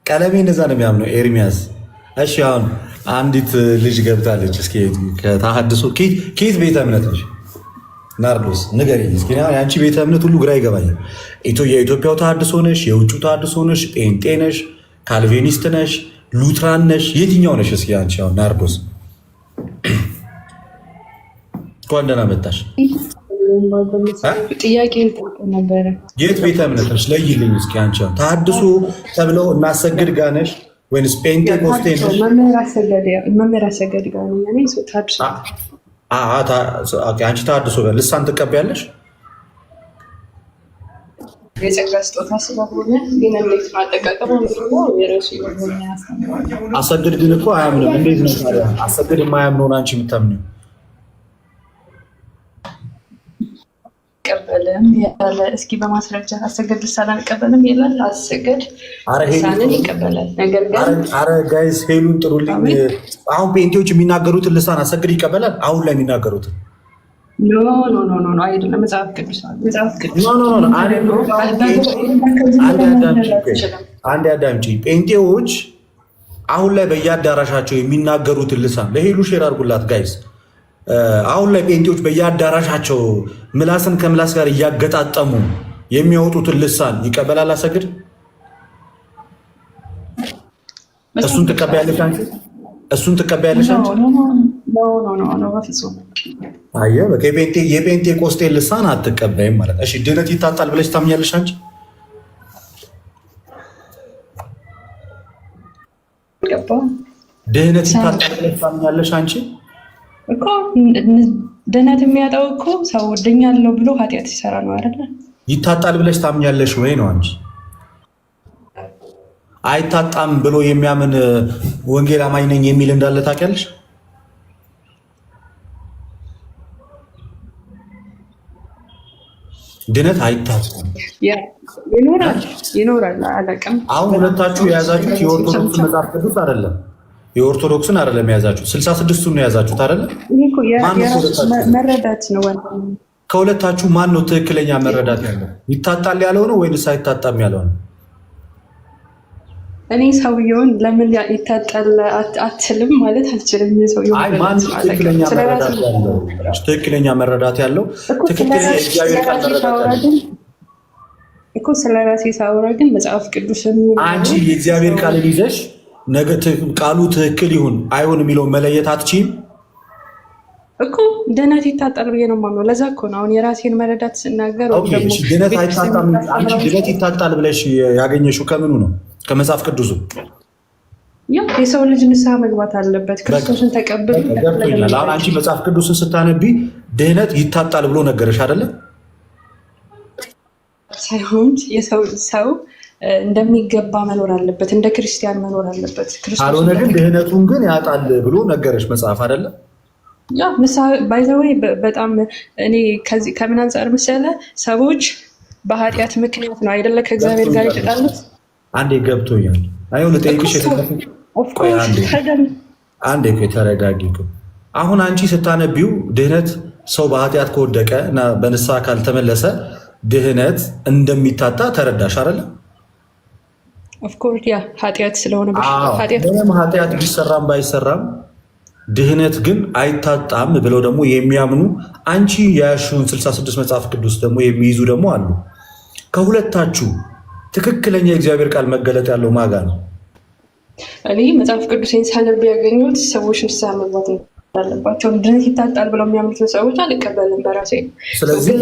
ቀለሜ እንደዛ ነው የሚያምነው ኤርሚያስ። እሺ አሁን አንዲት ልጅ ገብታለች። እስኪ ከተሐድሶ ከየት ቤተ እምነት ነሽ ናርዶስ ንገሪኝ እስኪ። የአንቺ ቤተ እምነት ሁሉ ግራ ይገባኛል። የኢትዮጵያው ተሐድሶ ነሽ? የውጭ ተሐድሶ ነሽ? ጴንጤ ነሽ? ካልቬኒስት ነሽ? ሉትራን ነሽ? የትኛው ነሽ? እስኪ አንቺ አሁን ናርዶስ እንኳን ደህና መጣሽ። ጥያቄ ነበረ። የት ቤተ እምነት ነሽ? ለይልኝ እስኪ አንቺ አሁን ተሐድሶ ተብለው እናሰግድ ጋር ነሽ ወይንስ ጴንጤቆስጤ ነሽ? መምህር አሰገድ ጋር ነኝ እኔ። አንቺ ተሐድሶ ጋር ልሳን ትቀበያለሽ? የጸጋ ስጦታ ስለሆነ ግን እንዴት ማጠቃቀም የራሱ የሆነ ያስተምራል። አሰግድ ግን እኮ አያምንም። እንዴት ነው ታዲያ አሰግድ የማያምነውን አንቺ የምታምኚው? ይቀበልም ያለ እስኪ በማስረጃ አሰገድ ልሳን አልቀበልም ይላል። አሰገድ ልሳንን ይቀበላል። ነገር ግን አረ ጋይስ ሄሉን ጥሩልኝ። አሁን ጴንጤዎች የሚናገሩትን ልሳን አሰግድ ይቀበላል? አሁን ላይ የሚናገሩትን ኖ አይደለም። መጽሐፍ ቅዱስ አንድ አዳምጪ። ጴንጤዎች አሁን ላይ በየአዳራሻቸው የሚናገሩትን ልሳን ለሄሉ ሼር አድርጉላት ጋይስ። አሁን ላይ ጴንጤዎች በየአዳራሻቸው ምላስን ከምላስ ጋር እያገጣጠሙ የሚያወጡትን ልሳን ይቀበላል አሰግድ? እሱን ትቀበያለሽ አንቺ? እሱን ትቀበያለሽ አንቺ? አየህ በቃ የጴንጤቆስጤ ልሳን አትቀበይም ማለት። እሺ ድህነት ይታጣል ብለሽ ታምኛለሽ አንቺ? ድህነት ይታጣል ብለሽ ታምኛለሽ አንቺ? እኮ ድህነት የሚያጣው እኮ ሰው ድኛለሁ ብሎ ኃጢአት ሲሰራ ነው አይደለ? ይታጣል ብለሽ ታምኛለሽ ወይ ነው አንቺ? አይታጣም ብሎ የሚያምን ወንጌል አማኝ ነኝ የሚል እንዳለ ታውቂያለሽ? ድነት አይታጣም ይኖራል። አላውቅም። አሁን ሁለታችሁ የያዛችሁት የኦርቶዶክስ መጽሐፍ ቅዱስ አይደለም፣ የኦርቶዶክስን አይደለም የያዛችሁት፣ 66ቱን ነው የያዛችሁት አይደለ? መረዳት ነው። ከሁለታችሁ ማን ነው ትክክለኛ መረዳት ያለው? ይታጣል ያለው ነው ወይንስ አይታጣም ያለው ነው? እኔ ሰውየውን ለምን ይታጣል አትልም ማለት አልችልም። ትክክለኛ መረዳት ያለው እኮ ስለ ራሴ ሳውራ ግን መጽሐፍ ቅዱስን አንቺ የእግዚአብሔር ቃልን ይዘሽ ነገ ቃሉ ትክክል ይሁን አይሁን የሚለውን መለየት አትችይም እኮ። ድህነት ይታጣል ብዬ ነው የማምነው። ለዛ እኮ ነው አሁን የራሴን መረዳት ስናገር። ድህነት ይታጣል ብለሽ ያገኘሽው ከምኑ ነው? ከመጽሐፍ ቅዱሱ። ያው የሰው ልጅ ንስሐ መግባት አለበት ክርስቶስን ተቀብሎ። አሁን አንቺ መጽሐፍ ቅዱስን ስታነቢ ድህነት ይታጣል ብሎ ነገረሽ አይደለም? ሳይሆን የሰው ሰው እንደሚገባ መኖር አለበት፣ እንደ ክርስቲያን መኖር አለበት። ካልሆነ ግን ድህነቱን ግን ያጣል ብሎ ነገረሽ መጽሐፍ አይደለም? ያ ንስሐ ባይዘወይ በጣም እኔ ከምን አንጻር መሰለ ሰዎች በኃጢአት ምክንያት ነው አይደለ ከእግዚአብሔር ጋር ይጣሉት። አንዴ ገብቶኛል። አይሁን ልጠይቅሽ አንዴ ተረጋጊ። አሁን አንቺ ስታነቢው ድህነት ሰው በኃጢአት ከወደቀ እና በንስሐ ካልተመለሰ ድህነት እንደሚታጣ ተረዳሽ አይደለ? ኦፍኮርስ ያ ኃጢአት ስለሆነ ኃጢአት ቢሰራም ባይሰራም ድህነት ግን አይታጣም ብለው ደግሞ የሚያምኑ አንቺ የያሽውን 66 መጽሐፍ ቅዱስ ደግሞ የሚይዙ ደግሞ አሉ። ከሁለታችሁ ትክክለኛ የእግዚአብሔር ቃል መገለጥ ያለው ማጋ ነው? እኔ መጽሐፍ ቅዱሴን ሳነብ ያገኙት ሰዎች ንስሐ መግባት እንዳለባቸው ድህነት ይታጣል ብለው የሚያምኑትን ሰዎች አልቀበልም በራሴ። ስለዚህ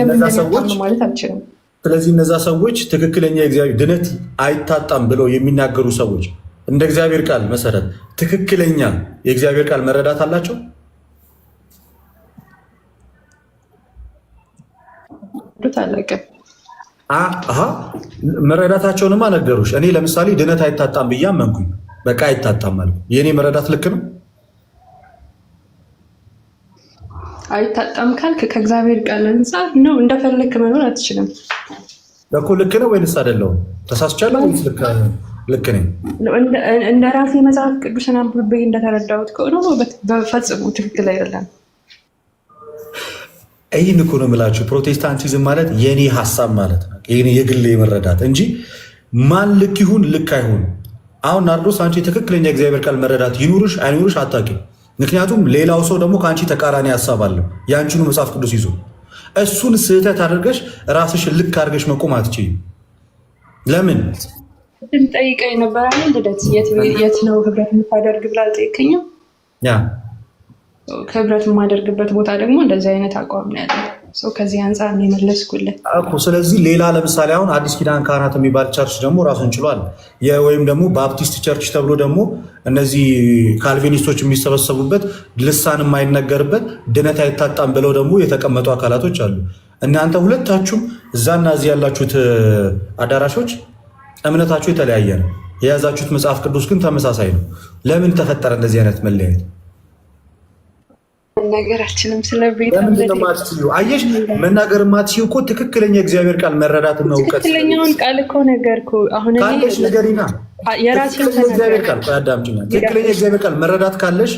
ማለት አልችልም። ስለዚህ እነዛ ሰዎች ትክክለኛ የእግዚአብሔር ድህነት አይታጣም ብለው የሚናገሩ ሰዎች እንደ እግዚአብሔር ቃል መሰረት ትክክለኛ የእግዚአብሔር ቃል መረዳት አላቸው? አላውቅም። መረዳታቸውንማ ነገሩሽ። እኔ ለምሳሌ ድህነት አይታጣም ብዬ አመንኩኝ። በቃ አይታጣም ማለት የእኔ መረዳት ልክ ነው? አይታጣም ካልክ ከእግዚአብሔር ቃል አንጻር ነው እንደፈለክ መኖር አትችልም እኮ። ልክ ነው ወይንስ አይደለሁም? ተሳስቻለሁ ወይስ ልክ ነኝ? እንደ ራሴ መጽሐፍ ቅዱስን አንብቤ እንደተረዳሁት ከሆነ በፈጽሞ ትክክል አይደለም። ይህን እኮ ነው የምላችሁ። ፕሮቴስታንቲዝም ማለት የኔ ሀሳብ ማለት ነው፣ የኔ የግል መረዳት እንጂ ማን ልክ ይሁን ልክ አይሁን አሁን ናርዶስ አንቺ ትክክለኛ እግዚአብሔር ቃል መረዳት ይኑርሽ አይኑርሽ አታውቂም። ምክንያቱም ሌላው ሰው ደግሞ ከአንቺ ተቃራኒ ሀሳብ አለው የአንቺኑ መጽሐፍ ቅዱስ ይዞ እሱን ስህተት አድርገሽ ራስሽን ልክ አድርገሽ መቆም አትችይም። ለምን ጠይቀኝ ነበር አይደል? ልደት የት ነው ህብረት የምታደርግ ብላ አልጠየቀኝም። ከህብረት የማደርግበት ቦታ ደግሞ እንደዚህ አይነት አቋም ነው ያለው ሰው ከዚህ አንጻር ነው የመለስኩልህ እኮ። ስለዚህ ሌላ ለምሳሌ አሁን አዲስ ኪዳን ካህናት የሚባል ቸርች ደግሞ ራሱን ችሏል። ወይም ደግሞ ባፕቲስት ቸርች ተብሎ ደግሞ እነዚህ ካልቪኒስቶች የሚሰበሰቡበት ልሳን የማይነገርበት ድነት አይታጣም ብለው ደግሞ የተቀመጡ አካላቶች አሉ። እናንተ ሁለታችሁም እዛና እዚህ ያላችሁት አዳራሾች እምነታችሁ የተለያየ ነው። የያዛችሁት መጽሐፍ ቅዱስ ግን ተመሳሳይ ነው። ለምን ተፈጠረ እንደዚህ አይነት መለያየት? ነገራችንም ስለ ቤት አየሽ፣ መናገር ማትችይው እኮ ትክክለኛ እግዚአብሔር ቃል መረዳት ነው። ትክክለኛውን ቃል እኮ ነገርኩ። አሁን ካለሽ ነገሪና የራሴን እግዚአብሔር ቃል አዳምጪኝ። ትክክለኛ እግዚአብሔር ቃል መረዳት ካለሽ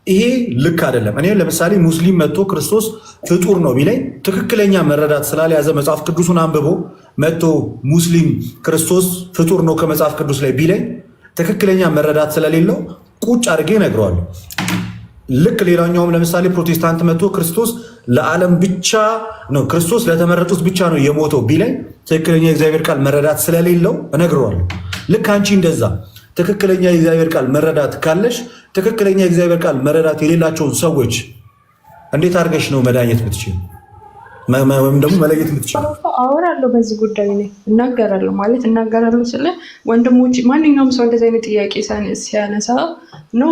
ይሄ ልክ አይደለም። እኔ ለምሳሌ ሙስሊም መጥቶ ክርስቶስ ፍጡር ነው ቢለኝ ትክክለኛ መረዳት ስላልያዘ መጽሐፍ ቅዱሱን አንብቦ መጥቶ ሙስሊም ክርስቶስ ፍጡር ነው ከመጽሐፍ ቅዱስ ላይ ቢለኝ ትክክለኛ መረዳት ስለሌለው ቁጭ አድርጌ እነግረዋለሁ። ልክ ሌላኛውም ለምሳሌ ፕሮቴስታንት መጥቶ ክርስቶስ ለዓለም ብቻ ነው ክርስቶስ ለተመረጡት ብቻ ነው የሞተው ቢለኝ ትክክለኛ የእግዚአብሔር ቃል መረዳት ስለሌለው እነግረዋለሁ። ልክ አንቺ እንደዛ ትክክለኛ የእግዚአብሔር ቃል መረዳት ካለሽ ትክክለኛ የእግዚአብሔር ቃል መረዳት የሌላቸውን ሰዎች እንዴት አድርገሽ ነው መዳኘት ምትችል ወይም ደግሞ መለየት ምትችል? አወራለሁ በዚህ ጉዳይ ላይ እናገራለሁ ስለ ወንድሞች ማንኛውም ሰው እንደዚህ አይነት ጥያቄ ሲያነሳ ነው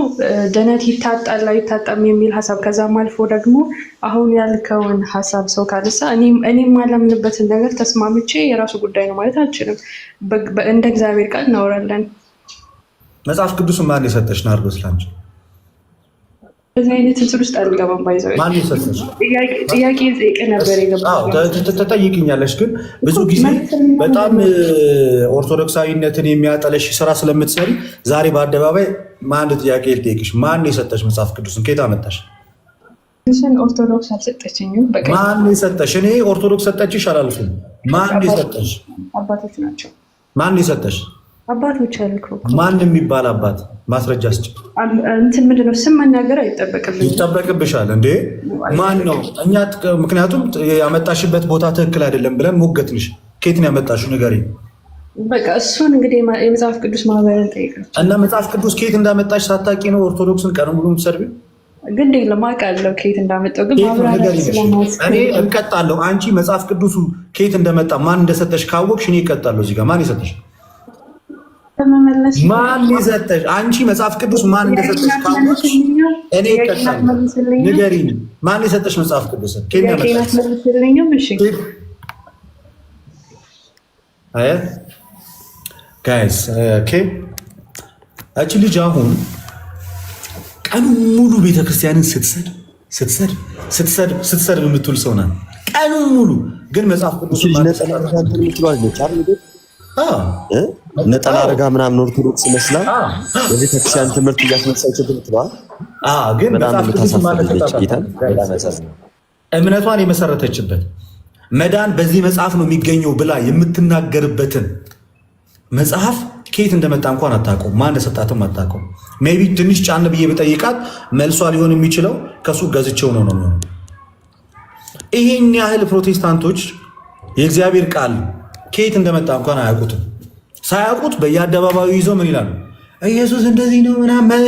ድነት ይታጣል አይታጣም የሚል ሀሳብ ከዛም አልፎ ደግሞ አሁን ያልከውን ሀሳብ ሰው ካነሳ እኔም ማላምንበትን ነገር ተስማምቼ የራሱ ጉዳይ ነው ማለት አልችልም። እንደ እግዚአብሔር ቃል እናወራለን። መጽሐፍ ቅዱስ ማን የሰጠሽ ናርዶስ ላንቺ? በዚህ አይነት እንትን ውስጥ አልገባም። ባይዘው ጥያቄ ጠይቄ ነበር ተጠይቅኛለሽ። ግን ብዙ ጊዜ በጣም ኦርቶዶክሳዊነትን የሚያጠለሽ ስራ ስለምትሰሪ ዛሬ በአደባባይ አንድ ጥያቄ ልጠይቅሽ። ማን የሰጠሽ መጽሐፍ ቅዱስን? ከየት አመጣሽ? ኦርቶዶክስ አልሰጠችኝም። ማን የሰጠሽ? እኔ ኦርቶዶክስ ሰጠችሽ አላልኩም። ማን የሰጠሽ? አባቶች ናቸው። ማን የሰጠሽ? አባቶች አልኩ። ማን የሚባል አባት? ማስረጃ ስጭ። እንትን ምንድን ነው? ስም መናገር አይጠበቅብኝ። ይጠበቅብሻል እንዴ? ማን ነው? እኛ ምክንያቱም ያመጣሽበት ቦታ ትክክል አይደለም ብለን ሞገትንሽ። ከየት ነው ያመጣሽው? ንገሪኝ። በቃ እሱን እንግዲህ የመጽሐፍ ቅዱስ ማህበርን ጠይቃቸው እና መጽሐፍ ቅዱስ ከየት እንዳመጣሽ ሳታውቂ ነው ኦርቶዶክስን ቀን ሙሉ የምትሰርቢው? ግን ለማውቃለሁ ከየት እንዳመጣው ግን እኔ እቀጣለሁ። አንቺ መጽሐፍ ቅዱሱ ከየት እንደመጣ ማን እንደሰጠሽ ካወቅሽ እኔ እቀጣለሁ። እዚህ ጋር ማን የሰጠሽ? ማን የሰጠሽ? አንቺ መጽሐፍ ቅዱስ ማን እንደሰጠሽ ካወቅሽ እኔ እቀጣለሁ። ንገሪኝ፣ ማን የሰጠሽ መጽሐፍ ቅዱስ? ጋይስ እቺ ልጅ አሁን ቀኑ ሙሉ ቤተክርስቲያንን ስትሰድብ የምትውል ሰው ናት። ቀኑ ሙሉ ግን መጽሐፍ ቅዱስ ነጠላ አድርጋ ምናምን ኦርቶዶክስ ይመስላል የቤተክርስቲያን ትምህርት እያስመሳች ትምትለዋል። ግን እምነቷን የመሰረተችበት መዳን በዚህ መጽሐፍ ነው የሚገኘው ብላ የምትናገርበትን መጽሐፍ ከየት እንደመጣ እንኳን አታውቀው። ማን እንደሰጣትም አታውቀው። ሜይ ቢ ትንሽ ጫን ብዬ ብጠይቃት መልሷ ሊሆን የሚችለው ከሱ ገዝቼው ነው ነው። ይሄን ያህል ፕሮቴስታንቶች የእግዚአብሔር ቃል ከየት እንደመጣ እንኳን አያውቁትም። ሳያውቁት በየአደባባዩ ይዘው ምን ይላሉ? ኢየሱስ እንደዚህ ነው ምናምን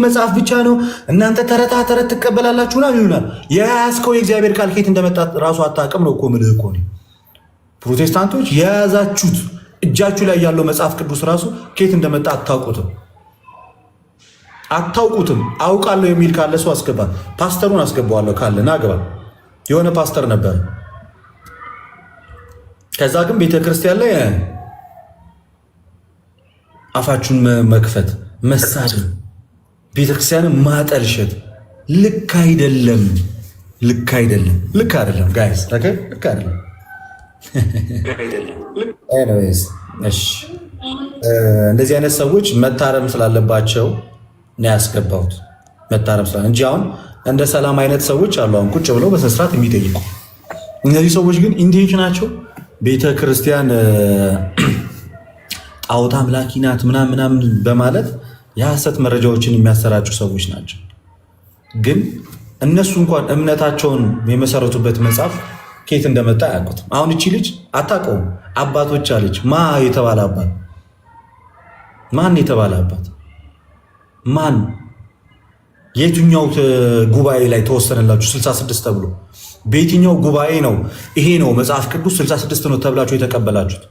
መጽሐፍ ብቻ ነው እናንተ ተረት ትቀበላላችሁ ና ይሉናል። የያዝከው የእግዚአብሔር ቃል ከየት እንደመጣ ራሱ አታውቅም ነው እኮ ምልህ እኮ ፕሮቴስታንቶች የያዛችሁት እጃችሁ ላይ ያለው መጽሐፍ ቅዱስ ራሱ ከየት እንደመጣ አታውቁትም። አውቃለሁ የሚል ካለ ሰው አስገባ። ፓስተሩን አስገባዋለሁ ካለ ና ግባ። የሆነ ፓስተር ነበር። ከዛ ግን ቤተክርስቲያን ላይ አፋችሁን መክፈት፣ መሳደብ፣ ቤተክርስቲያንን ማጠልሸት ልክ አይደለም። ጋይስ ልክ አይደለም። እንደዚህ አይነት ሰዎች መታረም ስላለባቸው ነው ያስገባሁት። መታረም ስላለ እንጂ አሁን እንደ ሰላም አይነት ሰዎች አሉ አሁን ቁጭ ብለው በስነስርዓት የሚጠይቁ። እነዚህ ሰዎች ግን ኢንቴንሽናቸው ቤተ ክርስቲያን ጣዖት አምላኪ ናት ምናምን በማለት የሐሰት መረጃዎችን የሚያሰራጩ ሰዎች ናቸው። ግን እነሱ እንኳን እምነታቸውን የመሰረቱበት መጽሐፍ ከየት እንደመጣ አያውቁትም። አሁን እቺ ልጅ አታውቀውም። አባቶች አለች። የተባለ አባት ማን የተባለ አባት ማን? የትኛው ጉባኤ ላይ ተወሰነላችሁ 66 ተብሎ? በየትኛው ጉባኤ ነው ይሄ ነው መጽሐፍ ቅዱስ 66 ነው ተብላችሁ የተቀበላችሁት?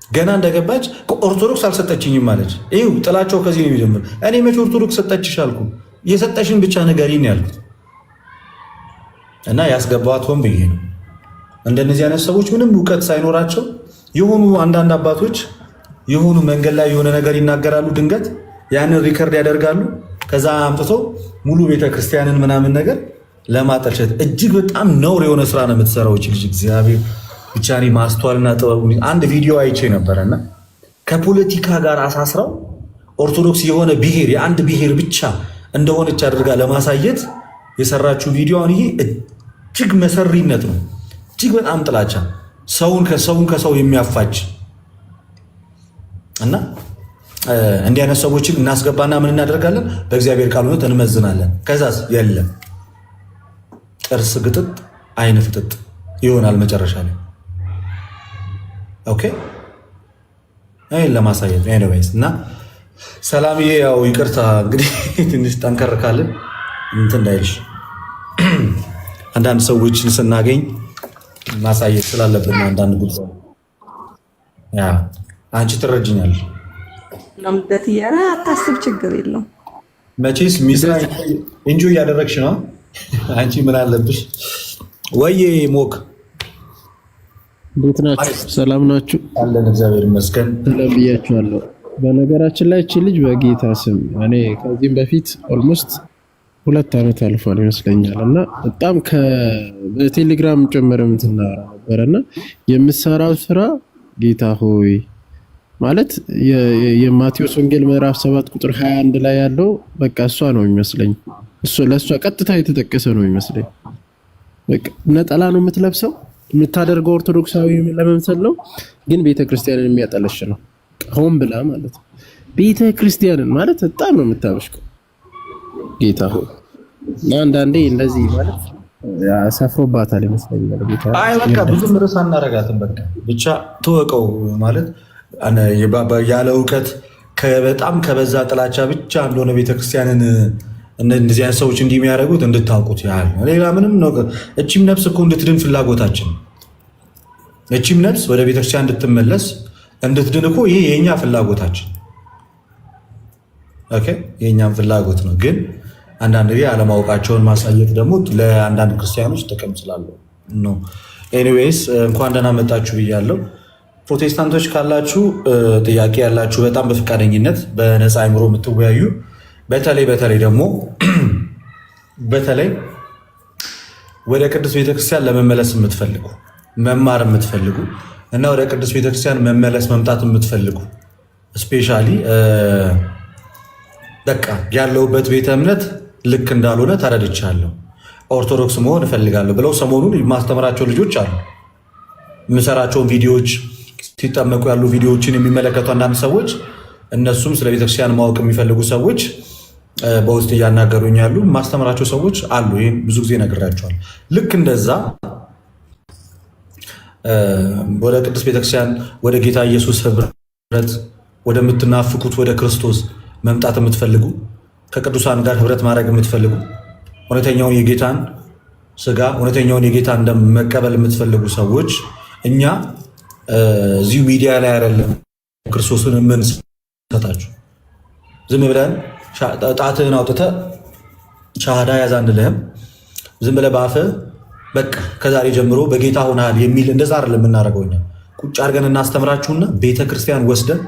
ገና እንደገባች ኦርቶዶክስ አልሰጠችኝም ማለች። ይኸው ጥላቸው ከዚህ ነው የሚጀምር። እኔ መቼ ኦርቶዶክስ ሰጠችሽ አልኩ? የሰጠሽን ብቻ ንገሪኝ ያልኩት እና ያስገባዋት ሆን ብዬ ነው። እንደነዚህ አይነት ሰዎች ምንም እውቀት ሳይኖራቸው የሆኑ አንዳንድ አባቶች የሆኑ መንገድ ላይ የሆነ ነገር ይናገራሉ። ድንገት ያንን ሪከርድ ያደርጋሉ። ከዛ አምጥተው ሙሉ ቤተክርስቲያንን ምናምን ነገር ለማጠልሸት እጅግ በጣም ነውር የሆነ ስራ ነው የምትሰራው ልጅ። እግዚአብሔር ብቻ እኔ ማስተዋልና ጥበቡ። አንድ ቪዲዮ አይቼ ነበረና ከፖለቲካ ጋር አሳስረው ኦርቶዶክስ የሆነ ብሔር የአንድ ብሔር ብቻ እንደሆነች አድርጋ ለማሳየት የሰራችው ቪዲዮ አሁን ይሄ እጅግ መሰሪነት ነው። እጅግ በጣም ጥላቻ፣ ሰውን ከሰው የሚያፋጅ እና እንዲህ አይነት ሰዎችን እናስገባና ምን እናደርጋለን? በእግዚአብሔር ቃል እውነት እንመዝናለን። ከዛስ የለም ጥርስ ግጥጥ አይን ፍጥጥ ይሆናል መጨረሻ ላይ። ኦኬ ይህን ለማሳየት ኤኒዌይስ። እና ሰላምዬ ያው ይቅርታ እንግዲህ ትንሽ ጠንከር ካልን እንትን እንዳይልሽ አንዳንድ ሰዎችን ስናገኝ ማሳየት ስላለብን አንዳንድ ጉዳይ አንቺ ትረጅኛለሽ። ለምደት እያለ አታስብ፣ ችግር የለው። መቼስ ሚስራ እንጆ እያደረግሽ ነው። አንቺ ምን አለብሽ? ወይዬ ሞክ እንዴት ናችሁ? ሰላም ናችሁ? አለን እግዚአብሔር ይመስገን። ሰላም ብያችኋለሁ። በነገራችን ላይ እቺ ልጅ በጌታ ስም እኔ ከዚህም በፊት ኦልሞስት 2 ዓመት አልፏል ይመስለኛል እና በጣም በቴሌግራም ጭምር የምትናወራ ነበረና የምትሰራው ስራ ጌታ ሆይ ማለት የማቴዎስ ወንጌል ምዕራፍ 7 ቁጥር 21 ላይ ያለው በቃ እሷ ነው የሚመስለኝ። ለእሷ ቀጥታ የተጠቀሰ ነው የሚመስለኝ። በቃ ነጠላ ነው የምትለብሰው፣ የምታደርገው ኦርቶዶክሳዊ ለመምሰል ነው፣ ግን ቤተክርስቲያንን የሚያጠለሽ ነው ሆን ብላ ማለት ነው። ቤተክርስቲያንን ማለት በጣም ነው የምታበሽቀው። ጌታ ሆይ እና አንዳንዴ እንደዚህ ማለት ሰፍሮባታል ይመስለኛል። በቃ ብዙ ርዕስ አናረጋትም። በቃ ብቻ ተወቀው ማለት ያለ እውቀት በጣም ከበዛ ጥላቻ ብቻ እንደሆነ ቤተክርስቲያንን እንደዚህ አይነት ሰዎች እንዲህ የሚያደርጉት እንድታውቁት ያህል ሌላ ምንም ነው። እቺም ነፍስ እኮ እንድትድን ፍላጎታችን፣ እቺም ነፍስ ወደ ቤተክርስቲያን እንድትመለስ እንድትድን እኮ ይሄ የኛ ፍላጎታችን፣ ኦኬ የኛም ፍላጎት ነው። ግን አንዳንድ ጊዜ አለማወቃቸውን ማሳየት ደግሞ ለአንዳንድ ክርስቲያኖች ጥቅም ስላለው ነው። ኤኒዌይስ እንኳን ደህና መጣችሁ ብያለሁ። ፕሮቴስታንቶች ካላችሁ ጥያቄ ያላችሁ በጣም በፈቃደኝነት በነፃ አእምሮ የምትወያዩ በተለይ ደግሞ ወደ ቅዱስ ቤተክርስቲያን ለመመለስ የምትፈልጉ መማር የምትፈልጉ እና ወደ ቅዱስ ቤተክርስቲያን መመለስ መምጣት የምትፈልጉ ስፔሻሊ በቃ ያለውበት ቤተ እምነት ልክ እንዳልሆነ ተረድቻለሁ፣ ኦርቶዶክስ መሆን እፈልጋለሁ ብለው ሰሞኑን የማስተምራቸው ልጆች አሉ። የምሰራቸውን ቪዲዮዎች ሲጠመቁ ያሉ ቪዲዮዎችን የሚመለከቱ አንዳንድ ሰዎች እነሱም ስለ ቤተክርስቲያን ማወቅ የሚፈልጉ ሰዎች በውስጥ እያናገሩኝ ያሉ ማስተምራቸው ሰዎች አሉ። ይህን ብዙ ጊዜ ነግራቸዋል። ልክ እንደዛ ወደ ቅዱስ ቤተክርስቲያን ወደ ጌታ ኢየሱስ ህብረት ወደምትናፍቁት ወደ ክርስቶስ መምጣት የምትፈልጉ ከቅዱሳን ጋር ህብረት ማድረግ የምትፈልጉ እውነተኛውን የጌታን ስጋ እውነተኛውን የጌታን ደም መቀበል የምትፈልጉ ሰዎች እኛ እዚሁ ሚዲያ ላይ አይደለም ክርስቶስን የምንሰጣችሁ። ዝም ብለን ጣትህን አውጥተህ ሻሃዳ ያዝ አንልህም። ዝም ብለህ በአፍህ በቃ ከዛሬ ጀምሮ በጌታ ሆነሃል የሚል እንደዛ አይደለም የምናደርገው። እኛ ቁጭ አድርገን እናስተምራችሁና ቤተክርስቲያን ወስደን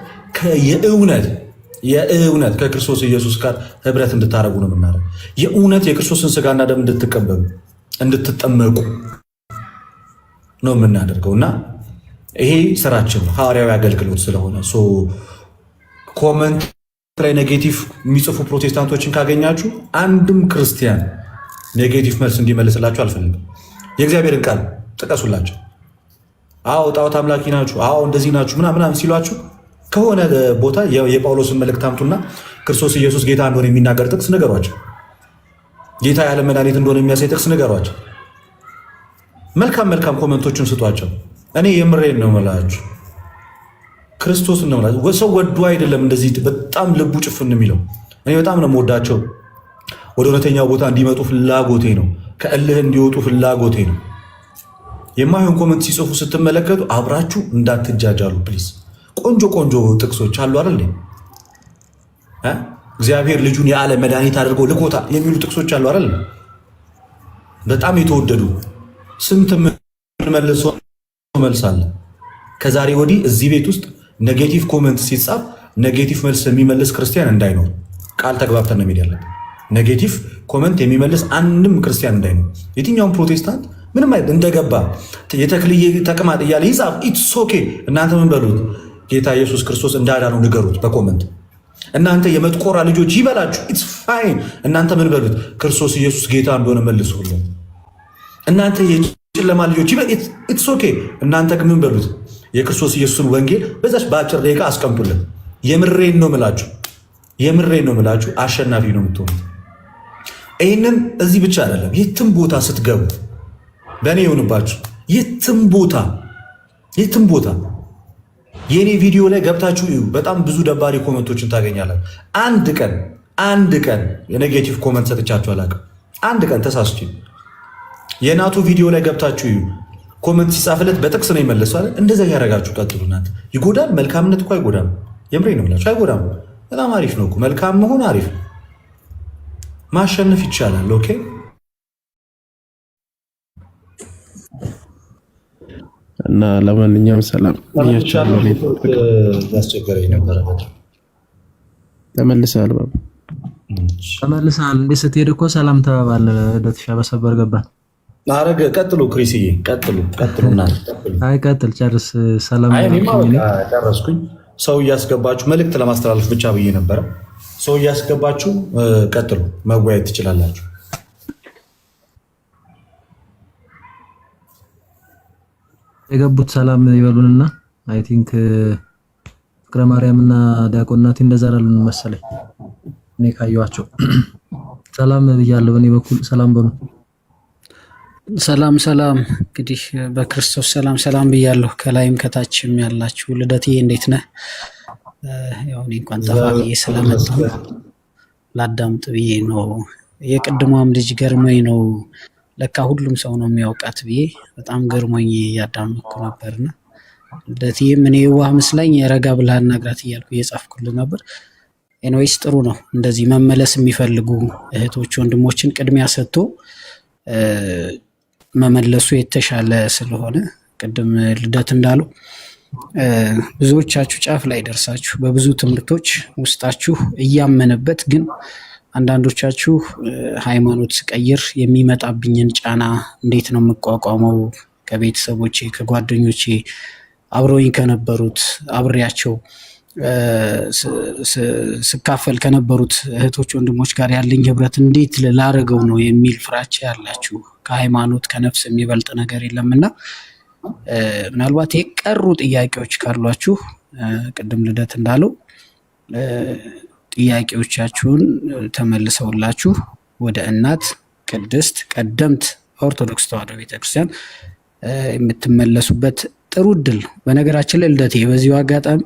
የእውነት ከክርስቶስ ኢየሱስ ጋር ህብረት እንድታደርጉ ነው የምናደርገው። የእውነት የክርስቶስን ስጋና ደም እንድትቀበሉ እንድትጠመቁ ነው የምናደርገው እና ይሄ ስራችን ነው፣ ሐዋርያዊ አገልግሎት ስለሆነ ኮመንት ላይ ኔጌቲቭ የሚጽፉ ፕሮቴስታንቶችን ካገኛችሁ አንድም ክርስቲያን ኔጌቲቭ መልስ እንዲመልስላችሁ አልፈልግም። የእግዚአብሔርን ቃል ጥቀሱላቸው። አዎ ጣዖት አምላኪ ናችሁ፣ አዎ እንደዚህ ናችሁ ምናምን ሲሏችሁ ከሆነ ቦታ የጳውሎስን መልእክት አምጡና ክርስቶስ ኢየሱስ ጌታ እንደሆነ የሚናገር ጥቅስ ንገሯቸው። ጌታ ያለ መድኃኒት እንደሆነ የሚያሳይ ጥቅስ ንገሯቸው። መልካም ኮመንቶችን ስጧቸው። እኔ የምሬን ነው የምላችሁ፣ ክርስቶስን ነው የምላችሁ። ሰው ወዶ አይደለም እንደዚህ በጣም ልቡ ጭፍን የሚለው። እኔ በጣም ነው የምወዳቸው። ወደ እውነተኛው ቦታ እንዲመጡ ፍላጎቴ ነው። ከእልህ እንዲወጡ ፍላጎቴ ነው። የማይሆን ኮመንት ሲጽፉ ስትመለከቱ አብራችሁ እንዳትጃጃሉ ፕሊዝ። ቆንጆ ጥቅሶች አሉ አይደል? እግዚአብሔር ልጁን ያለ መድኃኒት አድርጎ ልኮታል የሚሉ ጥቅሶች አሉ አይደል? በጣም የተወደዱ ስንት የምንመልሰው መልስ አለ። ከዛሬ ወዲህ እዚህ ቤት ውስጥ ኔጌቲቭ ኮመንት ሲጻፍ ኔጌቲቭ መልስ የሚመልስ ክርስቲያን እንዳይኖር ቃል ተግባብተን ነው የሚሄድ ያለብን። ኔጌቲቭ ኮመንት የሚመልስ አንድም ክርስቲያን እንዳይኖር። የትኛውም ፕሮቴስታንት ምንም አይደል እንደገባ የተክልዬ ተቅማጥ እያለ ይጻፍ፣ ኢትስ ኦኬ። እናንተ ምን በሉት? ጌታ ኢየሱስ ክርስቶስ እንዳዳነው ንገሩት በኮመንት። እናንተ የመጥቆራ ልጆች ይበላችሁ፣ ኢትስ ፋይን። እናንተ ምን በሉት? ክርስቶስ ኢየሱስ ጌታ እንደሆነ መልሱልን። እናንተ የጨለማ ልጆች ይበል፣ ኢትስ ኦኬ። እናንተ ምን በሉት? የክርስቶስ ኢየሱስን ወንጌል በዛች በአጭር ደቂቃ አስቀምጡልን። የምሬን ነው ምላችሁ፣ አሸናፊ ነው የምትሆኑት። ይህንን እዚህ ብቻ አይደለም፣ የትም ቦታ ስትገቡ በእኔ የሆንባችሁ፣ የትም ቦታ የእኔ ቪዲዮ ላይ ገብታችሁ እዩ። በጣም ብዙ ደባሪ ኮመንቶችን ታገኛለን። አንድ ቀን የኔጌቲቭ ኮመንት ሰጥቻችሁ አላውቅም። አንድ ቀን ተሳስቼ የናቱ ቪዲዮ ላይ ገብታችሁ እዩ። ኮመንት ሲጻፍለት በጥቅስ ነው ይመለሳል። እንደዛ ያደረጋችሁ ቀጥሉ። እናንተ ይጎዳል። መልካምነት እኮ አይጎዳም። የምሬ ነው ብላችሁ አይጎዳም። በጣም አሪፍ ነው እኮ መልካም መሆን አሪፍ ነው። ማሸነፍ ይቻላል። ኦኬ እና ለማንኛውም ሰላም ያስቸገረኝ ነበረ። ተመልሰሃል ባባ ተመልሰሃል። እንዴ ስትሄድ እኮ ሰላም ተባባል። ደትሻ በሰበር ገባ አረገ። ቀጥሉ ክሪስዬ፣ ቀጥሉና አይ ቀጥል፣ ጨርስ። ሰላም ጨረስኩኝ። ሰው እያስገባችሁ መልእክት ለማስተላለፍ ብቻ ብዬ ነበረ። ሰው እያስገባችሁ ቀጥሉ፣ መወያየት ትችላላችሁ። የገቡት ሰላም ይበሉንና አይ ቲንክ ፍቅረ ማርያምና ዲያቆን ናቲ እንደዛ አላሉን መሰለኝ። እኔ ካየኋቸው ሰላም ብያለሁ። በእኔ በኩል ሰላም በሉ። ሰላም። እንግዲህ በክርስቶስ ሰላም ብያለሁ። ከላይም ከታችም ያላችሁ ልደትዬ እንዴት ነህ? ያው እኔ እንኳን ጠፋ ብዬ ስለመጣሁ ላዳምጥ ብዬ ነው። የቅድሟም ልጅ ገርሞኝ ነው ለካ ሁሉም ሰው ነው የሚያውቃት ብዬ በጣም ገርሞኝ እያዳመጥኩ ነበርና ልደትዬም እኔ የዋህ መስላኝ ረጋ ብለህ አናግራት እያልኩ እየጻፍኩልህ ነበር። ኤንዌይስ ጥሩ ነው እንደዚህ መመለስ የሚፈልጉ እህቶች ወንድሞችን ቅድሚያ ሰጥቶ መመለሱ የተሻለ ስለሆነ ቅድም ልደት እንዳለው ብዙዎቻችሁ ጫፍ ላይ ደርሳችሁ በብዙ ትምህርቶች ውስጣችሁ እያመነበት ግን አንዳንዶቻችሁ ሃይማኖት ስቀይር የሚመጣብኝን ጫና እንዴት ነው የምቋቋመው? ከቤተሰቦቼ ከጓደኞቼ አብረውኝ ከነበሩት አብሬያቸው ስካፈል ከነበሩት እህቶች ወንድሞች ጋር ያለኝ ህብረት እንዴት ላረገው ነው የሚል ፍራቻ ያላችሁ ከሃይማኖት ከነፍስ የሚበልጥ ነገር የለምና ምናልባት የቀሩ ጥያቄዎች ካሏችሁ ቅድም ልደት እንዳለው ጥያቄዎቻችሁን ተመልሰውላችሁ ወደ እናት ቅድስት ቀደምት ኦርቶዶክስ ተዋሕዶ ቤተክርስቲያን የምትመለሱበት ጥሩ እድል ነው። በነገራችን ላይ ልደቴ በዚሁ አጋጣሚ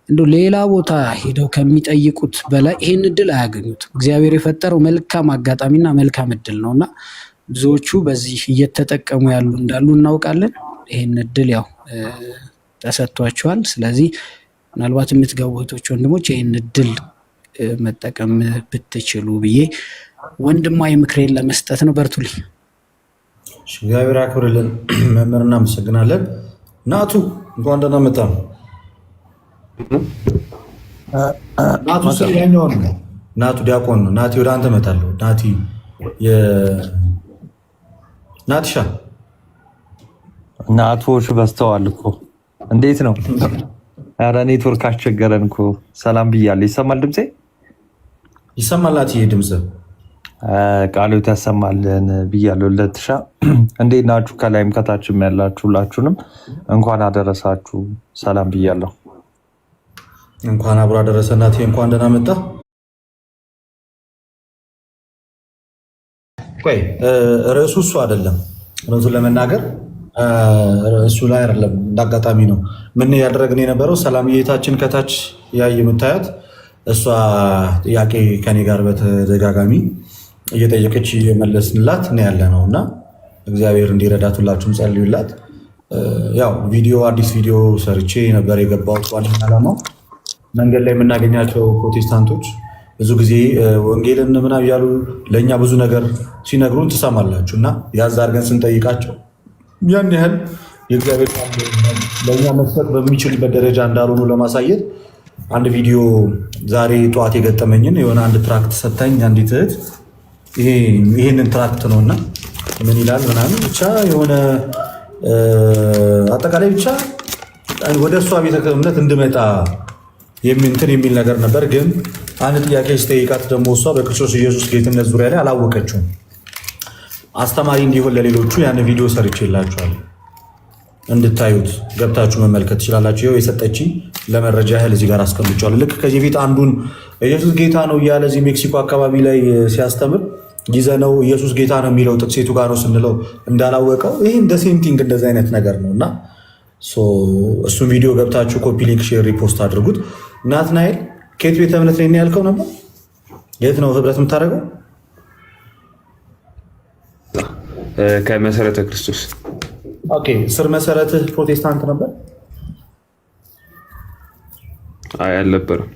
እንደው ሌላ ቦታ ሄደው ከሚጠይቁት በላይ ይህን እድል አያገኙትም። እግዚአብሔር የፈጠረው መልካም አጋጣሚና መልካም እድል ነውና ብዙዎቹ በዚህ እየተጠቀሙ ያሉ እንዳሉ እናውቃለን። ይህን እድል ያው ተሰጥቷቸዋል። ስለዚህ ምናልባት የምትገቡ እህቶች ወንድሞች ይህን እድል መጠቀም ብትችሉ ብዬ ወንድማዊ ምክሬን ለመስጠት ነው። በርቱልኝ። እግዚአብሔር ያክብርልን። መምህር እናመሰግናለን። ናቱ እንኳን ደህና መጣ። ናቱ ስለኛው ነው። ናቱ ዲያቆን ነው። ናቲ ወደ አንተ እመጣለሁ። ናቲሻ ናቶች በስተዋል እኮ እንዴት ነው? ኧረ ኔትወርክ አስቸገረን እኮ። ሰላም ብያለሁ። ይሰማል ድምፄ? ይሰማል። ናቲ ድምፅ ቃሎት ያሰማልን ብያለሁ። ለትሻ እንዴት ናችሁ? ከላይም ከታችም ያላችሁ ሁላችሁንም እንኳን አደረሳችሁ ሰላም ብያለሁ። እንኳን አብሮ አደረሰ እናቴ፣ እንኳን ደህና መጣ። ቆይ ርዕሱ እሱ አይደለም። እውነቱን ለመናገር እሱ ላይ አይደለም፣ እንዳጋጣሚ ነው። ምን ያደረግን የነበረው ሰላም እየታችን ከታች ያየ የምታያት እሷ ጥያቄ ከኔ ጋር በተደጋጋሚ እየጠየቀች እየመለስንላት ነው ያለ ነው እና እግዚአብሔር እንዲረዳት ሁላችሁም ጸልዩላት። ያው ቪዲዮ አዲስ ቪዲዮ ሰርቼ ነበር የገባሁት። ዋነኛ ዓላማው መንገድ ላይ የምናገኛቸው ፕሮቴስታንቶች ብዙ ጊዜ ወንጌልን ምናምን እያሉ ለእኛ ብዙ ነገር ሲነግሩን ትሰማላችሁ እና ያዝ አድርገን ስንጠይቃቸው ያን ያህል የእግዚአብሔር ለእኛ መስጠት በሚችልበት ደረጃ እንዳልሆኑ ለማሳየት አንድ ቪዲዮ ዛሬ ጠዋት የገጠመኝን የሆነ አንድ ትራክት ሰታኝ አንዲት እህት ይሄንን ትራክት ነውና ምን ይላል ምናምን ብቻ የሆነ አጠቃላይ ብቻ ወደ እሷ ቤተ እምነት እንድመጣ እንትን የሚል ነገር ነበር። ግን አንድ ጥያቄ ስጠይቃት ደግሞ እሷ በክርስቶስ ኢየሱስ ጌትነት ዙሪያ ላይ አላወቀችውም። አስተማሪ እንዲሆን ለሌሎቹ ያን ቪዲዮ ሰርቼላችኋለሁ፣ እንድታዩት ገብታችሁ መመልከት ትችላላችሁ። ይኸው የሰጠች ለመረጃ ያህል እዚህ ጋር አስቀምጫለሁ። ልክ ከዚህ ቤት አንዱን ኢየሱስ ጌታ ነው እያለ እዚህ ሜክሲኮ አካባቢ ላይ ሲያስተምር ይዘነው ኢየሱስ ጌታ ነው የሚለው ጥቅስ የቱ ጋር ነው ስንለው እንዳላወቀው ይህ እንደ ሴምቲንግ እንደዚህ አይነት ነገር ነው እና እሱን ቪዲዮ ገብታችሁ ኮፒ ሊንክ፣ ሼር፣ ሪፖስት አድርጉት። ናትናኤል ከየት ቤተ እምነት ላይ ያልከው ነበር? የት ነው ህብረት የምታደርገው? ከመሰረተ ክርስቶስ። ኦኬ። ስር መሰረትህ ፕሮቴስታንት ነበር? አይ አልነበረም።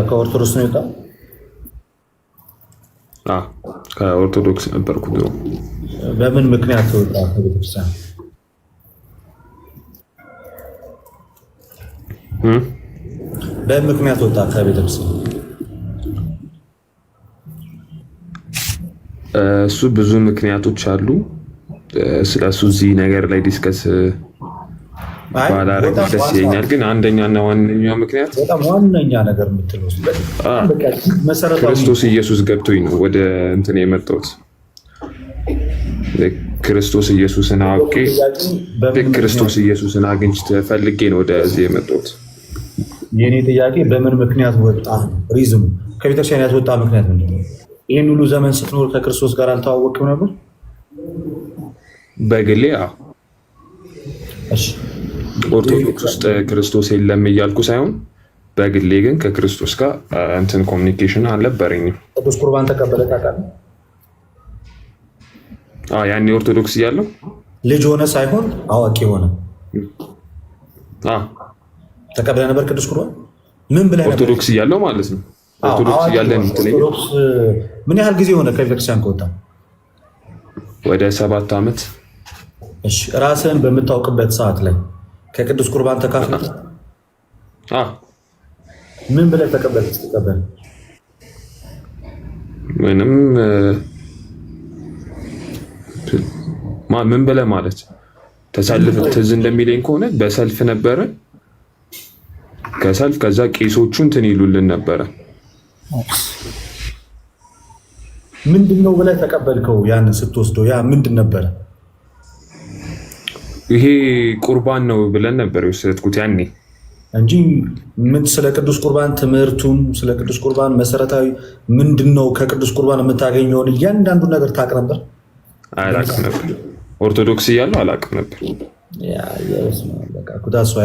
ከኦርቶዶክስ ነው የወጣው? ከኦርቶዶክስ ነበርኩ ድሮ። በምን ምክንያት ወጣ ከቤተክርስቲያን? በምን ምክንያት ወጣ ከቤተክርስቲያን? እሱ ብዙ ምክንያቶች አሉ። ስለሱ እዚህ ነገር ላይ ዲስከስ ባላረግ ደስ ይለኛል። ግን አንደኛና ዋነኛው ምክንያት በጣም ዋነኛ ነገር የምትለው ክርስቶስ ኢየሱስ ገብቶኝ ነው ወደ እንትን የመጣሁት። ክርስቶስ ኢየሱስን አውቄ ክርስቶስ ኢየሱስን አግኝቼ ፈልጌ ነው ወደዚህ የመጣሁት። የኔ ጥያቄ በምን ምክንያት ወጣ? ሪዝም ከቤተክርስቲያን ያስወጣ ምክንያት ምንድን ነው? ይህን ሁሉ ዘመን ስትኖር ከክርስቶስ ጋር አልተዋወቅም ነበር? በግሌ እሺ፣ ኦርቶዶክስ ውስጥ ክርስቶስ የለም እያልኩ ሳይሆን በግሌ ግን ከክርስቶስ ጋር እንትን ኮሚኒኬሽን አልነበረኝም። ቅዱስ ቁርባን ተቀበለ ታውቃለህ? ያኔ ኦርቶዶክስ እያለሁ ልጅ ሆነ ሳይሆን አዋቂ ሆነ ተቀበለ ነበር ቅዱስ ቁርባን? ምን ብለህ ነበር? ኦርቶዶክስ እያለሁ ማለት ነው። ኦርቶዶክስ እያለን ምን ያህል ጊዜ ሆነ ከቤተክርስቲያን ከወጣ? ወደ 7 ዓመት። እሺ፣ ራስህን በምታውቅበት ሰዓት ላይ ከቅዱስ ቁርባን ተካፍለ? ምን ብለህ ተቀበል? ስትቀበል ምንም ምን ብለህ ማለት ተሰልፍ ትዝ እንደሚለኝ ከሆነ በሰልፍ ነበረ። ከሰልፍ ከዛ ቄሶቹ እንትን ይሉልን ነበረ። ምንድነው ብለህ ተቀበልከው? ያንን ስትወስደው ያ ምንድን ነበረ? ይሄ ቁርባን ነው ብለን ነበር የወሰድኩት ያኔ እንጂ ምን ስለ ቅዱስ ቁርባን ትምህርቱን ስለ ቅዱስ ቁርባን መሰረታዊ ምንድነው ከቅዱስ ቁርባን የምታገኘውን እያንዳንዱ ነገር ታውቅ ነበር? አላውቅም ነበር። ኦርቶዶክስ እያለሁ አላውቅም ነበር።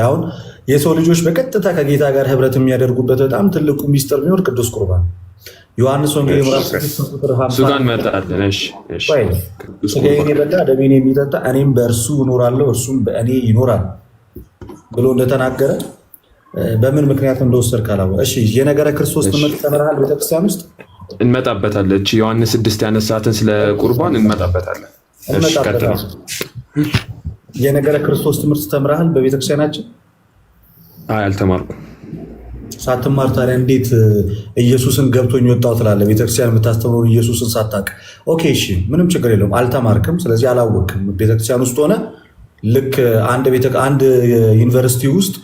አሁን የሰው ልጆች በቀጥታ ከጌታ ጋር ህብረት የሚያደርጉበት በጣም ትልቁ ሚስጥር ቢኖር ቅዱስ ቁርባን ዮሐንስ ወንጌል ምዕራፍ 6 ቁጥር 50 ሱጋን መጣለን። ስጋዬን የበላ ደሜን የሚጠጣ እኔም በእርሱ እኖራለሁ እርሱም በእኔ ይኖራል ብሎ እንደተናገረ በምን ምክንያት እንደወሰድክ ካላወቅህ፣ እሺ የነገረ ክርስቶስ ትምህርት ተምረሃል ቤተክርስቲያን ውስጥ? እንመጣበታለን። ዮሐንስ 6 ያነሳትን ስለ ቁርባን እንመጣበታለን። የነገረ ክርስቶስ ትምህርት ተምረሃል በቤተክርስቲያናችን? አይ አልተማርኩም። ሳትማር ታዲያ እንዴት ኢየሱስን ገብቶኝ ወጣው ትላለህ? ቤተክርስቲያን የምታስተምረውን ኢየሱስን ሳታውቅ። ኦኬ እሺ፣ ምንም ችግር የለውም። አልተማርክም፣ ስለዚህ አላወቅም። ቤተክርስቲያን ውስጥ ሆነ ልክ አንድ ዩኒቨርሲቲ ውስጥ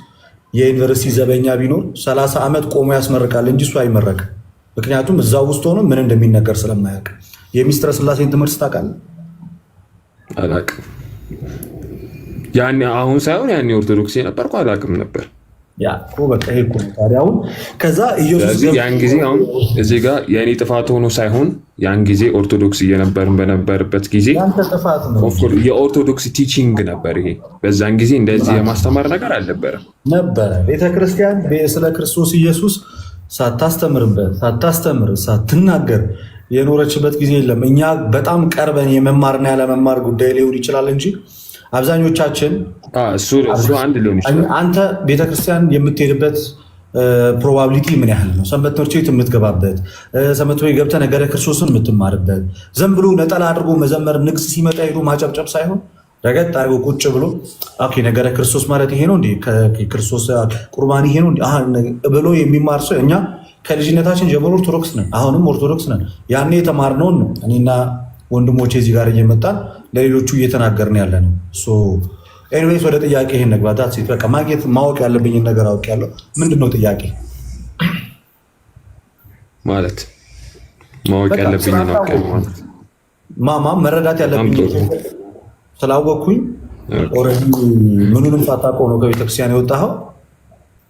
የዩኒቨርሲቲ ዘበኛ ቢኖር 30 ዓመት ቆሞ ያስመርቃል እንጂ እሱ አይመረቅም። ምክንያቱም እዛው ውስጥ ሆኖ ምን እንደሚነገር ስለማያውቅ። የሚስጥረ ስላሴን ትምህርት ታውቃለህ? አላውቅም። ያኔ አሁን ሳይሆን ያኔ ኦርቶዶክስ የነበርኩ አላውቅም ነበር። ያ እኮ በቃ ይሄ እኮ ነው ታዲያ። አሁን ከዛ ኢየሱስ ያን ጊዜ አሁን እዚህ ጋር የኔ ጥፋት ሆኖ ሳይሆን ያን ጊዜ ኦርቶዶክስ እየነበርን በነበርበት ጊዜ የኦርቶዶክስ ቲቺንግ ነበር ይሄ። በዛን ጊዜ እንደዚህ የማስተማር ነገር አልነበረም ነበረ። ቤተክርስቲያን ስለ ክርስቶስ ኢየሱስ ሳታስተምርበት ሳታስተምር ሳትናገር የኖረችበት ጊዜ የለም። እኛ በጣም ቀርበን የመማርና ያለመማር ጉዳይ ሊሆን ይችላል እንጂ አብዛኞቻችን እሱ አንድ ሊሆን ይችላል። አንተ ቤተክርስቲያን የምትሄድበት ፕሮባቢሊቲ ምን ያህል ነው? ሰንበት ትምህርት ቤት የምትገባበት፣ ሰንበት ቤት ገብተህ ነገረ ክርስቶስን የምትማርበት፣ ዝም ብሎ ነጠላ አድርጎ መዘመር፣ ንግስ ሲመጣ ሄዶ ማጨብጨብ ሳይሆን ረገጥ አድርጎ ቁጭ ብሎ ኦኬ ነገረ ክርስቶስ ማለት ይሄ ነው እንዴ? ክርስቶስ ቁርባን ይሄ ነው ብሎ የሚማር ሰው እኛ ከልጅነታችን ጀምሮ ኦርቶዶክስ ነን፣ አሁንም ኦርቶዶክስ ነን። ያኔ የተማርነውን ነው እኔና ወንድሞቼ እዚህ ጋር እየመጣን ለሌሎቹ እየተናገርን ያለ ነው። ኤኒዌይስ ወደ ጥያቄ ይሄን ነግባታት ሴት በቃ ማግኘት ማወቅ ያለብኝን ነገር አውቄያለሁ። ምንድን ነው ጥያቄ ማለት? ማወቅ ያለብኝን አውቄያለሁ ማለት ማማ መረዳት ያለብኝ ስላወቅኩኝ ኦልሬዲ ምኑንም ሳታውቀው ነው ከቤተክርስቲያን የወጣኸው።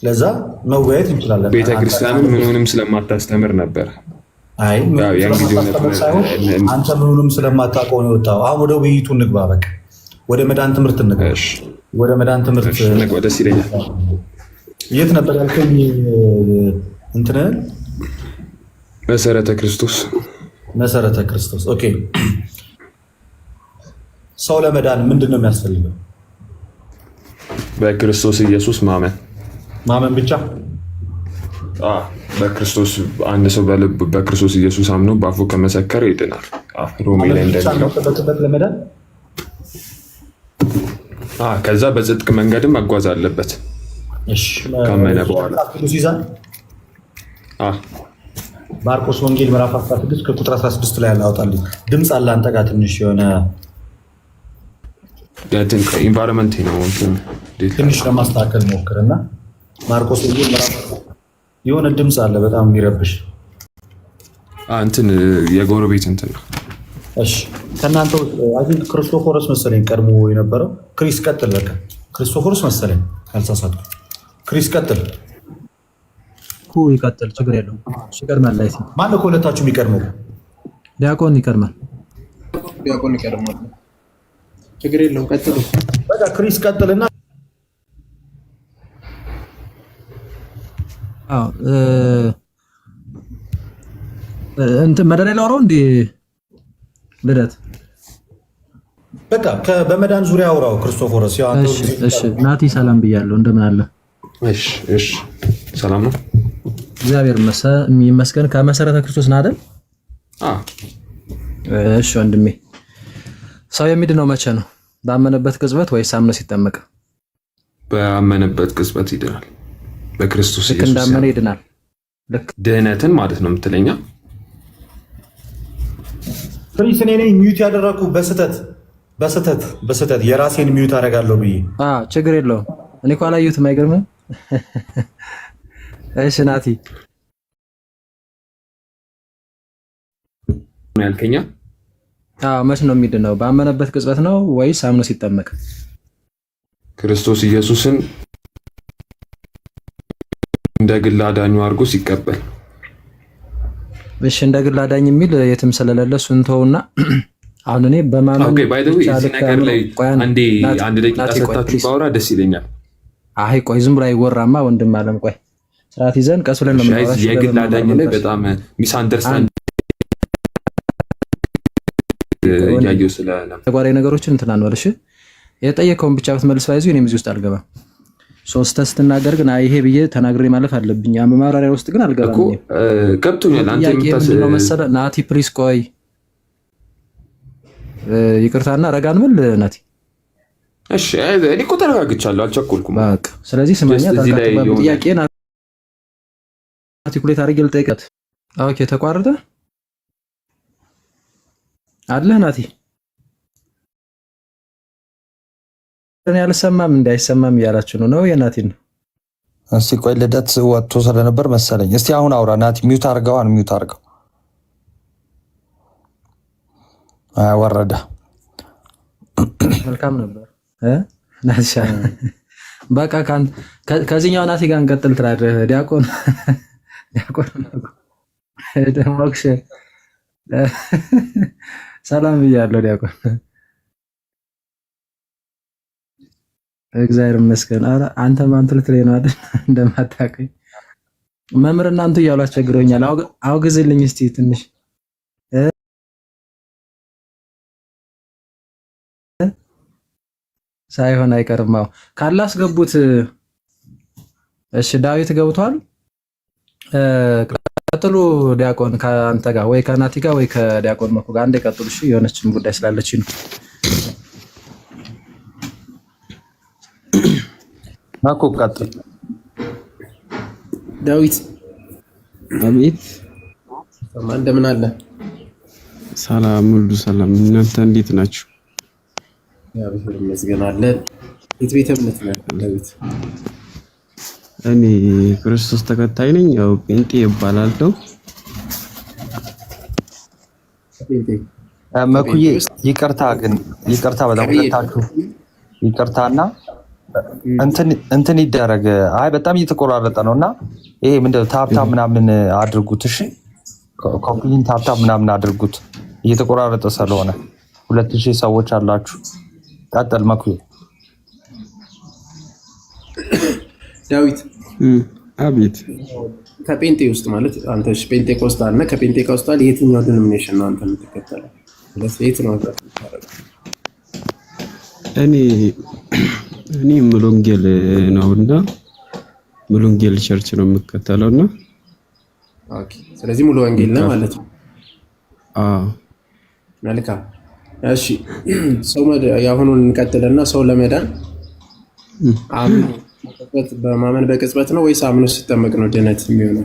ለዛ መወያየት እንችላለን። ቤተክርስቲያንም ምኑንም ስለማታስተምር ነበር። አንተ ምኑንም ስለማታውቀው ነው የወጣኸው። አሁን ወደ ውይይቱ እንግባ። በቃ ወደ መዳን ትምህርት እንግባ። ወደ መዳን ትምህርት ደስ ይለኛል። የት ነበር ያልከኝ? እንትን መሰረተ ክርስቶስ። መሰረተ ክርስቶስ። ኦኬ። ሰው ለመዳን ምንድን ነው የሚያስፈልገው? በክርስቶስ ኢየሱስ ማመን። ማመን ብቻ? በክርስቶስ አንድ ሰው በልብ በክርስቶስ ኢየሱስ አምኖ በአፉ ከመሰከረ ይድናል። ሮሜ ላይ እንደሚለው ለመዳን ከዛ በጽድቅ መንገድም መጓዝ አለበት ካመነ በኋላ። ማርቆስ ወንጌል ምዕራፍ 16 ከቁጥር 16 ላይ ያላውጣልኝ ድምፅ አለ። አንተ ጋር ትንሽ የሆነ ኢንቫይሮንመንት ነው ትንሽ ለማስተካከል ሞክርና ማርቆስ ወንጌል ምዕራፍ የሆነ ድምፅ አለ በጣም የሚረብሽ እንትን የጎረቤት እንትን ነው። እሺ ከእናንተ ክርስቶፎሮስ መሰለኝ ቀድሞ የነበረው። ክሪስ ቀጥል። በቃ ክርስቶፎሮስ መሰለኝ ካልተሳሳትኩ። ክሪስ ቀጥል። ይቀጥል፣ ችግር የለውም። ይቀድማል። ላይ ማነው ከሁለታችሁ የሚቀድመው? ዲያቆን ይቀድማል። ዲያቆን ይቀድማል። ችግር የለውም። ቀጥሉ። በቃ ክሪስ ቀጥልና እንትን መደዳ ላውራው እንዴ ልደት በቃ በመዳን ዙሪያ አውራው ክርስቶፎሮስ። እሺ ናቲ ሰላም ብያለሁ። እንደምን አለ? እሺ ሰላም ነው፣ እግዚአብሔር ይመስገን። ከመሰረተ ክርስቶስ ነህ አይደል? እሺ ወንድሜ፣ ሰው የሚድነው መቼ ነው? ባመነበት ቅጽበት ወይስ አምኖ ሲጠመቅ? ባመነበት ቅጽበት ይድናል። በክርስቶስ ኢየሱስ እንዳመነ ይድናል። ልክ ድህነትን ማለት ነው የምትለኛ? ፍሪስ እኔ ነኝ ሚዩት ያደረኩ በስተት የራሴን ሚዩት አደርጋለሁ ብዬ። ችግር የለውም። እኔ እኮ አላየሁትም። አይገርምም? እሺ ናቲ ያልከኛ? መች ነው የሚድነው? ባመነበት ቅጽበት ነው ወይስ አምኖ ሲጠመቅ? ክርስቶስ ኢየሱስን እንደ ግል አዳኙ አድርጎ ሲቀበል። እሺ እንደ ግል አዳኝ የሚል የትም ስለሌለ እሱን ተውና አሁን እኔ በማመን ኦኬ ባይ ዘ ዌይ እዚህ ነገር ላይ አንድ ደቂቃ ሰጣችሁ ባወራ ደስ ይለኛል። አይ ቆይ ዝም ብሎ አይወራማ ወንድም አለም። ቆይ ስርዓት ይዘን ቀስ ብለን ነው የምናወራው። የግል አዳኝ ላይ በጣም ሚስ አንደርስታንድ ያየው ስለነበር ተጓዳኝ ነገሮችን እንትን አንወል። እሺ የጠየቀውን ብቻ ብትመልስ ባይዙ እኔም እዚህ ውስጥ አልገባም። ሶስት ስትናገር ግን ይሄ ብዬ ተናግሬ ማለፍ አለብኝ። ማብራሪያ ውስጥ ግን አልገባም። ገብቶኛል። አንተ የምታስበው መሰለህ ናቲ ፕሊስ ቆይ ይቅርታና ረጋን ብል ናቲ። እሺ እኔ እኮ ተረጋግቻለሁ፣ አልቸኮልኩም። በቃ ስለዚህ ስማኛ ጥያቄን አርቲኩሌት አድርጌ ልጠይቀት። ኦኬ ተቋረጠ አለህ ናቲ? እኔ አልሰማም እንዳይሰማም እያላችሁ ነው የናቲን ነው? እስቲ ቆይ ልደት ወጥቶ ስለነበር መሰለኝ። እስቲ አሁን አውራ ናቲ። ሚውት አድርገው፣ ሚውት አድርገው። ወረደ። መልካም ነበር ናሻ። በቃ ከዚህኛው ናቲ ጋር እንቀጥል ትላለህ። ዲያቆን ደሞክሽ ሰላም ብያለሁ ዲያቆን። እግዚአብሔር ይመስገን። ኧረ አንተ ማን ትልትለኝ ነው አይደል? እንደማታውቀኝ መምህር እናንተ እያሉ አስቸግረውኛል። አውግዝልኝ እስቲ ትንሽ ሳይሆን አይቀርም። ካላስገቡት እሺ። ዳዊት ገብቷል። ቀጥሉ ዲያቆን ከአንተ ጋር ወይ ከናቲ ጋር ወይ ከዲያቆን መኩ ጋር አንዴ ቀጥሉ። እሺ የሆነችን ጉዳይ ስላለች ነው። መኩ ቀጥል። ዳዊት አቤት። እንደምን አለ? ሰላም ሁሉ ሰላም። እናንተ እንዴት ናችሁ? እግዚአብሔር ይመስገን አለን። የት ቤተ እምነት ነው ዳዊት? እኔ ክርስቶስ ተከታይ ነኝ። ያው ጴንጤ እባላለሁ። መኩዬ ይቅርታ በጣም ሁለታችሁ ይቅርታና እንትን ይደረግ። አይ በጣም እየተቆራረጠ ነውና ይሄ ምንድነው ታፕታፕ ምናምን አድርጉት። እሺ ኮምፕሊት ታፕታፕ ምናምን አድርጉት እየተቆራረጠ ስለሆነ 2000 ሰዎች አላችሁ። ቀጥል መኩዬ። ዳዊት አቤት። ከጴንጤ ውስጥ ማለት አንተ ጴንጤኮስታል እና ከጴንጤኮስታል የትኛው ዲኖሚኔሽን ነው አንተ የምትከተለው? ለሴት ነው እኔ ሙሉ ወንጌል ነውና ሙሉ ወንጌል ቸርች ነው የምከተለውና። ኦኬ ስለዚህ ሙሉ ወንጌል ነው ማለት ነው። መልካም እሺ። ሰው ያሁኑን እንቀጥልና ሰው ለመዳን በማመን በቅጽበት ነው ወይስ አምኖ ሲጠመቅ ነው ድነት የሚሆነው?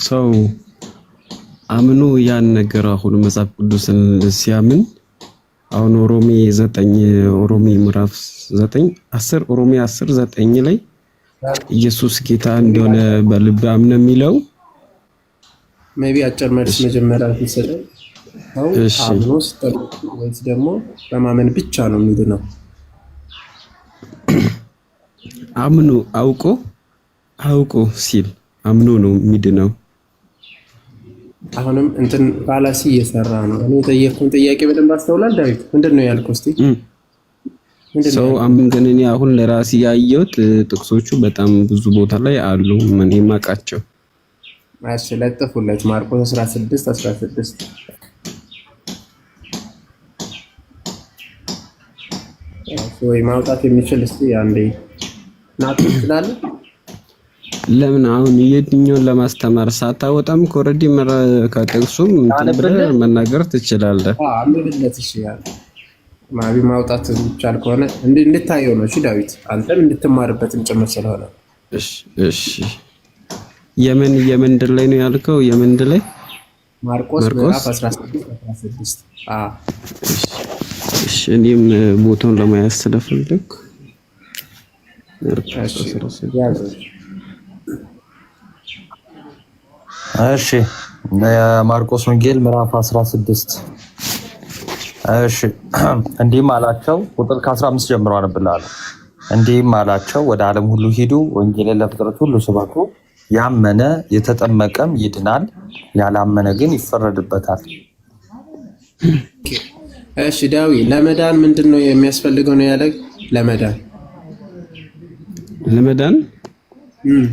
ሰው አምኖ ያን ነገር አሁን መጽሐፍ ቅዱስን ሲያምን አሁን ሮሜ ምዕራፍ 9 10 ሮሜ 10 9 ላይ ኢየሱስ ጌታ እንደሆነ በልብ አምነ የሚለው ሜቢ አጭር መልስ መጀመሪያ ይሰጣል። እሺ አምኖ ሲጠመቅ ወይስ ደግሞ በማመን ብቻ ነው የሚድነው? አምኖ አውቆ ሲል አምኖ ነው የሚድነው። አሁንም እንትን ፋላሲ እየሰራ ነው። እኔ የጠየቅኩን ጥያቄ በደንብ አስተውላል ዳዊት። ምንድን ነው ያልከው? እስቲ ሰው አምን ግን እኔ አሁን ለራሴ ያየሁት ጥቅሶቹ በጣም ብዙ ቦታ ላይ አሉ። ምን የማውቃቸው ለጥፉለት ማርቆስ 16 ወይ ማውጣት የሚችል እስቲ አንዴ ናት ይችላል። ለምን አሁን የትኛውን ለማስተማር ሳታወጣም ኮረዲ ከጥቅሱም መናገር ትችላለህ። አንብብለት ይችላል ማቢ ማውጣት ይቻል ከሆነ እንድታየው ነው። እሺ ዳዊት አንተም እንድትማርበትም ጭምር ስለሆነ እሺ የምን ድል ላይ ነው ያልከው? የምን ድል ላይ? ማርቆስ ምዕራፍ 16 እሺ እኔም ቦታውን ለማያዝ ስለፈለኩ እሺ ማርቆስ ወንጌል ምዕራፍ 16 እሺ እንዲህም አላቸው። ቁጥር ከ15 ጀምሮ አነብልሃለሁ። እንዲህም አላቸው ወደ ዓለም ሁሉ ሂዱ፣ ወንጌልን ለፍጥረት ሁሉ ስበኩ። ያመነ የተጠመቀም ይድናል፣ ያላመነ ግን ይፈረድበታል። እሺ ዳዊ ለመዳን ምንድነው የሚያስፈልገው ነው ያለ? ለመዳን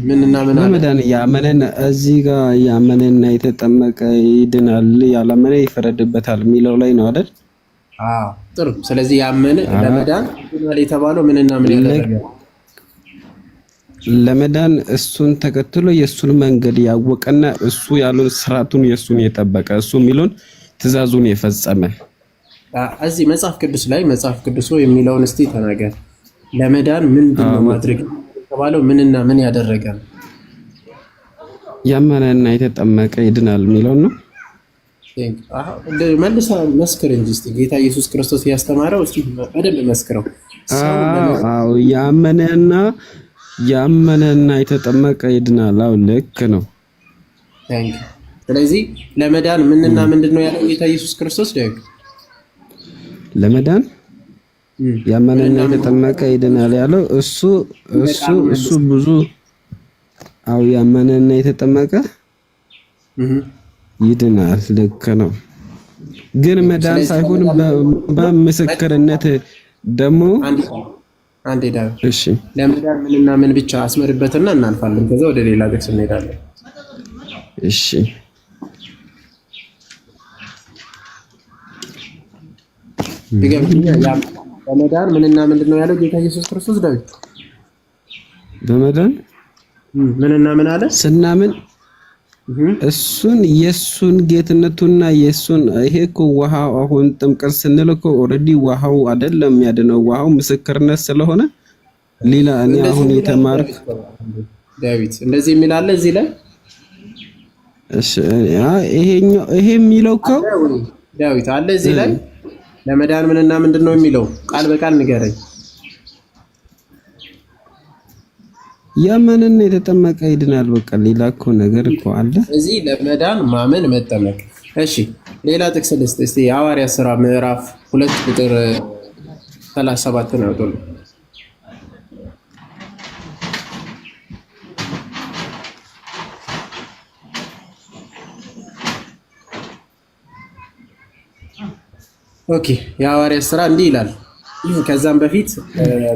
ምንና ምን አለ? ለመዳን ያመነና እዚህ ጋር ያመነና የተጠመቀ ይድናል፣ ያላመነ ይፈረድበታል የሚለው ላይ ነው አይደል? ጥሩ። ስለዚህ ያመነ ለመዳን ይድናል የተባለው ምንና ምን ያደረገ? ለመዳን እሱን ተከትሎ የእሱን መንገድ ያወቀና እሱ ያለውን ስርዓቱን የእሱን የጠበቀ እሱ የሚለውን ትእዛዙን የፈጸመ። እዚህ መጽሐፍ ቅዱስ ላይ መጽሐፍ ቅዱሱ የሚለውን እስቲ ተናገር። ለመዳን ምንድነው ማድረግ የተባለው? ምንና ምን ያደረገ? ያመነና የተጠመቀ ይድናል የሚለው ነው። መልስ መስክር እንጂ እስቲ ጌታ ኢየሱስ ክርስቶስ ያስተማረው እስቲ በደንብ መስክረው። አዎ ያመነና የተጠመቀ ይድናል። አዎ ልክ ነው። ስለዚህ ለመዳን ምንና ምንድነው ያለው ጌታ ኢየሱስ ክርስቶስ? ደግሞ ለመዳን ያመነና የተጠመቀ ይድናል ያለው እሱ ብዙ ያመነና የተጠመቀ ይድናል። ልክ ነው። ግን መዳን ሳይሆን በምስክርነት ደግሞ አንዴ ዳር እሺ፣ ለመዳን ምንና ምን ብቻ አስመርበትና እናልፋለን። ከዛ ወደ ሌላ ጥቅስ እንሄዳለን። እሺ በመዳን ምንና ምንድነው ያለው ጌታ ኢየሱስ ክርስቶስ? ዳዊት በመዳን ምንና ምን አለ? ስናምን እሱን የሱን ጌትነቱና የሱን ይሄ እኮ ውሃው አሁን ጥምቀት ስንል እኮ ኦልሬዲ ውሃው አይደለም ያድነው፣ ውሃው ምስክርነት ስለሆነ ሌላ እኔ አሁን የተማርኩ ዳዊት እንደዚህ የሚል አለ እዚህ ላይ። እሺ ይሄ የሚለው እኮ ዳዊት አለ እዚህ ላይ ለመዳን ምንና ምንድነው የሚለው ቃል በቃል ንገረኝ። ያመነና የተጠመቀ ይድናል። በቃ ሌላ እኮ ነገር እኮ አለ እዚህ ለመዳን ማመን መጠመቅ። እሺ ሌላ ጥቅስ ልስጥ እስቲ። የሐዋርያት ሥራ ምዕራፍ 2 ቁጥር 37 ነው ያለው። ኦኬ የሐዋርያት ሥራ እንዲህ ይላል። ከዛም በፊት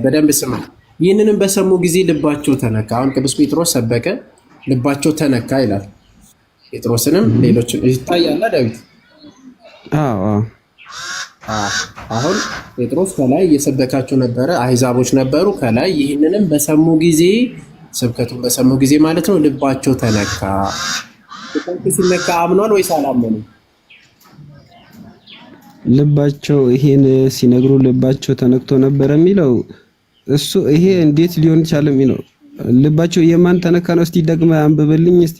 በደንብ ስማ። ይህንንም በሰሙ ጊዜ ልባቸው ተነካ። አሁን ቅዱስ ጴጥሮስ ሰበከ፣ ልባቸው ተነካ ይላል። ጴጥሮስንም ሌሎችን ይታያል ዳዊት። አሁን ጴጥሮስ ከላይ እየሰበካቸው ነበረ፣ አሕዛቦች ነበሩ ከላይ። ይህንንም በሰሙ ጊዜ ስብከቱን በሰሙ ጊዜ ማለት ነው ልባቸው ተነካ። ልባቸው ሲነካ አምኗል ወይስ አላመኑ? ልባቸው ይሄን ሲነግሩ ልባቸው ተነክቶ ነበር የሚለው እሱ ይሄ እንዴት ሊሆን ይችላል የሚለው ልባቸው የማን ተነካ ነው? እስቲ ደግመህ አንብብልኝ እስቲ።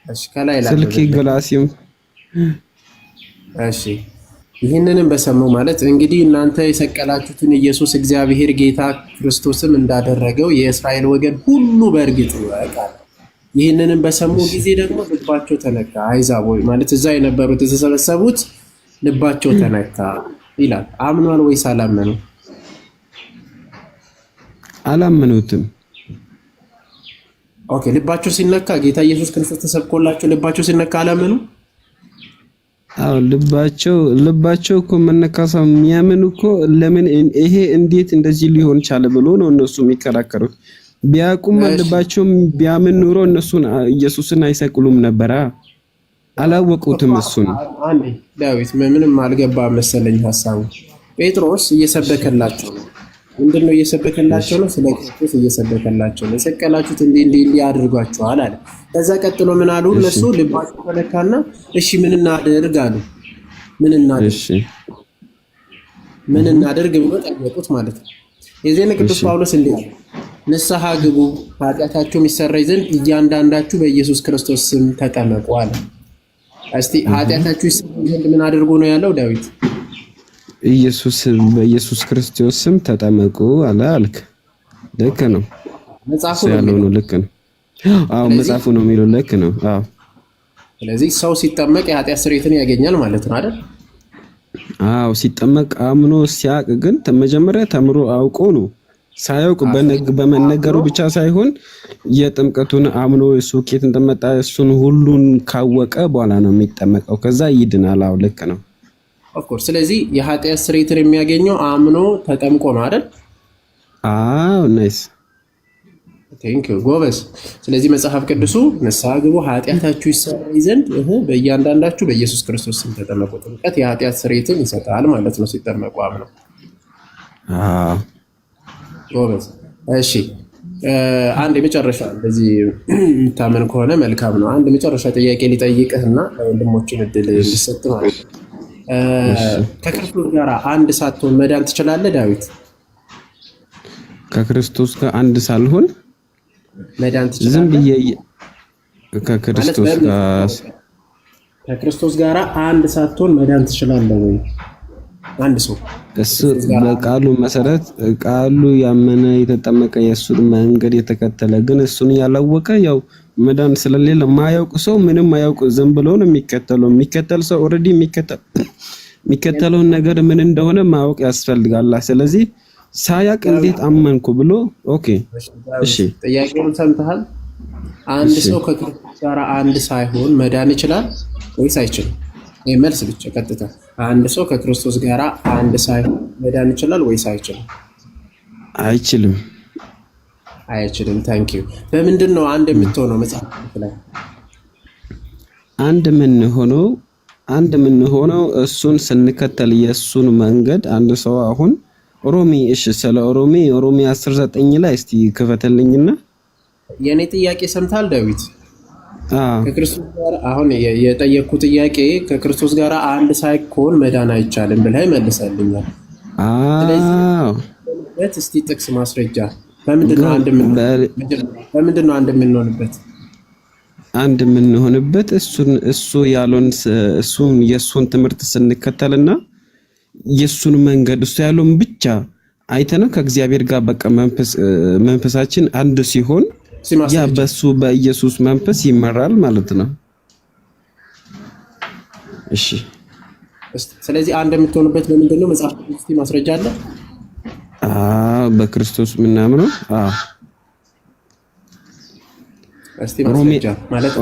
እሺ ከላይ ስልክ ግላሲም እሺ ይህንንም በሰሙ ማለት እንግዲህ እናንተ የሰቀላችሁትን ኢየሱስ እግዚአብሔር ጌታ ክርስቶስም እንዳደረገው የእስራኤል ወገን ሁሉ በእርግጥ ያውቃል። ይህንንም በሰሙ ጊዜ ደግሞ ልባቸው ተነካ። አሕዛብ ወይ ማለት እዛ የነበሩት የተሰበሰቡት ልባቸው ተነካ ይላል። አምኗል ወይስ አላመኑ? አላመኑትም። ኦኬ ልባቸው ሲነካ ጌታ ኢየሱስ ክርስቶስ ተሰብኮላቸው ልባቸው ሲነካ አላመኑ? አዎ ልባቸው እኮ መነካሳው የሚያምን እኮ ለምን ይሄ እንዴት እንደዚህ ሊሆን ቻለ ብሎ ነው እነሱ የሚከራከሩት። ቢያቁም ልባቸው ቢያምን ኑሮ እነሱን ኢየሱስን አይሰቅሉም ነበር። አላወቁትም። እሱን አንዴ ዳዊት ምንም አልገባ መሰለኝ ሐሳቡ። ጴጥሮስ እየሰበከላቸው ነው። ምንድነው እየሰበከላቸው ነው? ስለ ክርስቶስ እየሰበከላቸው ነው። የሰቀላችሁት እንዲህ አድርጓችኋል አለ። ከዛ ቀጥሎ ምን አሉ እነሱ? ልባቸው ተነካና እሺ ምን እናድርግ አሉ። ምን እናድርግ ብሎ ጠየቁት ማለት ነው። የዚህን ቅዱስ ጳውሎስ እንዲህ አለ፣ ንስሐ ግቡ ኃጢአታችሁ ይሰረይ ዘንድ እያንዳንዳችሁ በኢየሱስ ክርስቶስ ስም ተጠመቁ አለ። እስቲ ኃጢአታችሁ ይሰረይ ዘንድ ምን አድርጉ ነው ያለው ዳዊት? በኢየሱስ ክርስቶስ ስም ተጠመቁ አለ አልክ። ልክ ነው። መጽሐፉ ያለው ነው። ልክ ነው። አዎ መጽሐፉ ነው የሚለው ልክ ነው። አዎ ስለዚህ ሰው ሲጠመቅ የኃጢአት ስርየትን ያገኛል ማለት ነው አይደል? አዎ ሲጠመቅ አምኖ ሲያቅ ግን መጀመሪያ ተምሮ አውቆ ነው። ሳያውቅ በመነገሩ ብቻ ሳይሆን የጥምቀቱን አምኖ እሱ ኬት እንደመጣ እሱን ሁሉን ካወቀ በኋላ ነው የሚጠመቀው። ከዛ ይድናል። አዎ ልክ ነው። ኦፍ ኮርስ ስለዚህ የኃጢአት ስርየትን የሚያገኘው አምኖ ተጠምቆ ነው አይደል? አዎ ናይስ ቴንክ ዩ ጎበዝ። ስለዚህ መጽሐፍ ቅዱሱ ንስሐ ግቡ ኃጢአታችሁ ይሰረይ ዘንድ በእያንዳንዳችሁ በኢየሱስ ክርስቶስ ስም ተጠመቁ። ጥምቀት የኃጢአት ስርየትን ይሰጣል ማለት ነው ሲጠመቁ አምነው። ጎበዝ። እሺ አንድ የመጨረሻ እንደዚህ የምታመን ከሆነ መልካም ነው። አንድ የመጨረሻ ጥያቄ ሊጠይቅህና ወንድሞችን እድል እንዲሰጥ ማለት ነው። ከክርስቶስ ጋር አንድ ሳትሆን መዳን ትችላለህ ዳዊት? ከክርስቶስ ጋር አንድ ሳልሆን መዳን ትችላለህ? ዝም ብዬ ከክርስቶስ ጋር ከክርስቶስ ጋር አንድ ሳትሆን መዳን ትችላለህ ወይ? አንድ ሰው እሱ በቃሉ መሰረት ቃሉ ያመነ የተጠመቀ የእሱን መንገድ የተከተለ ግን እሱን ያላወቀ ያው መዳን ስለሌለ ማያውቅ ሰው ምንም ማያውቅ ዝም ብሎ ነው የሚከተለው። የሚከተል ሰው ኦልሬዲ የሚከተለውን ነገር ምን እንደሆነ ማወቅ ያስፈልጋል። ስለዚህ ሳያቅ እንዴት አመንኩ ብሎ ኦኬ እሺ፣ ጥያቄውን ሰምተሃል? አንድ ሰው ከክርስቶስ ጋር አንድ ሳይሆን መዳን ይችላል ወይስ አይችልም? መልስ ብቻ ቀጥታ። አንድ ሰው ከክርስቶስ ጋር አንድ ሳይሆን መዳን ይችላል ወይስ አይችልም? አይችልም። አይችልም። ታንክ ዩ። በምንድን ነው አንድ የምትሆነው? መጽሐፍ ላይ አንድ ምን ሆነው እሱን ስንከተል የእሱን መንገድ። አንድ ሰው አሁን ሮሚ እሺ፣ ስለ ሮሚ 10:9 ላይ እስቲ ክፈተልኝና የኔ ጥያቄ ሰምታል ዳዊት? ከክርስቶስ ጋር አሁን የጠየቅኩ ጥያቄ ከክርስቶስ ጋር አንድ ሳይሆን መዳን አይቻልም ብለህ መልሰልኛል። ስለዚህ እስቲ ጥቅስ ማስረጃ በምንድን ነው አንድ የምንሆንበት? አንድ የምንሆንበት እሱ ያለውን የእሱን ትምህርት ስንከተልና የእሱን መንገድ እሱ ያለውን ብቻ አይተነው ከእግዚአብሔር ጋር በቃ መንፈሳችን አንድ ሲሆን ያ በሱ በኢየሱስ መንፈስ ይመራል ማለት ነው። እሺ፣ ስለዚህ አንድ የምትሆንበት በምንድን ነው? መጽሐፍ ቅዱስ ማስረጃ አለ? በክርስቶስ ምናምነው። እስቲ ማስረጃ ማለት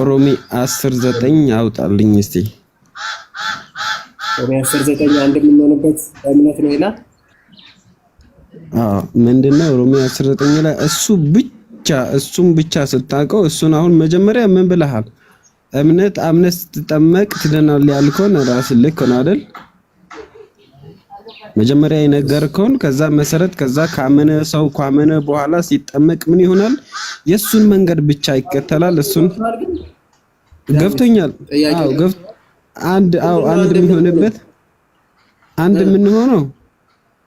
ሮሚ 10:9 አውጣልኝ እስቲ። ሮሚ 10:9 አንድ የምንሆንበት እምነት ነው ይላል። ምንድነው? ሮሚ 10:9 ላይ እሱን ብቻ ስታውቀው እሱን አሁን መጀመሪያ ምን ብለሃል? እምነት አምነህ ስትጠመቅ ትድናለህ ያልከውን ራስህ ልክ ነው አይደል? መጀመሪያ የነገርከውን ከዛ መሰረት ከዛ ካመነ በኋላ ሲጠመቅ ምን ይሆናል? የሱን መንገድ ብቻ ይከተላል። እሱን ገብቶኛል። አንድ የምንሆነው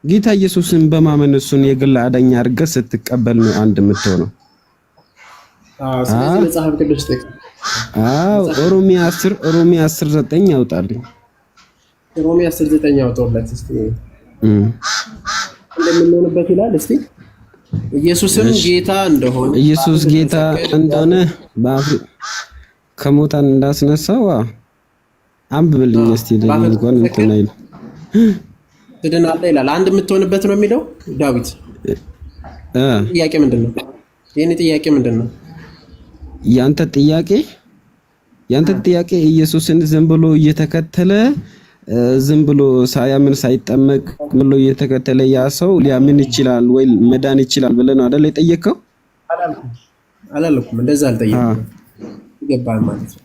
ጌታ ኢየሱስን በማመን እሱን የግል አዳኝ አድርገህ ስትቀበል ነው አንድ የምትሆነው። ስለዚህ መጽሐፍ ቅዱስ ጥቅስ ሮሚ 10:9 ያውጣልኝ። ሮሚ 10:9 ያውጣለት እስቲ። እንደምንሆንበት ይላል እስቲ። ኢየሱስም ጌታ እንደሆነ ከሞታን እንዳስነሳው አንብብልኝ እስቲ። እንኳን እንትን አይል ትድናለህ ይላል። አንድ የምትሆንበት ነው የሚለው ዳዊት። ጥያቄ ምንድን ነው? የኔ ጥያቄ ምንድን ነው? ያንተ ጥያቄ ኢየሱስን ዝም ብሎ እየተከተለ ዝም ብሎ ሳያምን ሳይጠመቅ ብሎ እየተከተለ ያ ሰው ሊያምን ይችላል ወይ መዳን ይችላል ብለህ ነው አይደል የጠየቀው? አላልኩም፣ እንደዛ አልጠየቅኩም። ይገባል ማለት ነው።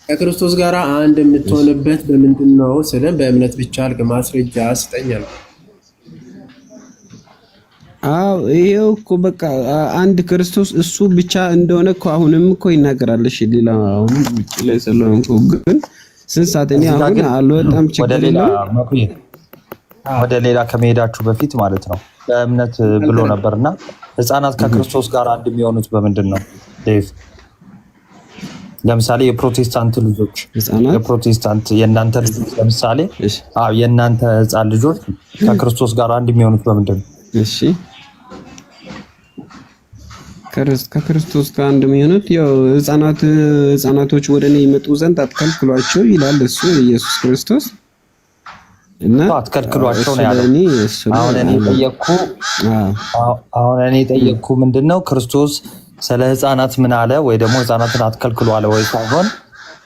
ከክርስቶስ ጋር አንድ የምትሆንበት በምንድን ነው ስለ በእምነት ብቻ አልክ። ማስረጃ ስጠኛል። ይሄው እኮ በቃ አንድ ክርስቶስ እሱ ብቻ እንደሆነ እኮ አሁንም እኮ ይናገራል። እሺ ሌላ አሁን ውጪ ላይ ስለሆንኩ ግን ስንት ሰዓት እኔ አሁን አልወጣም። ችግር የለውም። ወደ ሌላ ከመሄዳችሁ በፊት ማለት ነው በእምነት ብሎ ነበርና ህፃናት ከክርስቶስ ጋር አንድ የሚሆኑት በምንድን ነው? ለምሳሌ የፕሮቴስታንት ልጆች የእናንተ ልጆች ለምሳሌ የእናንተ ህፃን ልጆች ከክርስቶስ ጋር አንድ የሚሆኑት በምንድን ነው? እሺ ከክርስቶስ ጋር አንድ የሚሆኑት ያው ህፃናቶች ወደ እኔ ይመጡ ዘንድ አትከልክሏቸው ይላል እሱ ኢየሱስ ክርስቶስ። እና አትከልክሏቸው ነው ያለው። አሁን እኔ ጠየቅኩ ምንድነው ክርስቶስ ስለ ህፃናት ምን አለ? ወይ ደግሞ ህፃናትን አትከልክሉ አለ ወይ ሳይሆን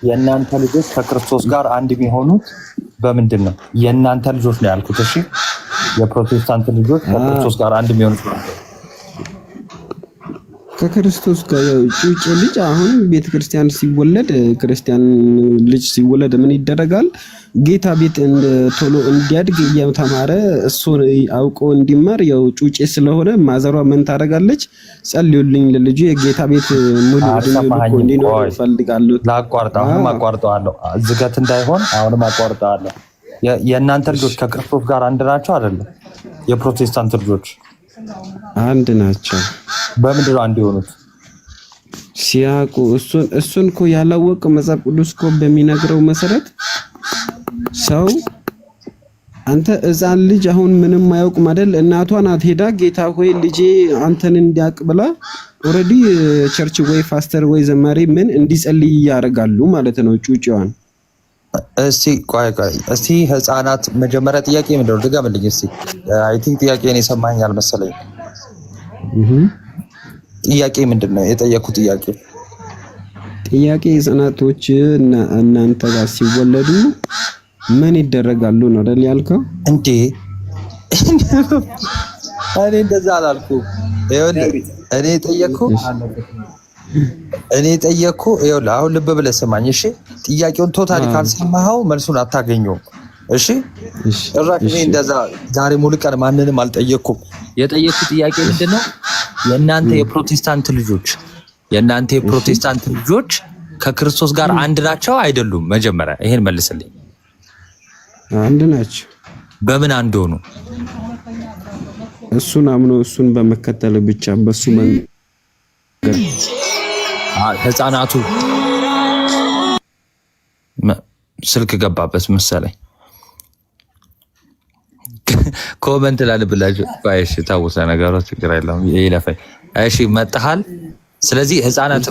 የእናንተ ልጆች ከክርስቶስ ጋር አንድ የሚሆኑት በምንድን ነው? የእናንተ ልጆች ነው ያልኩት። እሺ የፕሮቴስታንት ልጆች ከክርስቶስ ጋር አንድ የሚሆኑት ከክርስቶስ ጋር ያው ጩጬ ልጅ አሁን ቤተክርስቲያን ሲወለድ ክርስቲያን ልጅ ሲወለድ ምን ይደረጋል? ጌታ ቤት ቶሎ እንዲያድግ እየተማረ እሱን አውቆ እንዲማር ያው ጩጬ ስለሆነ ማዘሯ ምን ታደርጋለች? ጸልዩልኝ ለልጁ የጌታ ቤት ሙሉ እንዲኖር እፈልጋለሁ። አሁንም አቋርጠዋለሁ። ዝገት እንዳይሆን አሁንም አቋርጠዋለሁ። የእናንተ ልጆች ከክርስቶስ ጋር አንድ ናቸው አይደለም? የፕሮቴስታንት ልጆች አንድ ናቸው። በምንድን ነው አንድ የሆኑት? ሲያውቁ እሱን እኮ ያላወቀ መጽሐፍ ቅዱስ እኮ በሚነግረው መሰረት ሰው አንተ ሕፃን ልጅ አሁን ምንም አያውቅም አይደል? እናቷ ናት ሄዳ ጌታ ሆይ ልጄ አንተን እንዲያውቅ ብላ ኦልሬዲ ቸርች ወይ ፓስተር ወይ ዘማሪ ምን እንዲጸልይ ያደርጋሉ ማለት ነው ጩጬዋን። እስቲ ህፃናት መጀመሪያ ጥያቄ ምንድነው? ድገምልኝ እስቲ። አይ ቲንክ ጥያቄን የሰማኸኝ አልመሰለኝ። ጥያቄ ምንድነው? የጠየኩት ጥያቄ ህፃናቶች እናንተ ጋር ሲወለዱ ምን ይደረጋሉ ነው አይደል ያልከው? እንዴ እኔ እንደዛ አላልኩም። እኔ ጠየቅኩ። ይኸውልህ አሁን ልብ ብለህ ስማኝ እሺ። ጥያቄውን ቶታሊ ካልሰማኸው መልሱን አታገኘውም። እሺ ጭራሽ እኔ እንደዛ ዛሬ ሙሉ ቀን ማንንም አልጠየቅኩም። የጠየቅኩት ጥያቄ ምንድነው? የእናንተ የፕሮቴስታንት ልጆች ከክርስቶስ ጋር አንድ ናቸው አይደሉም? መጀመሪያ ይሄን መልስልኝ። አንድ ናቸው። በምን አንድ ሆኑ? እሱን አምኖ እሱን በመከተል ብቻ በሱ መንገድ ህፃናቱ ስልክ ገባበት መሰለኝ። ኮሜንት ላልብላችሁ ባይሽ ታውሳ ነገሮች ችግር የለውም ይለፈኝ። እሺ መጣሃል። ስለዚህ ህፃናት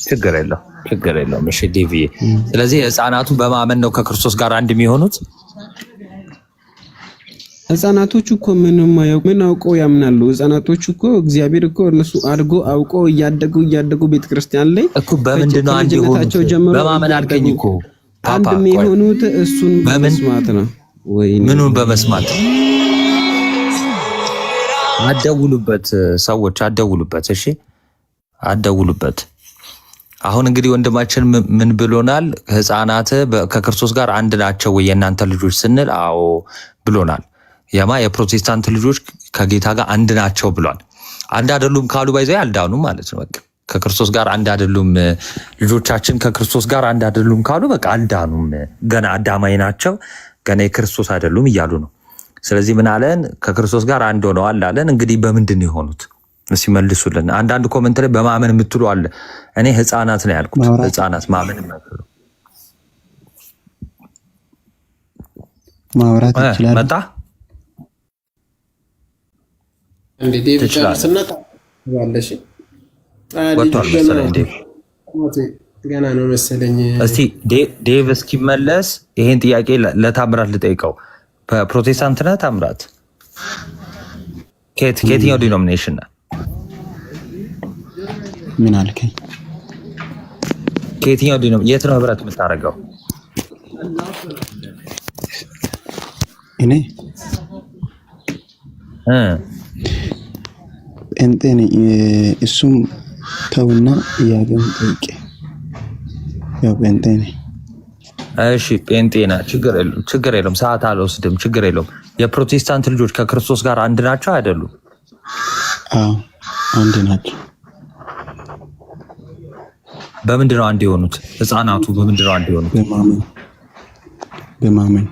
ችግር የለውም። እሺ ዲቪ ስለዚህ ህፃናቱ በማመን ነው ከክርስቶስ ጋር አንድ የሚሆኑት። ህፃናቶቹ እኮ ምን አውቀው ያምናሉ? ህፃናቶቹ እኮ እግዚአብሔር እኮ እነሱ አድጎ አውቀው እያደጉ ቤተክርስቲያን ላይ እኮ በምንድነው አንድ የሆኑት? በማመን አልከኝ እኮ አንድ የሚሆኑት እሱን በመስማት ነው ወይ? ምኑን በመስማት? አደውሉበት ሰዎች አደውሉበት። እሺ አደውሉበት። አሁን እንግዲህ ወንድማችን ምን ብሎናል? ህፃናት ከክርስቶስ ጋር አንድ ናቸው ወይ የእናንተ ልጆች ስንል አዎ ብሎናል። የፕሮቴስታንት ልጆች ከጌታ ጋር አንድ ናቸው ብሏል። አንድ አይደሉም ካሉ ባይዘው አልዳኑም ማለት ነው። በቃ ከክርስቶስ ጋር አንድ አይደሉም ልጆቻችን ከክርስቶስ ጋር አንድ አይደሉም ካሉ በቃ አልዳኑም፣ ገና አዳማይ ናቸው፣ ገና የክርስቶስ አይደሉም እያሉ ነው። ስለዚህ ምን አለን? ከክርስቶስ ጋር አንድ ሆነዋል አለን። እንግዲህ በምንድን የሆኑት ሲመልሱልን። አንዳንድ ኮሜንት ላይ በማመን የምትሉ አለ። እኔ ህፃናት ነው ያልኩት። ህፃናት ማመን የማይችሉ ማውራት ይችላል። መጣ እንዴ ብቻስና ባለሽ ገና ነው መሰለኝ። እስቲ ዴቭ እስኪመለስ ይሄን ጥያቄ ለታምራት ልጠይቀው። ፕሮቴስታንት ነህ ታምራት? ከየትኛው ዲኖሚኔሽን ነህ? ምን አልከኝ? ከየትኛው የት ነው ህብረት የምታደርገው? እኔ እንትን እሱም ተውና ያገም ጠይቄ ያው እንትን እሺ ጴንጤ ነህ? ችግር የለውም። ሰዓት አልወስድም። ችግር የለውም። የፕሮቴስታንት ልጆች ከክርስቶስ ጋር አንድ ናቸው አይደሉም? አዎ አንድ ናቸው። በምንድነው አንድ የሆኑት? ህፃናቱ በምንድነው አንድ የሆኑት? በማመን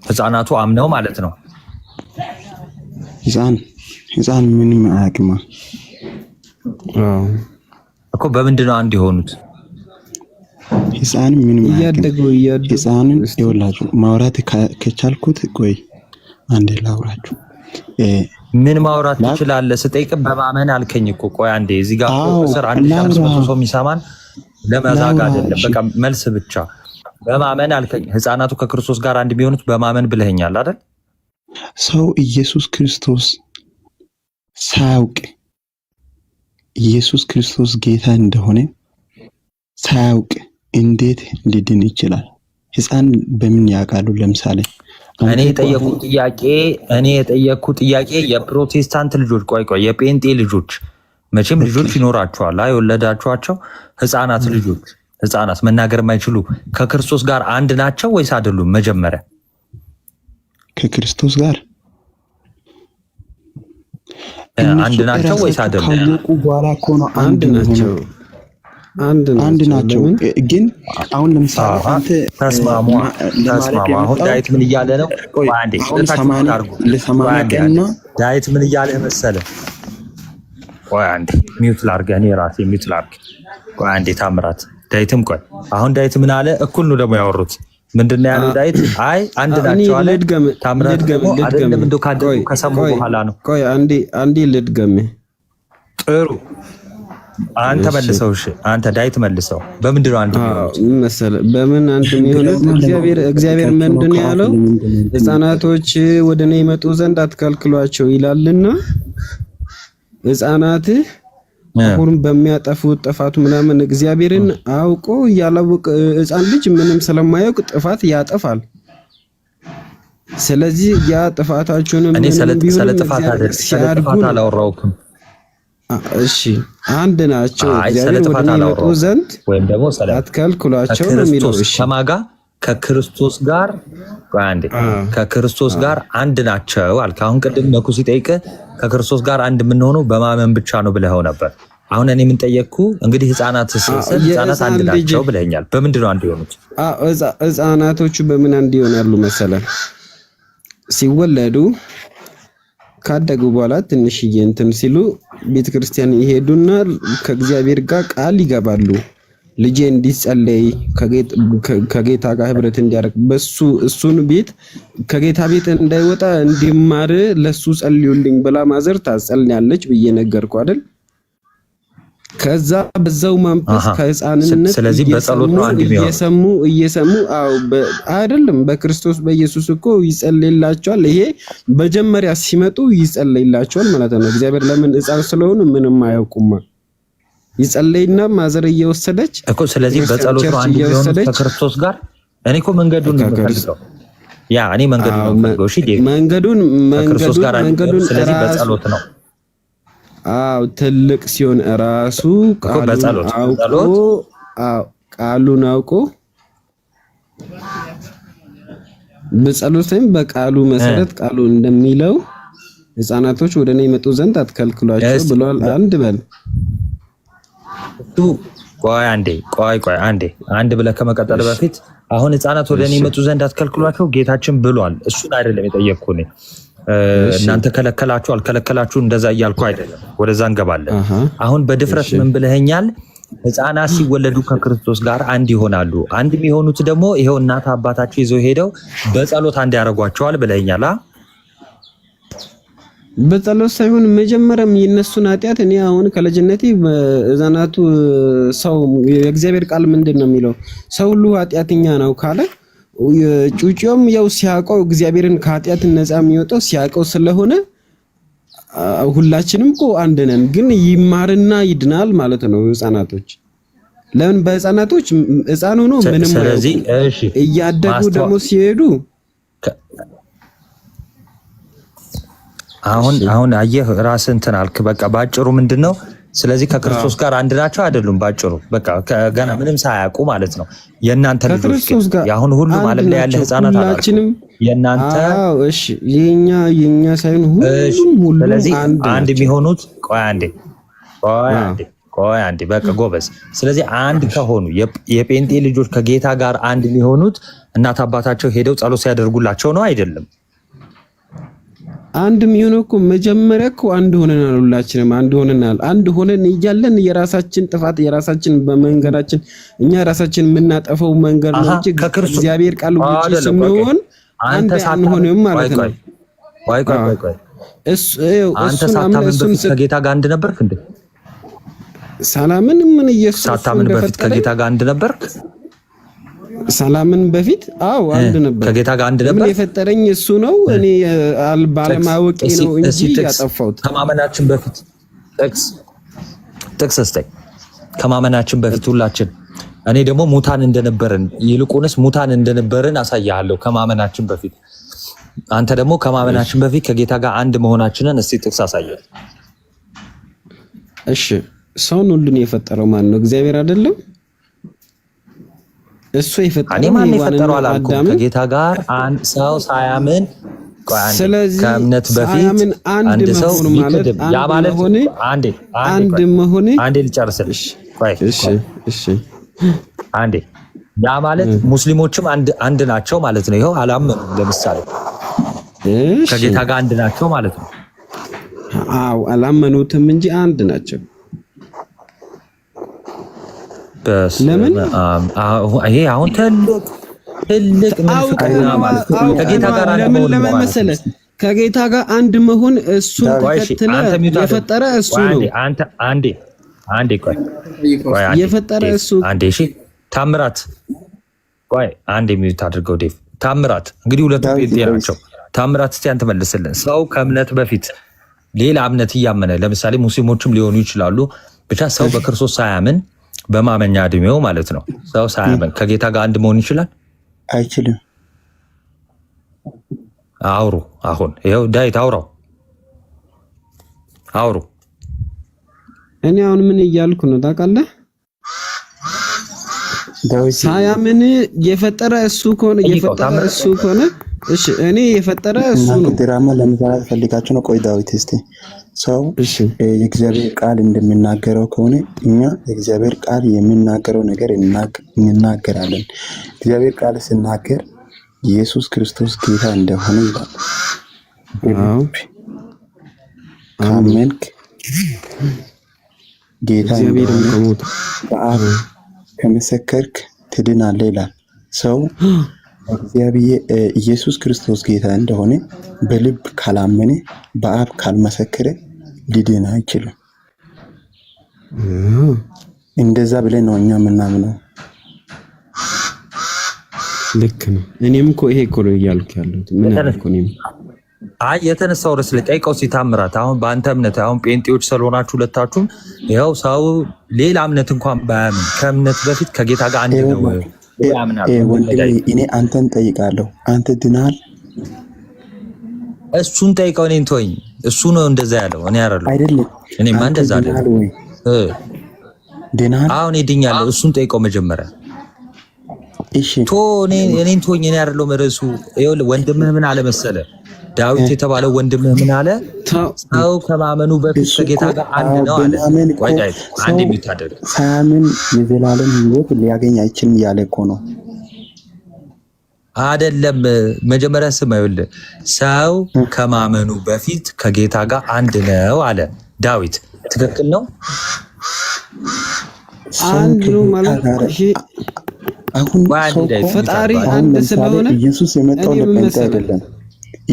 ህፃናቱ አምነው ማለት ነው። ህፃን ምንም አያውቅም እኮ። በምንድነው አንድ የሆኑት? ህፃን ምንም እያደጉ ህፃንን ይወላችሁ ማውራት ከቻልኩት ቆይ አንዴ ላውራችሁ። ምን ማውራት ትችላለህ? ስጠይቅ በማመን አልከኝ እኮ። ቆይ አንዴ እዚህ ጋር ስር 1500 ሰው የሚሰማን ለመዛግ አይደለም። በቃ መልስ ብቻ። በማመን አልከኝ። ህፃናቱ ከክርስቶስ ጋር አንድ የሚሆኑት በማመን ብለኸኛል አይደል? ሰው ኢየሱስ ክርስቶስ ሳያውቅ ኢየሱስ ክርስቶስ ጌታ እንደሆነ ሳያውቅ እንዴት ሊድን ይችላል? ህፃን በምን ያውቃሉ? ለምሳሌ እኔ የጠየኩት ጥያቄ የፕሮቴስታንት ልጆች ቆይ የጴንጤ ልጆች መቼም ልጆች ይኖራቸዋል የወለዳቸዋቸው ህፃናት መናገር የማይችሉ ከክርስቶስ ጋር አንድ ናቸው ወይስ አይደሉም? መጀመሪያ ከክርስቶስ ጋር አንድ ናቸው ወይስ አይደሉም? ካወቁ በኋላ እኮ ነው አንድ ናቸው። አንድ ናቸው። ግን አሁን ለምሳሌ አንተ ተስማሙ። አሁን ዳዊት ምን እያለ ነው? አንዴ ዳዊት ምን እያለ መሰለ? ቆይ አንዴ ሚውት ላድርግ፣ እኔ ራሴ ሚውት ላድርግ። ቆይ አንዴ ታምራት ዳዊትም ቆይ አሁን ዳዊት ምን አለ? እኩል ነው ደግሞ ያወሩት። ምንድን ነው ያለው ዳዊት? አይ አንድ ናቸው አለ። ታምራት ደግሞ አይደለም እንደው ካደጉ ከሰሙ በኋላ ነው። ቆይ አንዴ ልድገም። ጥሩ አንተ መልሰው። እሺ አንተ ዳዊት መልሰው። በምንድን ነው አንድ መሰለህ? በምን አንድ የሚሆነው? እግዚአብሔር ምንድን ነው ያለው? ሕፃናቶች ወደ እኔ ይመጡ ዘንድ አትከልክሏቸው ይላልና ሕፃናት አሁን በሚያጠፉት ጥፋቱ ምናምን እግዚአብሔርን አውቆ ያላወቀ ሕፃን ልጅ ምንም ስለማያውቅ ጥፋት ያጠፋል። ስለዚህ ያ ጥፋታቸውንም እኔ ስለ ጥፋት አይደል ሲያድጉ አላወራሁም። እሺ አንድ ናቸው። እግዚአብሔር ወደ እኔ ይመጡ ዘንድ ወይም ደግሞ አትከልክሏቸው ነው የሚለው። እሺ ከማጋ ከክርስቶስ ጋር አንዴ ከክርስቶስ ጋር አንድ ናቸው አልክ። አሁን ቅድም መኩ ሲጠይቅ ከክርስቶስ ጋር አንድ የምንሆነው በማመን ብቻ ነው ብለኸው ነበር። አሁን እኔ ምን ጠየቅኩ? እንግዲህ ሕፃናት ሕፃናት አንድ ናቸው ብለኛል። በምንድን ነው አንድ የሆኑት? ሕፃናቶቹ በምን አንድ ይሆናሉ መሰለህ? ሲወለዱ ካደጉ በኋላ ትንሽዬ እንትን ሲሉ ቤተክርስቲያን ይሄዱና ከእግዚአብሔር ጋር ቃል ይገባሉ። ልጄ እንዲጸለይ ከጌታ ጋር ህብረት እንዲያደርግ እሱን ቤት ከጌታ ቤት እንዳይወጣ እንዲማር ለሱ ጸልዩልኝ ብላ ማዘር ታጸልያለች ብዬ ነገርኩ አይደል? ከዛ በዛው ማምጣት ከህፃንነት ስለዚህ በጸሎት ነው አንድ የሚሆነው። እየሰሙ አይደለም በክርስቶስ በኢየሱስ እኮ ይጸልይላቸዋል። ይሄ መጀመሪያ ሲመጡ ይጸልይላቸዋል ማለት ነው። እግዚአብሔር ለምን ህፃን ስለሆኑ ምንም አያውቁም። ይጸልይና ማዘር እየወሰደች እኮ ስለዚህ በጸሎት ነው አንድ የሚሆነው ከክርስቶስ ጋር። እኔ እኮ መንገዱን ነው የምፈልገው። ያ እኔ መንገዱን ነው የምፈልገው። እሺ መንገዱን ስለዚህ በጸሎት ነው። አው ትልቅ ሲሆን ራሱ ቃሉን አውቆ በጸሎትም በቃሉ መሰረት ቃሉ እንደሚለው ሕፃናቶች ወደ እኔ ይመጡ ዘንድ አትከልክሏቸው ብሏል። አንድ በል ቆይ አንዴ አንድ ብለህ ከመቀጠል በፊት አሁን ሕፃናት ወደ እኔ ይመጡ ዘንድ አትከልክሏቸው ጌታችን ብሏል። እሱን አይደለም የጠየቅኩህ እኔ። እናንተ ከለከላችሁ አልከለከላችሁ እንደዛ እያልኩ አይደለም። ወደዛ እንገባለን። አሁን በድፍረት ምን ብለኸኛል? ሕፃናት ሲወለዱ ከክርስቶስ ጋር አንድ ይሆናሉ። አንድ የሚሆኑት ደግሞ ይሄው እናት አባታቸው ይዘው ሄደው በጸሎት አንድ ያደርጓቸዋል ብለኸኛል። በጸሎት ሳይሆን መጀመሪያም የነሱን ኃጢአት እኔ አሁን ከልጅነቴ ሕፃናቱ ሰው የእግዚአብሔር ቃል ምንድን ነው የሚለው? ሰው ሁሉ ኃጢአተኛ ነው ካለ ጩጬውም ያው ሲያውቀው እግዚአብሔርን ከኃጢአት ነፃ የሚወጣው ሲያውቀው ስለሆነ ሁላችንም እኮ አንድ ነን። ግን ይማርና ይድናል ማለት ነው። ሕፃናቶች ለምን በሕፃናቶች ሕፃን ሆኖ ምንም ስለዚህ እሺ እያደጉ ደግሞ ሲሄዱ አሁን አየህ ራስህ እንትን አልክ። በቃ ባጭሩ ምንድነው? ስለዚህ ከክርስቶስ ጋር አንድ ናቸው አይደሉም? ባጭሩ በቃ ገና ምንም ሳያውቁ ማለት ነው። የእናንተ ልጆች ያሁን ሁሉም ዓለም ላይ ያለ ሕፃናት ሁላችንም የእናንተ እሺ የኛ ሳይሆን ሁሉም ስለዚህ አንድ የሚሆኑት ቆይ አንዴ በቃ ጎበዝ። ስለዚህ አንድ ከሆኑ የጴንጤ ልጆች ከጌታ ጋር አንድ የሚሆኑት እናት አባታቸው ሄደው ጸሎት ሲያደርጉላቸው ነው አይደለም? አንድ የሚሆነው እኮ መጀመሪያ እኮ አንድ ሆነናል። ሁላችንም አንድ ሆነናል። አንድ ሆነን እያለን የራሳችን ጥፋት የራሳችን በመንገዳችን እኛ ራሳችን የምናጠፈው መንገድ ነው እንጂ እግዚአብሔር ቃል ውጪ ስንሆን አንድ አንሆንም ማለት ነው። ቆይ አንተ ሳታምን በፊት ከጌታ ጋር አንድ ነበርክ እንዴ? ሰላምን ምን ኢየሱስ ሳታምን በፊት ከጌታ ጋር አንድ ነበርክ? ሰላምን በፊት አንድ ነበር። ከጌታ ጋር አንድ ነበር። የፈጠረኝ እሱ ነው። እኔ ባለማወቅ ነው እንጂ ያጠፋሁት። ከማመናችን በፊት ጥቅስ ከማመናችን በፊት ሁላችን እኔ ደግሞ ሙታን እንደነበርን ይልቁንስ ሙታን እንደነበርን አሳያለሁ ከማመናችን በፊት። አንተ ደግሞ ከማመናችን በፊት ከጌታ ጋር አንድ መሆናችንን እስቲ ጥቅስ አሳየን። እሺ ሰውን ሁሉን የፈጠረው ማን ነው? እግዚአብሔር አይደለም? እሱ የፈጠረው አላልኩም። ከጌታ ጋር አንድ ሰው ሳያምን ከእምነት በፊት አንድ ሰው ያ ማለት አንድ መሆን አንዴ ልጨርስልሽ። አንዴ ያ ማለት ሙስሊሞችም አንድ ናቸው ማለት ነው። ይኸው አላመኑም። ለምሳሌ ከጌታ ጋር አንድ ናቸው ማለት ነው። አዎ አላመኑትም እንጂ አንድ ናቸው። ለምን ይሄ አሁን ትልቅ ምንፍቅና ማለት ነው። ከጌታ ጋር ለምን መሰለህ ከጌታ ጋር አንድ መሆን እሱን ተከትለ የፈጠረ እሱ ነው። አንዴ ቆይ የፈጠረ እሱ አንዴ እሺ ታምራት ቆይ አንዴ ሚዩት አድርገው ዴቭ ታምራት እንግዲህ ሁለቱ ጴንጤ ናቸው። ታምራት እስቲ አንተ መልስልን። ሰው ከእምነት በፊት ሌላ እምነት እያመነ ለምሳሌ ሙስሊሞችም ሊሆኑ ይችላሉ። ብቻ ሰው በክርስቶስ ሳያምን በማመኛ እድሜው ማለት ነው ሰው ሳያምን ከጌታ ጋር አንድ መሆን ይችላል? አይችልም። አውሩ አሁን ይኸው ዳዊት አውሩ። እኔ አሁን ምን እያልኩ ነው ታውቃለህ? ሳያምን የፈጠረ እሱ ከሆነ እሺ እኔ የፈጠረ እሱ ነው። ድራማ ለመስራት ፈልጋችሁ ነው? ቆይ ዳዊት እስቲ ሰው የእግዚአብሔር ቃል እንደሚናገረው ከሆነ እኛ የእግዚአብሔር ቃል የሚናገረው ነገር እንናገራለን። እግዚአብሔር ቃል ሲናገር ኢየሱስ ክርስቶስ ጌታ እንደሆነ ይላል። ካመንክ ጌታ እንደሆነ በአብ ከመሰከርክ ትድናለህ ይላል። ሰው እግዚአብሔር ኢየሱስ ክርስቶስ ጌታ እንደሆነ በልብ ካላመነ በአብ ካልመሰከረ ሊድን አይችልም። እንደዛ ብለን ነው እኛ የምናምነው። ልክ ነው። እኔም እኮ ይሄ እኮ ነው እያልኩ ያለሁት። ምን አልኩ እኔም የተነሳው ርዕስ ልጠይቀው ሲታምራት አሁን በአንተ እምነት አሁን ጴንጤዎች ስለሆናችሁ ሁለታችሁም ይኸው ሰው ሌላ እምነት እንኳን ባያምን ከእምነት በፊት ከጌታ ጋር አንድ ነው ያምናል። እኔ አንተን ጠይቃለሁ፣ አንተ ድናል? እሱን ጠይቀው። እኔን ተወኝ። እሱ ነው እንደዛ ያለው፣ እኔ አይደለም። እኔማ እንደዛ አይደለም። ድናል? አሁን ድኛለሁ። እሱን ጠይቀው መጀመሪያ። እሺ እኔን ተወኝ። እኔ አይደለም ርዕሱ። ይኸውልህ ወንድምህ ምን አለ መሰለህ ዳዊት የተባለው ወንድምህ ምን አለ? ሰው ከማመኑ በፊት ከጌታ ጋር አንድ ነው አለ። ቆይ ዳዊት አንድ የሚታደርግ ሳያምን የዘላለም ሕይወት ሊያገኝ አይችልም ያለ እኮ ነው። አይደለም መጀመሪያ ስማ፣ ይኸውልህ ሰው ከማመኑ በፊት ከጌታ ጋር አንድ ነው አለ ዳዊት። ትክክል ነው? አንድ ነው ማለት አሁን ፈጣሪ አንድ ስለሆነ ኢየሱስ የመጣው ለጴንጤ አይደለም።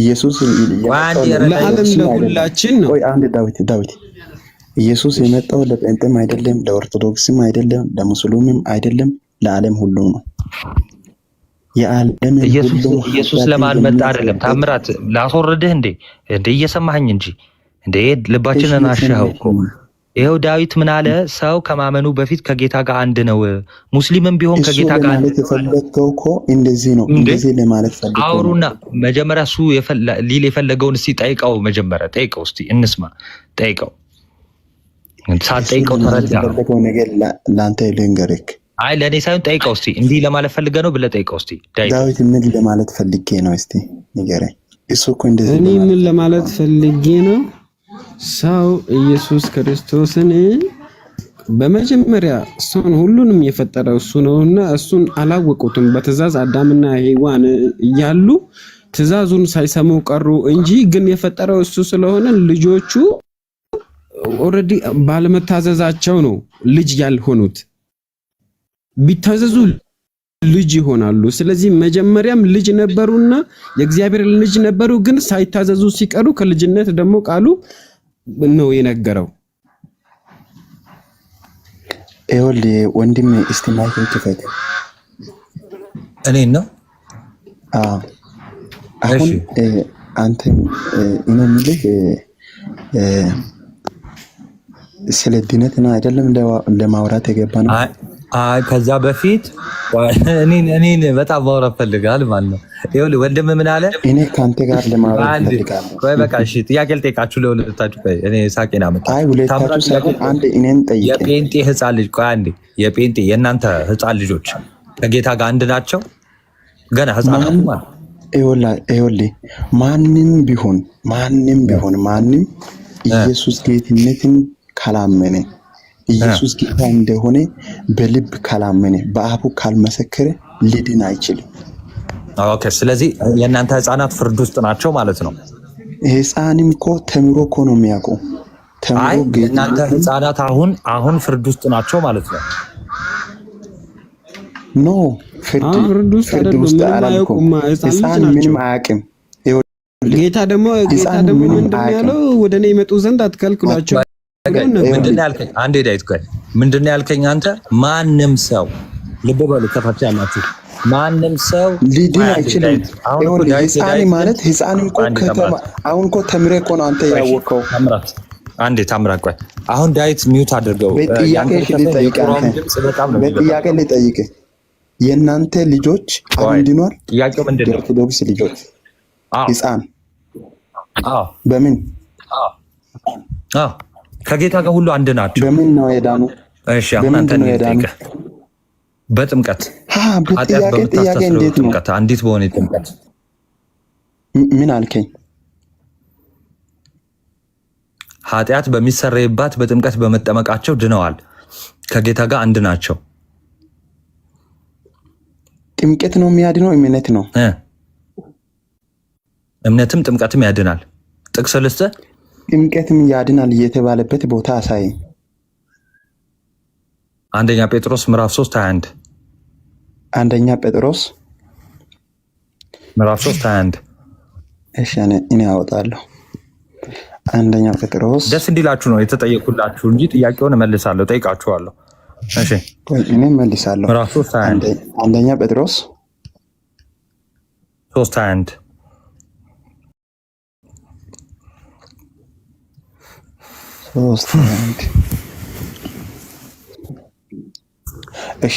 ኢየሱስ ለዓለም ለሁላችን ነው። ቆይ አንድ ዳዊት ኢየሱስ የመጣው ለጴንጤም አይደለም፣ ለኦርቶዶክስም አይደለም፣ ለሙስሊምም አይደለም፣ ለዓለም ሁሉ ነው። የዓለም ኢየሱስ ለማን መጣ አይደለም። ታምራት ላስወርድህ እንዴ እየሰማኸኝ እንጂ ልባችንን አሻኸው እኮ። ይኸው ዳዊት ምን አለ? ሰው ከማመኑ በፊት ከጌታ ጋር አንድ ነው። ሙስሊምም ቢሆን ከጌታ ጋር አንድ ነው። የፈለገው እኮ እንደዚህ ነው። እንደዚህ ለማለት ፈልገው አውሩና መጀመሪያ እሱ ሊል የፈለገውን እስቲ ጠይቀው። መጀመሪያ ጠይቀው እስቲ እንስማ። ጠይቀው። ሳትጠይቀው ተረዳ። የፈለገው ነገር ላንተ ልንገርክ። አይ ለኔ ሳይሆን ጠይቀው እስቲ። እንዲህ ለማለት ፈልገህ ነው ብለህ ጠይቀው እስቲ። ዳዊት ምን ለማለት ፈልጌ ነው እስቲ ንገረኝ። እሱ እኮ እንደዚህ እኔ ምን ለማለት ፈልጌ ነው? ሰው ኢየሱስ ክርስቶስን በመጀመሪያ ሰውን ሁሉንም የፈጠረው እሱ ነውና እሱን አላወቁትም። በትእዛዝ አዳምና ሔዋን እያሉ ትእዛዙን ሳይሰሙ ቀሩ እንጂ ግን የፈጠረው እሱ ስለሆነ ልጆቹ ኦልሬዲ ባለመታዘዛቸው ነው ልጅ ያልሆኑት። ቢታዘዙ ልጅ ይሆናሉ። ስለዚህ መጀመሪያም ልጅ ነበሩና የእግዚአብሔር ልጅ ነበሩ፣ ግን ሳይታዘዙ ሲቀሩ ከልጅነት ደግሞ ቃሉ ነው የነገረው። ይኸውልህ ወንድሜ እስቲ ማይክን ክፈት። እኔን ነው? አሁን አንተ እኔ የምልህ ስለ ድነት ነው አይደለም ለማውራት የገባ ነው። ከዛ በፊት እኔን በጣም ማውራት ፈልጋል ማለት ነው። ይኸውልህ ወንድም ምን አለ? እኔ ከአንተ ጋር ለማውራት ፈልጋለሁ። ቆይ በቃ እሺ፣ ጥያቄ ልጠይቃችሁ ለሁለታችሁ። ቆይ እኔ ሳቄን አመጣ። አይ ሁለታችሁ ሳይሆን አንድ እኔን ጠይቀኝ። የጴንጤ ህፃን ልጅ ቆይ አንዴ፣ የጴንጤ የእናንተ ህፃን ልጆች ከጌታ ጋር አንድ ናቸው? ገና ህፃናት ማለት ይኸውልህ ማንም ቢሆን ኢየሱስ ጌትነትን ካላመነ ኢየሱስ ጌታ እንደሆነ በልብ ካላመነ በአፉ ካልመሰከረ ሊድን አይችልም። ኦኬ፣ ስለዚህ የእናንተ ህፃናት ፍርድ ውስጥ ናቸው ማለት ነው። ህፃንም እኮ ተምሮ እኮ ነው የሚያውቀው። አይ እናንተ ህፃናት አሁን ፍርድ ውስጥ ናቸው ማለት ነው። ኖ ፍርድ ውስጥ አላልኩም። ህፃን ምንም አያውቅም። ጌታ ደግሞ ምንድን ያለው ወደ እኔ ይመጡ ዘንድ አትከልክሏቸው። ምንድን ያልከኝ? አንዴ ዳዊት ቆይ፣ ምንድን ያልከኝ አንተ? ማንም ሰው ልብ በሉ ከፈት ያላችሁ ማንም ሰው ሊድን አይችልም። ህፃን ማለት ህፃን እኮ ከተማ አሁን እኮ ተምሬ እኮ ነው አንተ ያወቀው። ታምራት ቆይ፣ አሁን ዳዊት ሚውት አድርገው። በጥያቄ ልጠይቅ፣ የእናንተ ልጆች አሁን ድኗል? ጥያቄው ምንድን ነው? ኦርቶዶክስ ልጆች ህፃን በምን ከጌታ ጋር ሁሉ አንድ ናቸው። በምን ነው የዳኑ? እሺ አሁን አንተ በጥምቀት ጥያቄ እንዴት ነው? አንዲት በሆነ ጥምቀት ምን አልከኝ? ኃጢአት በሚሰረይባት በጥምቀት በመጠመቃቸው ድነዋል። ከጌታ ጋር አንድ ናቸው። ጥምቀት ነው የሚያድነው? እምነት ነው። እምነትም ጥምቀትም ያድናል። ጥቅስ ልስጥህ። ጥምቀትም ያድናል የተባለበት ቦታ አሳይ። አንደኛ ጴጥሮስ ምዕራፍ 3:21 አንደኛ ጴጥሮስ ምዕራፍ 3:21 እሺ እኔ አወጣለሁ። አንደኛ ጴጥሮስ ደስ እንዲላችሁ ነው የተጠየቁላችሁ እንጂ ጥያቄውን እመልሳለሁ፣ ጠይቃችኋለሁ። እሺ እኔ እመልሳለሁ። ምዕራፍ 3:21 አንደኛ ጴጥሮስ 3:21 እሺ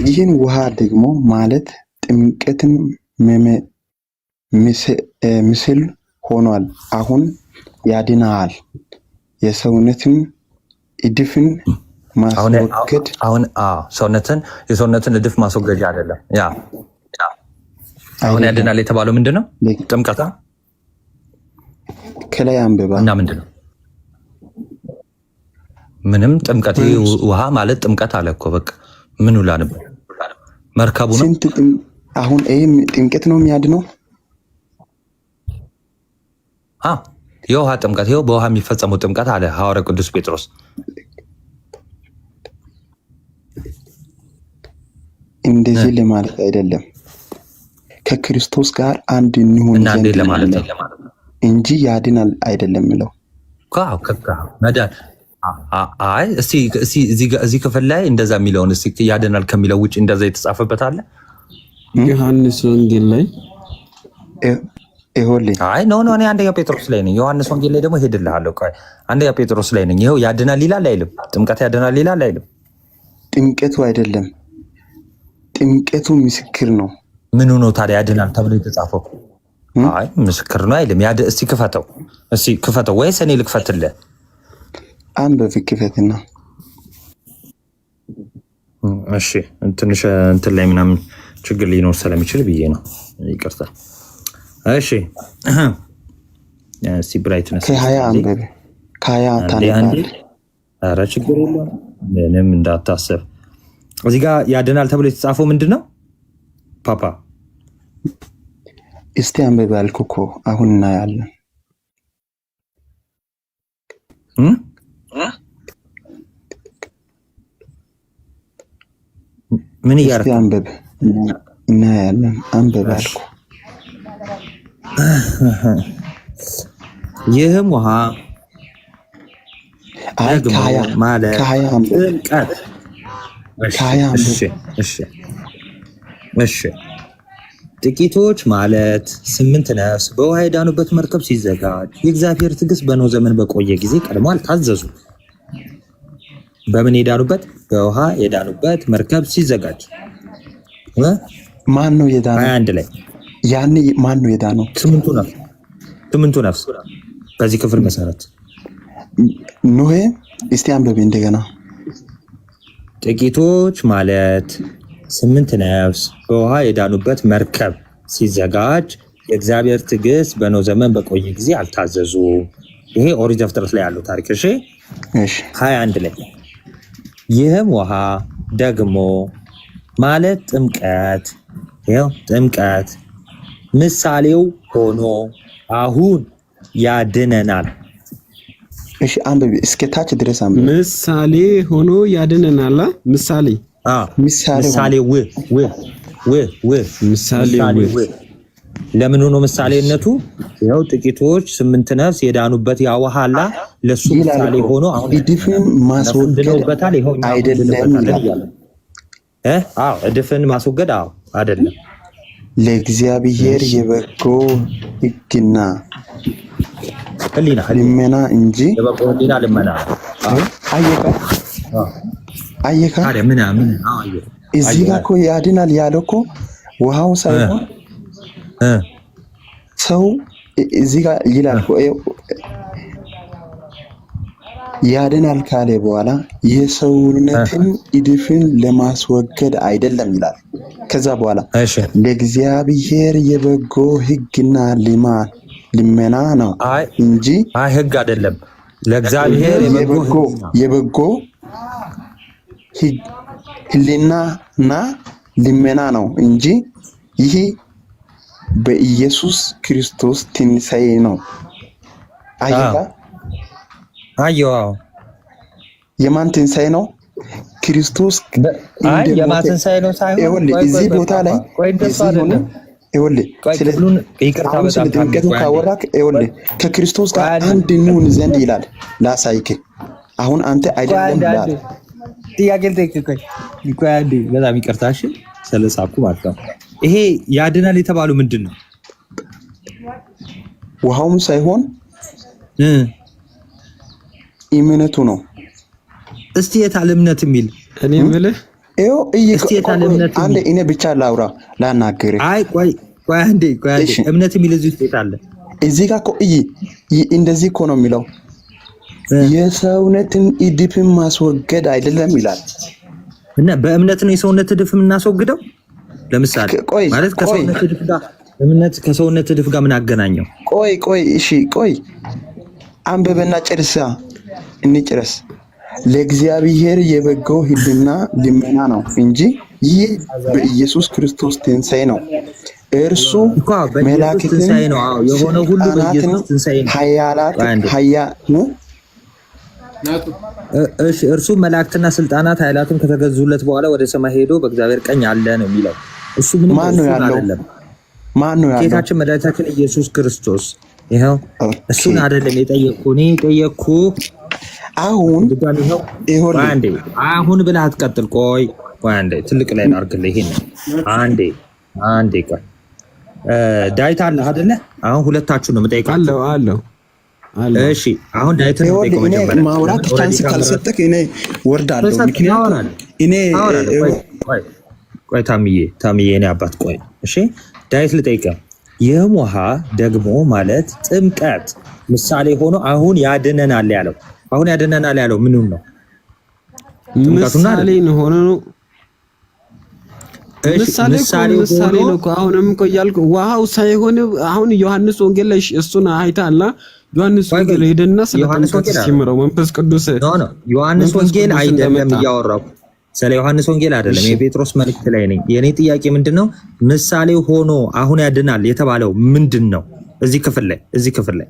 ይህን ውሃ ደግሞ ማለት ጥምቀትን ምስል ሆኗል። አሁን ያድናል። የሰውነትን እድፍን ማስወገድ የሰውነትን እድፍ ማስወገጃ አይደለም። አሁን ያድናል የተባለው ምንድነው? ጥምቀት ከላይ አንብባ እና ምንድነው? ምንም ጥምቀት ውሃ ማለት ጥምቀት አለ እኮ በቃ ምን ውላ ነበር መርከቡ ነው። አሁን ይሄ ጥምቀት ነው የሚያድነው። የውሃ ጥምቀት ይኸው በውሃ የሚፈጸመው ጥምቀት አለ ሐዋርያ ቅዱስ ጴጥሮስ። እንደዚህ ለማለት አይደለም፣ ከክርስቶስ ጋር አንድ እንሁን ዘንድ ለማለት እንጂ ያድናል አይደለም የሚለው መዳን። አይ እስቲ እዚህ ክፍል ላይ እንደዛ የሚለውን እስቲ ያድናል ከሚለው ውጭ እንደዛ የተጻፈበት አለ ዮሐንስ ወንጌል ላይ? አይ ኖ እኔ አንደኛ ጴጥሮስ ላይ ነኝ። ዮሐንስ ወንጌል ላይ ደግሞ ሄድልሃለሁ። ቆይ አንደኛ ጴጥሮስ ላይ ነኝ። ይኸው ያድናል ይላል አይልም? ጥምቀት ያድናል ይላል አይልም? ጥምቀቱ አይደለም፣ ጥምቀቱ ምስክር ነው። ምኑ ነው ታዲያ ያድናል ተብሎ የተጻፈው? አይ ምስክር ነው አይልም። እስቲ ክፈተው ወይስ እኔ ልክፈትልህ? አንበብ ክፈትና። እሺ ትንሽ እንትን ላይ ምናምን ችግር ሊኖር ስለሚችል ብዬ ነው፣ ይቅርታ። እሺ እስቲ ብራይትነስ ከ20 አንበብ ከ20 ታነባለህ። ኧረ ችግር የለውም ምንም እንዳታስብ። እዚህ ጋር ያድናል ተብሎ የተጻፈው ምንድን ነው ፓፓ? እስቲ አንበብ አልኩህ እኮ አሁን እናያለን። ምን እያደረግህ? አንበብ እናያለን። አንበብ አልኩህ። ይህም ውሃ ማለት ጥምቀት። እሺ ጥቂቶች ማለት 8 ነፍስ በውሃ የዳኑበት መርከብ ሲዘጋጅ የእግዚአብሔር ትዕግስት በኖህ ዘመን በቆየ ጊዜ ቀድሞ አልታዘዙ። በምን የዳኑበት? በውሃ የዳኑበት መርከብ ሲዘጋጅ። ማን ነው የዳነው? 21 ላይ ያኔ ማን ነው የዳነው? 8 ነፍስ በዚህ ክፍል መሰረት ኖሄ። እስቲ አንብቤ እንደገና። ጥቂቶች ማለት 8 ነፍስ በውሃ የዳኑበት መርከብ ሲዘጋጅ የእግዚአብሔር ትዕግስት በኖህ ዘመን በቆየ ጊዜ አልታዘዙ። ይሄ ኦሪት ዘፍጥረት ላይ ያለው ታሪክ። እሺ 21 ላይ ይህም ውሃ ደግሞ ማለት ጥምቀት ምሳሌው ሆኖ አሁን ያድነናል። እሺ አንብቢ እስከ ታች ድረስ አንብቢ። ምሳሌ ሆኖ ያድነናል። ምሳሌ ለምን ሆኖ ምሳሌነቱ ያው ጥቂቶች 8 ነፍስ የዳኑበት ያ ውሃ አላ ለሱ ምሳሌ ሆኖ አሁን እድፍን ማስወገድ አይደለም ይላል። እድፍን ማስወገድ አይደለም። ለእግዚአብሔር የበጎ ሕግና ልመና እንጂ የበጎ ሕግና ልመና አየካ እዚህ ጋር እኮ ያድናል ያለው እኮ ውሃው ሳይሆን ሰው እዚህ ጋር ይላል እኮ ያድናል ካለ በኋላ የሰውነትን እድፍን ለማስወገድ አይደለም ይላል። ከዛ በኋላ ለእግዚአብሔር የበጎ ሕግና ልመና ነው እንጂ ሕግ አይደለም። ለእግዚአብሔር የበጎ ሕሊናና ልመና ነው እንጂ ይህ በኢየሱስ ክርስቶስ ትንሣኤ ነው። አየዋው የማን ትንሣኤ ነው? ክርስቶስ የማን ትንሣኤ ነው ሳይሆን እዚህ ቦታ ላይ ስለ ጥምቀቱ ካወራክ ከክርስቶስ ጋር አንድ እንሁን ዘንድ ይላል። ላሳይክ አሁን አንተ አይደለም ይላል። ጥያቄ ልጠይቅህ። በጣም ይቅርታ እሺ፣ ስለሳኩ ማለት ነው። ይሄ ያድናል የተባለው ምንድን ነው? ውሃውም ሳይሆን እምነቱ ነው። እስቲ የታለ እምነት የሚል እኔ የምልህ እስቲ የታለ እምነት? አንዴ እኔ ብቻ ላውራ ላናግርህ። አይ ቆይ አንዴ እምነት የሚል እዚህ ውስጥ የታለ? እዚህ ጋር እኮ እንደዚህ እኮ ነው የሚለው የሰውነትን እድፍን ማስወገድ አይደለም ይላል። እና በእምነት ነው የሰውነት እድፍ የምናስወግደው? ለምሳሌ ማለት ከሰውነት እድፍ ጋር እምነት ከሰውነት እድፍ ጋር ምን አገናኘው? ቆይ አንብበና እንጨርስ። ለእግዚአብሔር የበጎ ሕግና ልመና ነው እንጂ ይህ በኢየሱስ ክርስቶስ ትንሣኤ ነው። እርሱ መላእክትን ነው የሆነው ሁሉ በኢየሱስ ትንሣኤ ነው። እርሱ መላእክትና ስልጣናት ኃይላትም ከተገዙለት በኋላ ወደ ሰማይ ሄዶ በእግዚአብሔር ቀኝ አለ ነው የሚለው። እሱ ምንም ማን ነው ያለው? ጌታችን መድኃኒታችን ኢየሱስ ክርስቶስ ይኸው እሱን አይደለም የጠየቅኩህ እኔ የጠየቅኩህ አሁን አሁን ብለህ አትቀጥል። ቆይ አንዴ ትልቅ ላይ አድርግልህ። ይሄን አንዴ ቆይ ዳዊት አለ አይደለ? አሁን ሁለታችሁ ነው የምጠይቀው። አለው እሺ አሁን ዳዊት ነው የምጠይቀው። መጀመሪያ ማውራት ቻንስ ካልሰጠክ እኔ ወርዳለሁ። ምክንያቱም እኔ ቆይ ታምዬ እኔ አባት ቆይ እሺ ዳዊት ልጠይቀው። ይህም ውሃ ደግሞ ማለት ጥምቀት ምሳሌ ሆኖ አሁን ያድነናል ያለው ምኑን ነው? ምሳሌ ነው ሆኖ ነው። ምሳሌ ነው እኮ አሁንም እኮ እያልኩ ውሃው ሳይሆን አሁን ዮሐንስ ወንጌል ላይ እሱን አይተሃል። ዮሐንስ ወንጌል ሄደና ስለ ጥምቀት ሲመረው መንፈስ ቅዱስ ዮሐንስ ወንጌል አይደለም እያወራሁ ስለ ዮሐንስ ወንጌል አይደለም፣ የጴጥሮስ መልእክት ላይ ነኝ። የኔ ጥያቄ ምንድነው? ምሳሌ ሆኖ አሁን ያድናል የተባለው ምንድነው? እዚህ ክፍል ላይ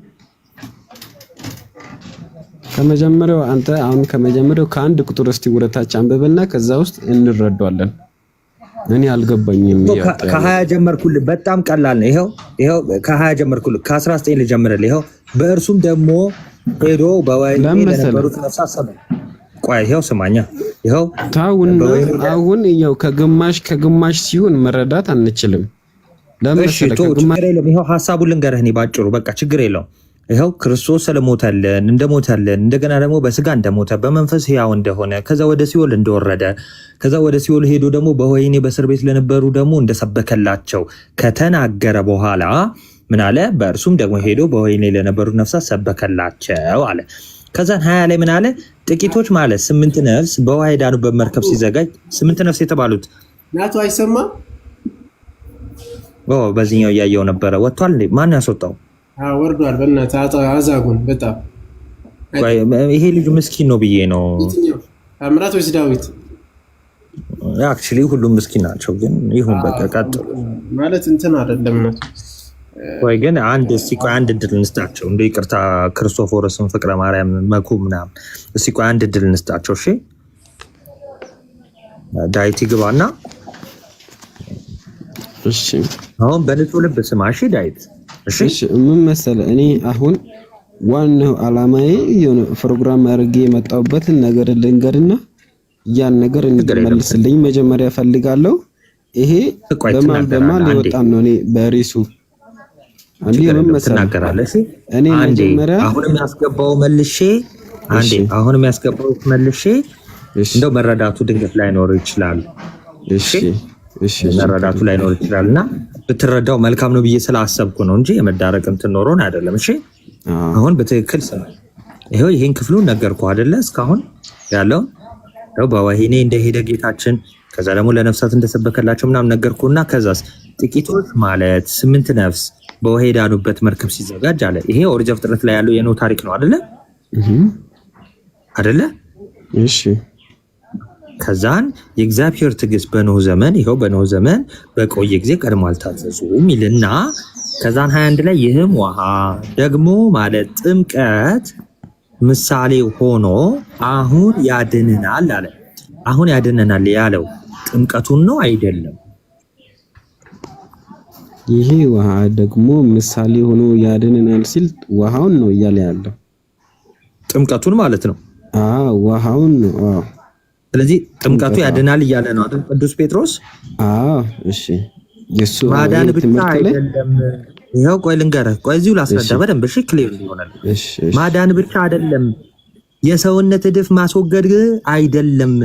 ከመጀመሪያው አንተ አሁን ከመጀመሪያው ከአንድ ቁጥር እስቲ ወደታች አንብበና ከዛ ውስጥ እንረዳዋለን። እኔ አልገባኝም። ከ20 ጀመርኩልህ። በጣም ቀላል ነው። ይሄው ከ20 ጀመርኩልህ። ከ19 ልጀምርልህ። ይሄው በእርሱም ደግሞ ሄዶ በወይኔ ለነበሩት ነፍሳት ሰበ ቆይ ይሄው ስማኛ። ይሄው ታውና አሁን ይሄው ከግማሽ ሲሆን መረዳት አንችልም። ይሄው ሐሳቡን ልንገርህ እኔ ባጭሩ በቃ ችግር የለውም። ይሄው ክርስቶስ ስለሞተልን እንደሞተልን እንደገና ደግሞ በስጋ እንደሞተ በመንፈስ ሕያው እንደሆነ ከዛ ወደ ሲኦል እንደወረደ ከዛ ወደ ሲኦል ሄዶ ደግሞ በወህኒ በእስር ቤት ለነበሩ ደግሞ እንደሰበከላቸው ከተናገረ በኋላ ምን አለ? በእርሱም ደግሞ ሄዶ በወህኒ ለነበሩ ነፍሳት ሰበከላቸው አለ። ከዛን 20 ላይ ምን አለ? ጥቂቶች ማለት 8 ነፍስ በውሃ የዳኑበት መርከብ ሲዘጋጅ 8 ነፍስ የተባሉት ናቱ አይሰማም። በዚህኛው እያየው ነበረ። ወጥቷል እንዴ? ማን ያስወጣው? ወርዷል። በእናትህ አዛጉን በጣም ይሄ ልጅ ምስኪን ነው ብዬ ነው። ታምራት ወይስ ዳዊት? አክቹሊ ሁሉም ምስኪን ናቸው፣ ግን ይሁን በቃ ቀጥሉ ማለት እንትን አይደለም ነው ወይ ግን አንድ እስቲ ቆይ አንድ እድል እንስጣቸው። እንደ ይቅርታ ክርስቶፎርስን ፍቅረ ማርያም መኩ ምናምን እስቲ ቆይ አንድ እድል እንስጣቸው። እሺ ዳዊት ይግባና እሺ አሁን በንጹህ ልብ ስማ። እሺ ዳዊት እሺ ምን መሰለህ እኔ አሁን ዋናው አላማዬ የሆነ ፕሮግራም አድርጌ የመጣሁበትን ነገር ልንገርና ያን ነገር እንድትመልስልኝ መጀመሪያ ፈልጋለሁ። ይሄ በማን ሊወጣም ነው? እኔ በሪሱ አንዴ ምን መሰለህ እኔ መጀመሪያ አሁንም ያስገባው መልሼ አንዴ አሁንም ያስገባው መልሼ እንደው መረዳቱ ድንገት ላይ ኖር ይችላል። እሺ መረዳቱ ላይ ኖር ይችላልና ብትረዳው መልካም ነው ብዬ ስላሰብኩ ነው እንጂ የመዳረቅ እንትን ኖሮን አይደለም። እሺ አሁን በትክክል ስማ። ይሄን ክፍሉን ነገርኩህ አይደለ? እስካሁን ያለው ነው በወህኒ እንደሄደ ጌታችን ከዛ ደግሞ ለነፍሳት እንደሰበከላቸው ምናምን ነገርኩህና ከዛስ ጥቂቶች ማለት 8 ነፍስ በውሃ ዳኑበት መርከብ ሲዘጋጅ አለ። ይሄ ኦሪት ዘፍጥረት ላይ ያለው የኖህ ታሪክ ነው አይደለ? አይደለ? እሺ ከዛን የእግዚአብሔር ትዕግስት በኖህ ዘመን ይሄው በኖህ ዘመን በቆየ ጊዜ ቀድሞ አልታዘዙም ይልና ከዛን 21 ላይ ይህም ውሃ ደግሞ ማለት ጥምቀት ምሳሌ ሆኖ አሁን ያድነናል አለ። አሁን ያድነናል ያለው ጥምቀቱን ነው አይደለም? ይሄ ውሃ ደግሞ ምሳሌ ሆኖ ያድነናል ሲል ውሃውን ነው እያለ ያለው ጥምቀቱን ማለት ነው። ውሃውን ነው። ስለዚህ ጥምቀቱ ያድናል እያለ ነው አይደል ቅዱስ ጴጥሮስ? እሺ የሱ ማዳን ብቻ አይደለም። ይሄው ቆይ ልንገርህ፣ ቆይ እዚሁ ላስረዳ በደንብ እሺ፣ ክሊር ይሆናል። ማዳን ብቻ አይደለም፣ የሰውነት እድፍ ማስወገድ አይደለም።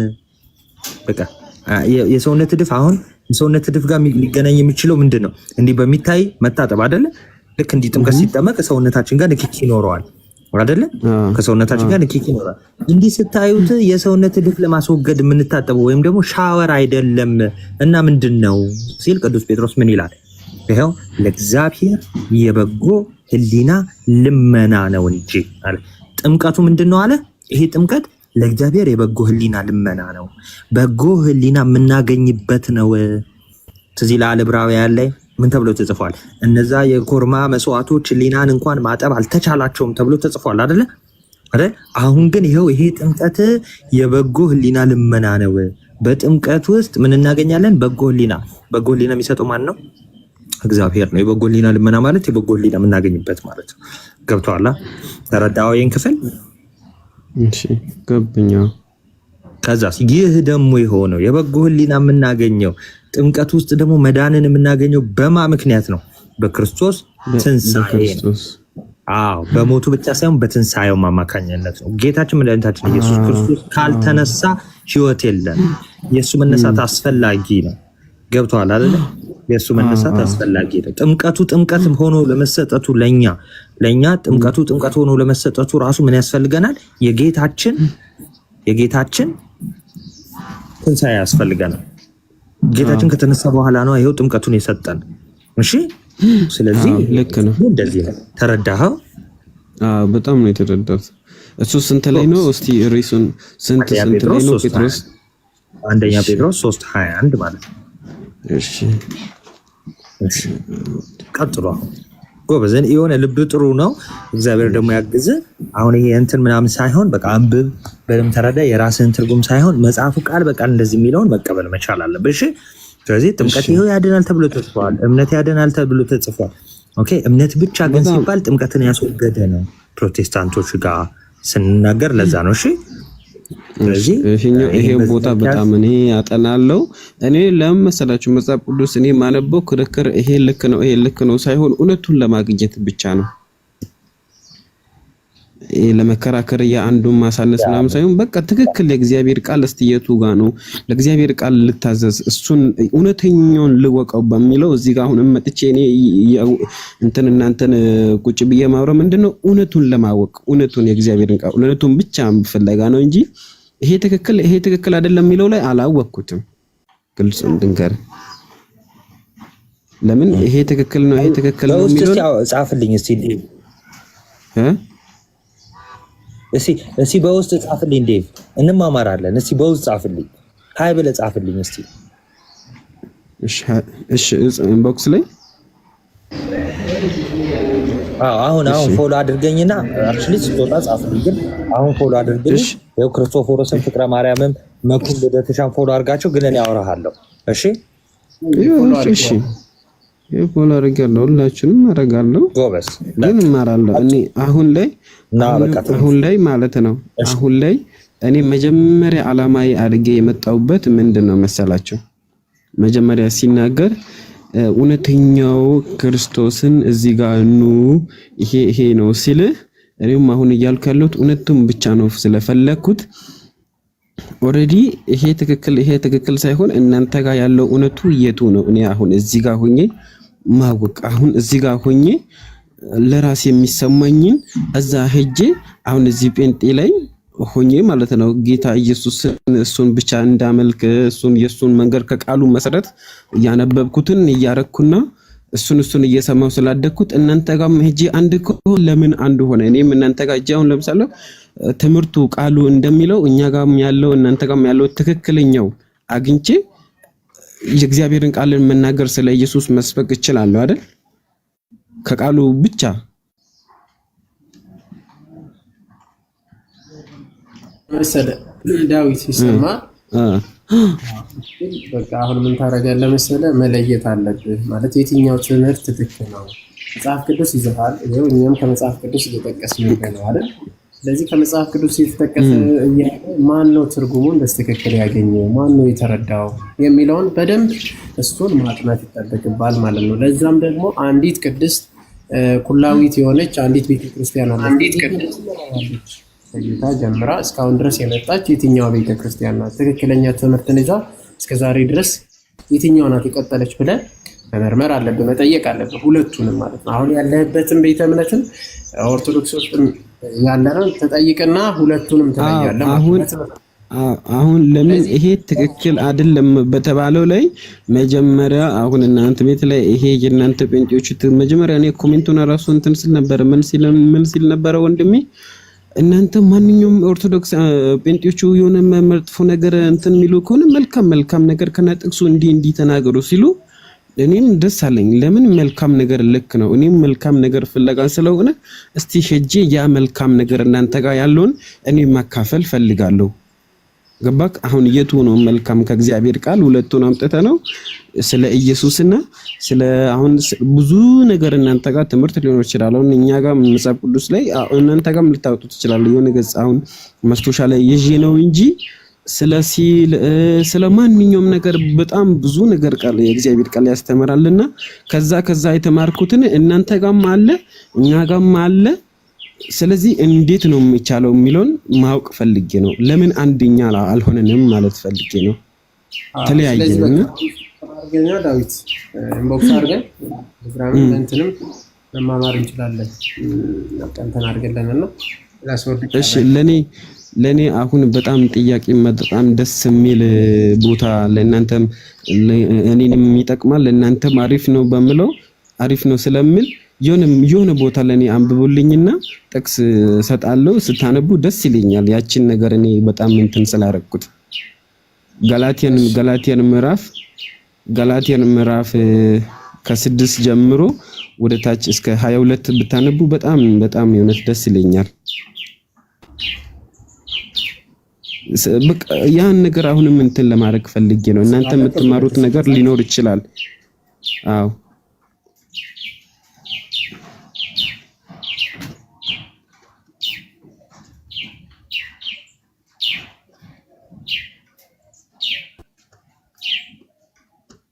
በቃ የሰውነት እድፍ አሁን የሰውነት እድፍ ጋር ሊገናኝ የሚችለው ምንድን ነው? እንዲህ በሚታይ መታጠብ አይደለ? ልክ እንዲህ ጥምቀት ሲጠመቅ ሰውነታችን ጋር ንክኪ ይኖረዋል አይደለ? ከሰውነታችን ጋር ንክኪ ይኖራል። እንዲህ ስታዩት የሰውነት እድፍ ለማስወገድ የምንታጠበው ወይም ደግሞ ሻወር አይደለም። እና ምንድን ነው ሲል ቅዱስ ጴጥሮስ ምን ይላል? ይሄው ለእግዚአብሔር የበጎ ሕሊና ልመና ነው እንጂ አለ። ጥምቀቱ ምንድን ነው አለ? ይሄ ጥምቀት ለእግዚአብሔር የበጎ ሕሊና ልመና ነው። በጎ ሕሊና የምናገኝበት ነው። ትዝ ይልሃል ዕብራውያን ላይ ምን ተብሎ ተጽፏል? እነዛ የኮርማ መስዋዕቶች ሕሊናን እንኳን ማጠብ አልተቻላቸውም ተብሎ ተጽፏል አይደለ? አሁን ግን ይሄው ይሄ ጥምቀት የበጎ ሕሊና ልመና ነው። በጥምቀት ውስጥ ምን እናገኛለን? በጎ ሕሊና። በጎ ሕሊና የሚሰጠው ማን ነው? እግዚአብሔር ነው። የበጎ ሕሊና ልመና ማለት የበጎ ሕሊና የምናገኝበት ማለት ነው። ገብቶሃል? ተረዳኸው ይሄን ክፍል? እሺ ገብኛ። ከዛስ ይህ ደግሞ የሆነው የበጎ ሕሊና የምናገኘው ጥምቀት ውስጥ ደግሞ መዳንን የምናገኘው በማ ምክንያት ነው? በክርስቶስ ትንሣኤ ነው። በሞቱ ብቻ ሳይሆን በትንሣኤው አማካኝነት ነው። ጌታችን መድኃኒታችን ኢየሱስ ክርስቶስ ካልተነሳ ሕይወት የለም። የእሱ መነሳት አስፈላጊ ነው። ገብቶሃል አይደለ? የእሱ መነሳት አስፈላጊ ነው። ጥምቀቱ ጥምቀት ሆኖ ለመሰጠቱ ለኛ ጥምቀቱ ጥምቀት ሆኖ ለመሰጠቱ ራሱ ምን ያስፈልገናል? የጌታችን ትንሣኤ ያስፈልገናል። ጌታችን ከተነሳ በኋላ ነው ይሄው ጥምቀቱን የሰጠን። እሺ ስለዚህ ልክ ነው። እንደዚህ ነው። ተረዳኸው? በጣም ነው የተረዳሁት። እሱ ስንት ላይ ነው? እስቲ ሪሱን ስንት ላይ ነው ጴጥሮስ? አንደኛ ጴጥሮስ 3:21 ማለት ነው። እሺ ቀጥሎ ጎበዘን የሆነ ልብ ጥሩ ነው። እግዚአብሔር ደግሞ ያግዝ። አሁን ይሄ እንትን ምናምን ሳይሆን በቃ አንብብ፣ በደምብ ተረዳ። የራስህን ትርጉም ሳይሆን መጽሐፉ ቃል በቃል እንደዚህ የሚለውን መቀበል መቻል አለብህ። እሺ ስለዚህ ጥምቀት ይሄው ያድናል ተብሎ ተጽፏል። እምነት ያድናል ተብሎ ተጽፏል። ኦኬ እምነት ብቻ ግን ሲባል ጥምቀትን ያስወገደ ነው ፕሮቴስታንቶች ጋር ስንናገር ለዛ ነው። እሺ ስለዚህ ይሄን ቦታ በጣም እኔ አጠናለሁ። እኔ ለምን መሰላችሁ መጽሐፍ ቅዱስ እኔ ማነበው ክርክር ይሄ ልክ ነው ሳይሆን እውነቱን ለማግኘት ብቻ ነው። ይሄ ለመከራከር የአንዱን ማሳነስ ምናምን ሳይሆን በቃ ትክክል የእግዚአብሔር ቃል እስቲየቱ ጋር ነው ለእግዚአብሔር ቃል ልታዘዝ እሱን እውነተኛውን ልወቀው በሚለው እዚህ ጋር አሁን መጥቼ እኔ እናንተን ቁጭ ብዬ ማውራት ምንድነው እውነቱን ለማወቅ እውነቱን የእግዚአብሔርን ቃል እውነቱን ብቻ ፍለጋ ነው እንጂ ይሄ ትክክል አይደለም የሚለው ላይ አላወቅኩትም። ግልጽ እንድንገር ለምን ይሄ ትክክል ነው የሚለው ጻፍልኝ እስቲ በውስጥ ጻፍልኝ ዴቭ፣ እንማማራለን። እስቲ በውስጥ ጻፍልኝ፣ ሃይ ብለህ ጻፍልኝ እስቲ። እሺ ኢንቦክስ ላይ አሁን ፎሎ አድርገኝና አክቹሊ ስትወጣ ጻፍልኝ። ግን አሁን ፎሎ አድርግልኝ። ያው ክርስቶፎሮስን ፍቅረ ማርያምም መኩም ልደትሻን ፎሎ አድርጋቸው። ግን እኔ አወራሃለሁ። እሺ እሺ ፎሎ አድርጋለሁ። ሁላችንም አደርጋለሁ። ጎበዝ ግን እማራለሁ። እኔ አሁን ላይ ማለት ነው አሁን ላይ እኔ መጀመሪያ ዓላማዬ አድርጌ የመጣሁበት ምንድነው መሰላችሁ? መጀመሪያ ሲናገር እውነተኛው ክርስቶስን እዚህ ጋር ኑ ይሄ ነው ሲል እኔም አሁን እያልኩ ያለሁት እውነቱን ብቻ ነው ስለፈለኩት ኦሬዲ ይሄ ትክክል ሳይሆን እናንተ ጋር ያለው እውነቱ የቱ ነው? እኔ አሁን እዚህ ጋር ሆኜ ማወቅ አሁን እዚህ ጋር ሆኜ ለራስ የሚሰማኝን እዛ ሄጄ አሁን እዚህ ጴንጤ ላይ ሆኜ ማለት ነው ጌታ ኢየሱስ እሱን ብቻ እንዳመልክ እሱን የሱን መንገድ ከቃሉ መሰረት ያነበብኩትን እያረኩና እሱን እየሰማው ስላደኩት እናንተ ጋር ሄጄ አንድ ለምን አንድ ሆነ? እኔም እናንተ ጋር ጃውን ለምሳሌ ትምህርቱ ቃሉ እንደሚለው እኛ ጋርም ያለው እናንተ ጋርም ያለው ትክክለኛው አግኝቼ የእግዚአብሔርን ቃልን መናገር ስለ ኢየሱስ መስበክ እችላለሁ አይደል? ከቃሉ ብቻ መሰለ ዳዊት ይሰማ በቃ አሁን ምን ታረጋለህ መሰለ መለየት አለብህ ማለት የትኛው ትምህርት ትክክል ነው። መጽሐፍ ቅዱስ ይዘሃል ይሄው እኛም ከመጽሐፍ ቅዱስ እየጠቀስን ነው አይደል? ስለዚህ ከመጽሐፍ ቅዱስ የተጠቀሰ ማን ነው ትርጉሙን በትክክል ያገኘው ማን ነው የተረዳው የሚለውን በደንብ እሱን ማጥናት ይጠበቅባል ማለት ነው። ለዛም ደግሞ አንዲት ቅድስት ኩላዊት የሆነች አንዲት ቤተክርስቲያን አለች። አንዲት ቅድስት ከጌታ ጀምራ እስካሁን ድረስ የመጣች የትኛው ቤተክርስቲያን ናት? ትክክለኛ ትምህርትን ይዛ እስከዛሬ ድረስ የትኛው ናት የቀጠለች ብለህ መመርመር አለብህ፣ መጠየቅ አለብህ። ሁለቱንም ማለት ነው። አሁን ያለህበትን ቤተ እምነትን ኦርቶዶክስ ውስጥ ያለነው ተጠይቅና ሁለቱንም ትለያለህ። አሁን ለምን ይሄ ትክክል አይደለም በተባለው ላይ መጀመሪያ አሁን እናንተ ቤት ላይ ይሄ የእናንተ ጴንጤዎች መጀመሪያ እኔ ኮሜንቱን ራሱ እንትን ሲል ነበር ምን ሲል ነበር ወንድሜ እናንተ ማንኛውም ኦርቶዶክስ ጴንጤዎቹ የሆነ መጥፎ ነገር እንትን የሚሉ ከሆነ መልካም ነገር ከነጥቅሱ እንዲህ ተናገሩ ሲሉ እኔም ደስ አለኝ። ለምን መልካም ነገር ልክ ነው። እኔም መልካም ነገር ፍለጋ ስለሆነ እስቲ ሄጄ ያ መልካም ነገር እናንተ ጋር ያለውን እኔ ማካፈል ፈልጋለሁ። ገባክ? አሁን የቱ ነው መልካም? ከእግዚአብሔር ቃል ሁለቱን አምጥተ ነው ስለ ኢየሱስና ስለ አሁን ብዙ ነገር እናንተ ጋር ትምህርት ሊሆን ይችላል። አሁን እኛ ጋር መጽሐፍ ቅዱስ ላይ እናንተ ጋር ልታወጡ ትችላሉ። የሆነ ገጽ አሁን መስቶሻ ላይ ይዤ ነው እንጂ ስለ ማንኛውም ነገር በጣም ብዙ ነገር ቃል የእግዚአብሔር ቃል ያስተምራልና ከዛ የተማርኩትን እናንተ ጋርም አለ እኛ ጋርም አለ። ስለዚህ እንዴት ነው የሚቻለው የሚለውን ማወቅ ፈልጌ ነው። ለምን አንደኛ አልሆነንም ማለት ፈልጌ ነው። ተለያየንና አርገኛ ዳዊት ኢንቦክስ አርገን ፕሮግራም እንትንም መማማር እንችላለን። እንትን አርገለንና እሺ ለኔ አሁን በጣም ጥያቄ በጣም ደስ የሚል ቦታ ለእናንተም እኔንም ይጠቅማል ለእናንተም አሪፍ ነው በሚለው አሪፍ ነው ስለሚል የሆነ ቦታ ለኔ አንብቡልኝና ጥቅስ ሰጣለሁ ስታነቡ ደስ ይለኛል። ያቺን ነገር እኔ በጣም እንትን ስላረኩት ጋላትያን ምዕራፍ ከ6 ጀምሮ ወደ ታች እስከ 22 ብታነቡ በጣም የሆነ ደስ ይለኛል። ያን ነገር አሁንም እንትን ለማድረግ ፈልጌ ነው። እናንተ የምትማሩት ነገር ሊኖር ይችላል። አዎ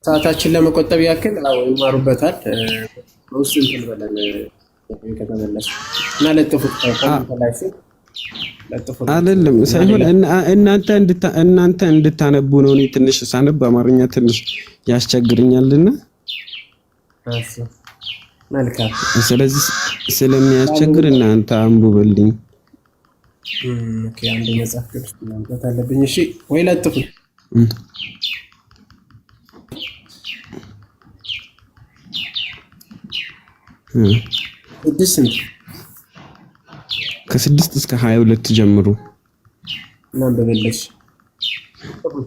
ሰዓታችን ለመቆጠብ ያክል ይማሩበታል። ውስጥ እንትን በለን ከተመለሱ እና ለጥፉት አይደለም ሳይሆን እናንተ እንድታነቡ ነው። እኔ ትንሽ ሳነብ አማርኛ ትንሽ ያስቸግረኛልና መልካም። ስለዚህ ስለሚያስቸግር እናንተ አንብቡልኝ። ኦኬ አንድ መጽሐፍ ቅዱስ ማንበብ አለብኝ። እሺ ወይ ለጥፉት ከ6 እስከ 22 ጀምሮ ማንበብልሽ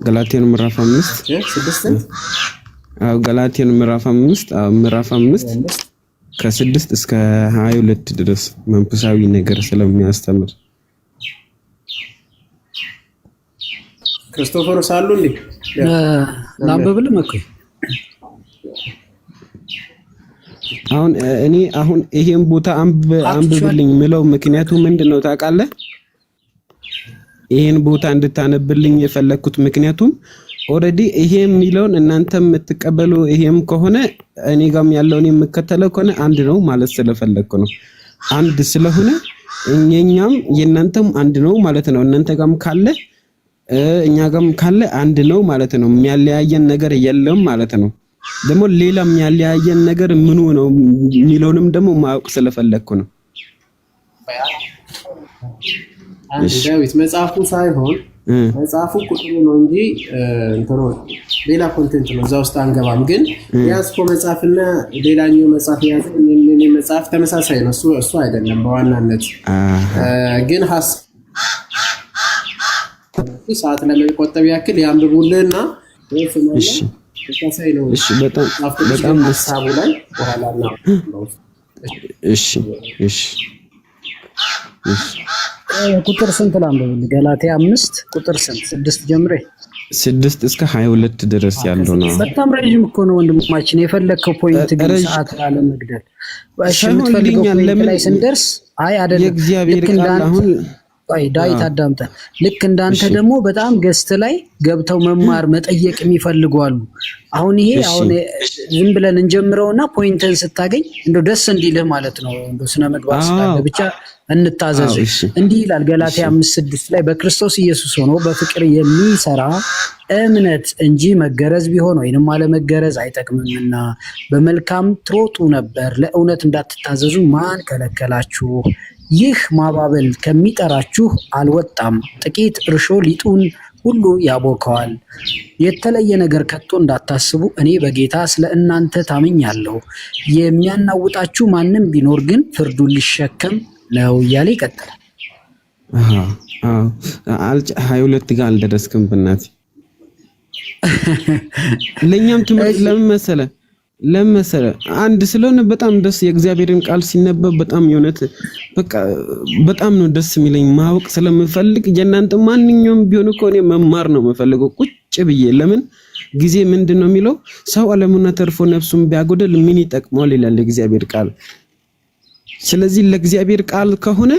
ገላትያን ምዕራፍ 5 6 ገላትያን ምዕራፍ 5 ከ6 እስከ 22 ድረስ መንፈሳዊ ነገር ስለሚያስተምር ክርስቶፎሮስ አሉ እንዴ? ላንብብል መኩ አሁን ይሄን ቦታ አንብብልኝ ምለው ምክንያቱ ምንድነው ታውቃለህ? ይሄን ቦታ እንድታነብልኝ የፈለኩት ምክንያቱም ኦሬዲ ይሄ የሚለውን እናንተም የምትቀበሉ ይሄም ከሆነ እኔ ጋርም ያለውን የምከተለው ከሆነ አንድ ነው ማለት ስለፈለኩ ነው። አንድ ስለሆነ እኛም የእናንተም አንድ ነው ማለት ነው። እናንተ ጋርም ካለ እኛ ጋርም ካለ አንድ ነው ማለት ነው። የሚያለያየን ነገር የለም ማለት ነው። ደግሞ ሌላ የሚያለያየን ነገር ምኑ ነው የሚለውንም ደግሞ ማወቅ ስለፈለኩ ነው። አንድ ዳዊት መጽሐፉ ሳይሆን መጽሐፉ ቁጥሩ ነው እንጂ እንትኑ ሌላ ኮንቴንት ነው። እዛ ውስጥ አንገባም። ግን ያስኮ መጽሐፍና ሌላኛው መጽሐፍ ያዘ መጽሐፍ ተመሳሳይ ነው። እሱ አይደለም በዋናነት ግን ሰዓት ለመቆጠብ ያክል ያንብቡልና እሺ በጣም ሐሳቡ ላይ በኋላ ነው። እሺ ቁጥር ስንት ላንብብል? ገላትያ 5 ቁጥር ስንት? 6 ጀምሬ 6 እስከ 22 ድረስ ያለው ነው። በጣም ረጅም እኮ ነው ወንድማችን። የፈለከው ፖይንት ግን ሰዓት ካለ መግደል የምትፈልገው ፖይንት ላይ ስንደርስ አይደለም የእግዚአብሔር ቃል አሁን ዳዊት አዳምጠ ልክ እንዳንተ ደግሞ በጣም ገስት ላይ ገብተው መማር መጠየቅ የሚፈልጉ አሉ። አሁን ይሄ ዝም ብለን እንጀምረውና ፖይንትን ስታገኝ እንደው ደስ እንዲልህ ማለት ነው። እንደው ስነ ምግባር ስታገኝ ብቻ እንታዘዝ። እንዲህ ይላል ገላትያ 5:6 ላይ በክርስቶስ ኢየሱስ ሆኖ በፍቅር የሚሰራ እምነት እንጂ መገረዝ ቢሆን ወይንም አለመገረዝ አይጠቅምምና በመልካም ትሮጡ ነበር። ለእውነት እንዳትታዘዙ ማን ከለከላችሁ? ይህ ማባበል ከሚጠራችሁ አልወጣም። ጥቂት እርሾ ሊጡን ሁሉ ያቦከዋል። የተለየ ነገር ከቶ እንዳታስቡ እኔ በጌታ ስለ እናንተ ታምኛለሁ። የሚያናውጣችሁ ማንም ቢኖር ግን ፍርዱን ሊሸከም ነው እያለ ይቀጥላል። 22 ጋር አልደረስክም በእናትህ። ለኛም ትምህርት ለምን መሰለ አንድ ስለሆነ በጣም ደስ የእግዚአብሔርን ቃል ሲነበብ በጣም የሆነት በቃ በጣም ነው ደስ የሚለኝ ማወቅ ስለምፈልግ የእናንተ ማንኛውም ቢሆን እኮ እኔ መማር ነው የምፈልገው ቁጭ ብዬ። ለምን ጊዜ ምንድነው የሚለው ሰው ዓለሙን ተርፎ ነፍሱን ቢያጎድል ምን ይጠቅመዋል ይላል የእግዚአብሔር ቃል። ስለዚህ ለእግዚአብሔር ቃል ከሆነ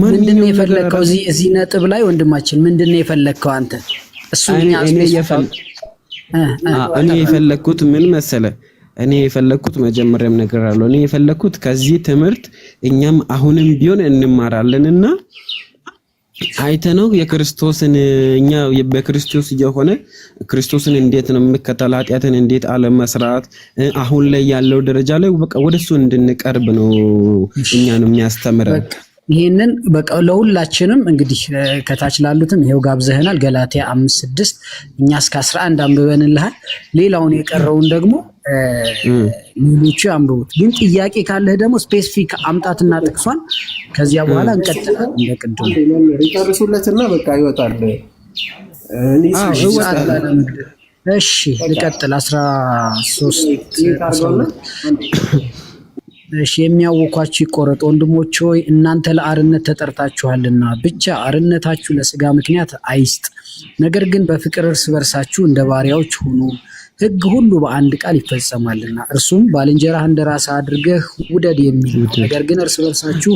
ምንድነው የፈለከው እዚህ ነጥብ ላይ ወንድማችን ምንድነው የፈለከው አንተ? እሱ እኔ የፈለኩት ምን መሰለ እኔ የፈለኩት መጀመሪያም ነገር አለው እኔ የፈለኩት ከዚህ ትምህርት እኛም አሁንም ቢሆን እንማራለንና አይተነው የክርስቶስን እኛ በክርስቶስ የሆነ ክርስቶስን እንዴት ነው መከተል ኃጢያትን እንዴት አለመስራት አሁን ላይ ያለው ደረጃ ላይ በቃ ወደሱ እንድንቀርብ ነው እኛን የሚያስተምረን። ይሄንን በቃ ለሁላችንም እንግዲህ ከታች ላሉትም ይሄው ጋብዘህናል። ገላትያ 5:6 እኛ እስከ 11 አንብበንልሃል። ሌላውን የቀረውን ደግሞ ሌሎቹ አንብቡት። ግን ጥያቄ ካለህ ደግሞ ስፔሲፊክ አምጣትና ጥቅሷን ከዚያ በኋላ እንቀጥላለን። እንደቅድም ይጨርሱለትና በቃ ይወጣል። እሺ ልቀጥል። 13 እሺ የሚያውኳችሁ ይቆረጡ ወንድሞች ሆይ እናንተ ለአርነት ተጠርታችኋልና ብቻ አርነታችሁ ለስጋ ምክንያት አይስጥ፣ ነገር ግን በፍቅር እርስ በርሳችሁ እንደ ባሪያዎች ሁኑ። ሕግ ሁሉ በአንድ ቃል ይፈጸማልና እርሱም ባልንጀራህ እንደ ራስህ አድርገህ ውደድ የሚል ነው። ነገር ግን እርስ በርሳችሁ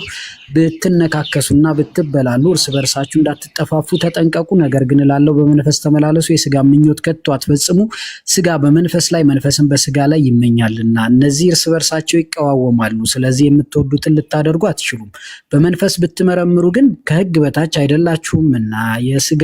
ብትነካከሱና ብትበላሉ እርስ በርሳችሁ እንዳትጠፋፉ ተጠንቀቁ። ነገር ግን እላለሁ በመንፈስ ተመላለሱ፣ የስጋ ምኞት ከቶ አትፈጽሙ። ስጋ በመንፈስ ላይ መንፈስን በስጋ ላይ ይመኛልና እነዚህ እርስ በርሳቸው ይቀዋወማሉ። ስለዚህ የምትወዱትን ልታደርጉ አትችሉም። በመንፈስ ብትመረምሩ ግን ከሕግ በታች አይደላችሁምና የስጋ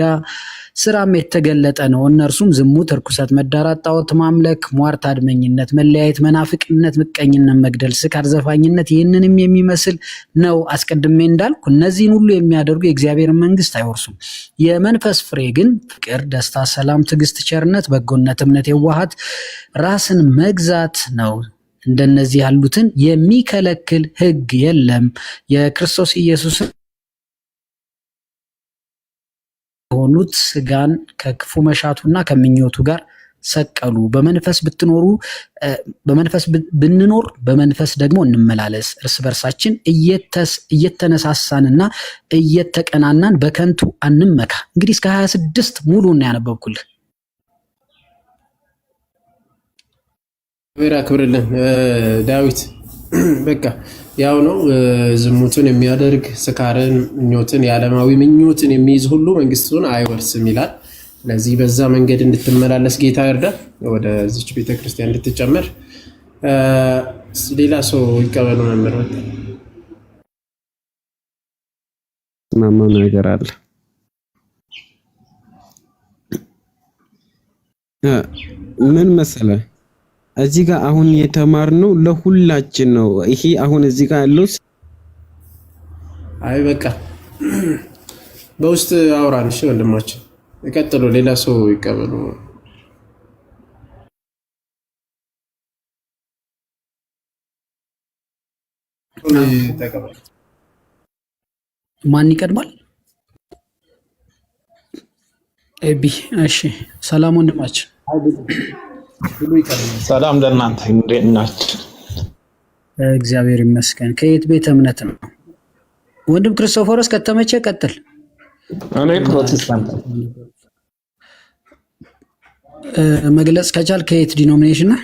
ስራም የተገለጠ ነው። እነርሱም ዝሙት፣ ርኩሰት፣ መዳራት፣ ጣዖት ማምለክ፣ ሟርት፣ አድመኝነት፣ መለያየት፣ መናፍቅነት፣ ምቀኝነት፣ መግደል፣ ስካር፣ ዘፋኝነት ይህንንም የሚመስል ነው። አስቀድሜ እንዳልኩ እነዚህን ሁሉ የሚያደርጉ የእግዚአብሔር መንግስት አይወርሱም። የመንፈስ ፍሬ ግን ፍቅር፣ ደስታ፣ ሰላም፣ ትዕግስት፣ ቸርነት፣ በጎነት፣ እምነት፣ የዋሃት፣ ራስን መግዛት ነው። እንደነዚህ ያሉትን የሚከለክል ሕግ የለም። የክርስቶስ ኢየሱስ የሆኑት ስጋን ከክፉ መሻቱና ከምኞቱ ጋር ሰቀሉ። በመንፈስ ብትኖሩ በመንፈስ ብንኖር በመንፈስ ደግሞ እንመላለስ፣ እርስ በርሳችን እየተነሳሳንና እየተቀናናን በከንቱ አንመካ። እንግዲህ እስከ 26 ሙሉ እና ያነበብኩልህ። እግዚአብሔር ያክብርልን ዳዊት። በቃ ያው ነው ዝሙትን የሚያደርግ ስካርን፣ ምኞትን፣ የዓለማዊ ምኞትን የሚይዝ ሁሉ መንግስቱን አይወርስም ይላል። ስለዚህ በዛ መንገድ እንድትመላለስ ጌታ ይርዳ። ወደ ዚች ቤተክርስቲያን እንድትጨመር ሌላ ሰው ይቀበሉ። መምህር ማማ ነገር አለ ምን መሰለህ እዚህ ጋር አሁን የተማርነው ለሁላችን ነው። ይሄ አሁን እዚህ ጋር ያለው አይ በቃ በውስጥ አውራን። እሺ ወንድማችን ይቀጥሉ። ሌላ ሰው ይቀበሉ። ማን ይቀድማል? ኤቢ። እሺ ሰላም ወንድማችን። ሰላም ለእናንተ፣ እንዴት ናችሁ? እግዚአብሔር ይመስገን። ከየት ቤተ እምነት ነው ወንድም ክርስቶፎሮስ? ከተመቸ ቀጥል። እኔ ፕሮቴስታንት መግለጽ ከቻል ከየት ዲኖሚኔሽን ነው?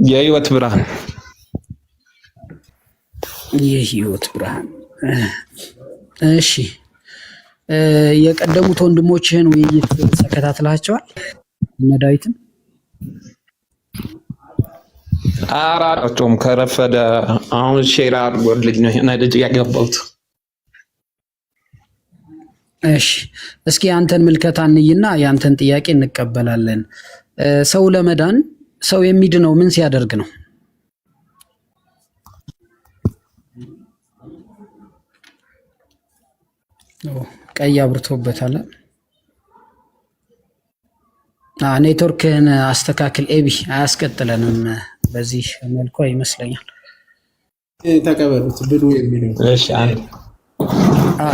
የህይወት ብርሃን። የህይወት ብርሃን። እሺ የቀደሙት ወንድሞችህን ውይይት ተከታትላቸዋል? እነ ዳዊትን አራራቸውም ከረፈደ አሁን ሼር አድርጎልኝ ነው የሆነ ልጅ ያገባሁት። እሺ እስኪ አንተን ምልከታ እንይና ያንተን ጥያቄ እንቀበላለን። ሰው ለመዳን ሰው የሚድነው ምን ሲያደርግ ነው? ቀይ አብርቶበታል። ኔትወርክህን አስተካክል ኤቢ። አያስቀጥለንም በዚህ መልኩ ይመስለኛል። ተቀበሉት ብሉ የሚለው እሺ አንተ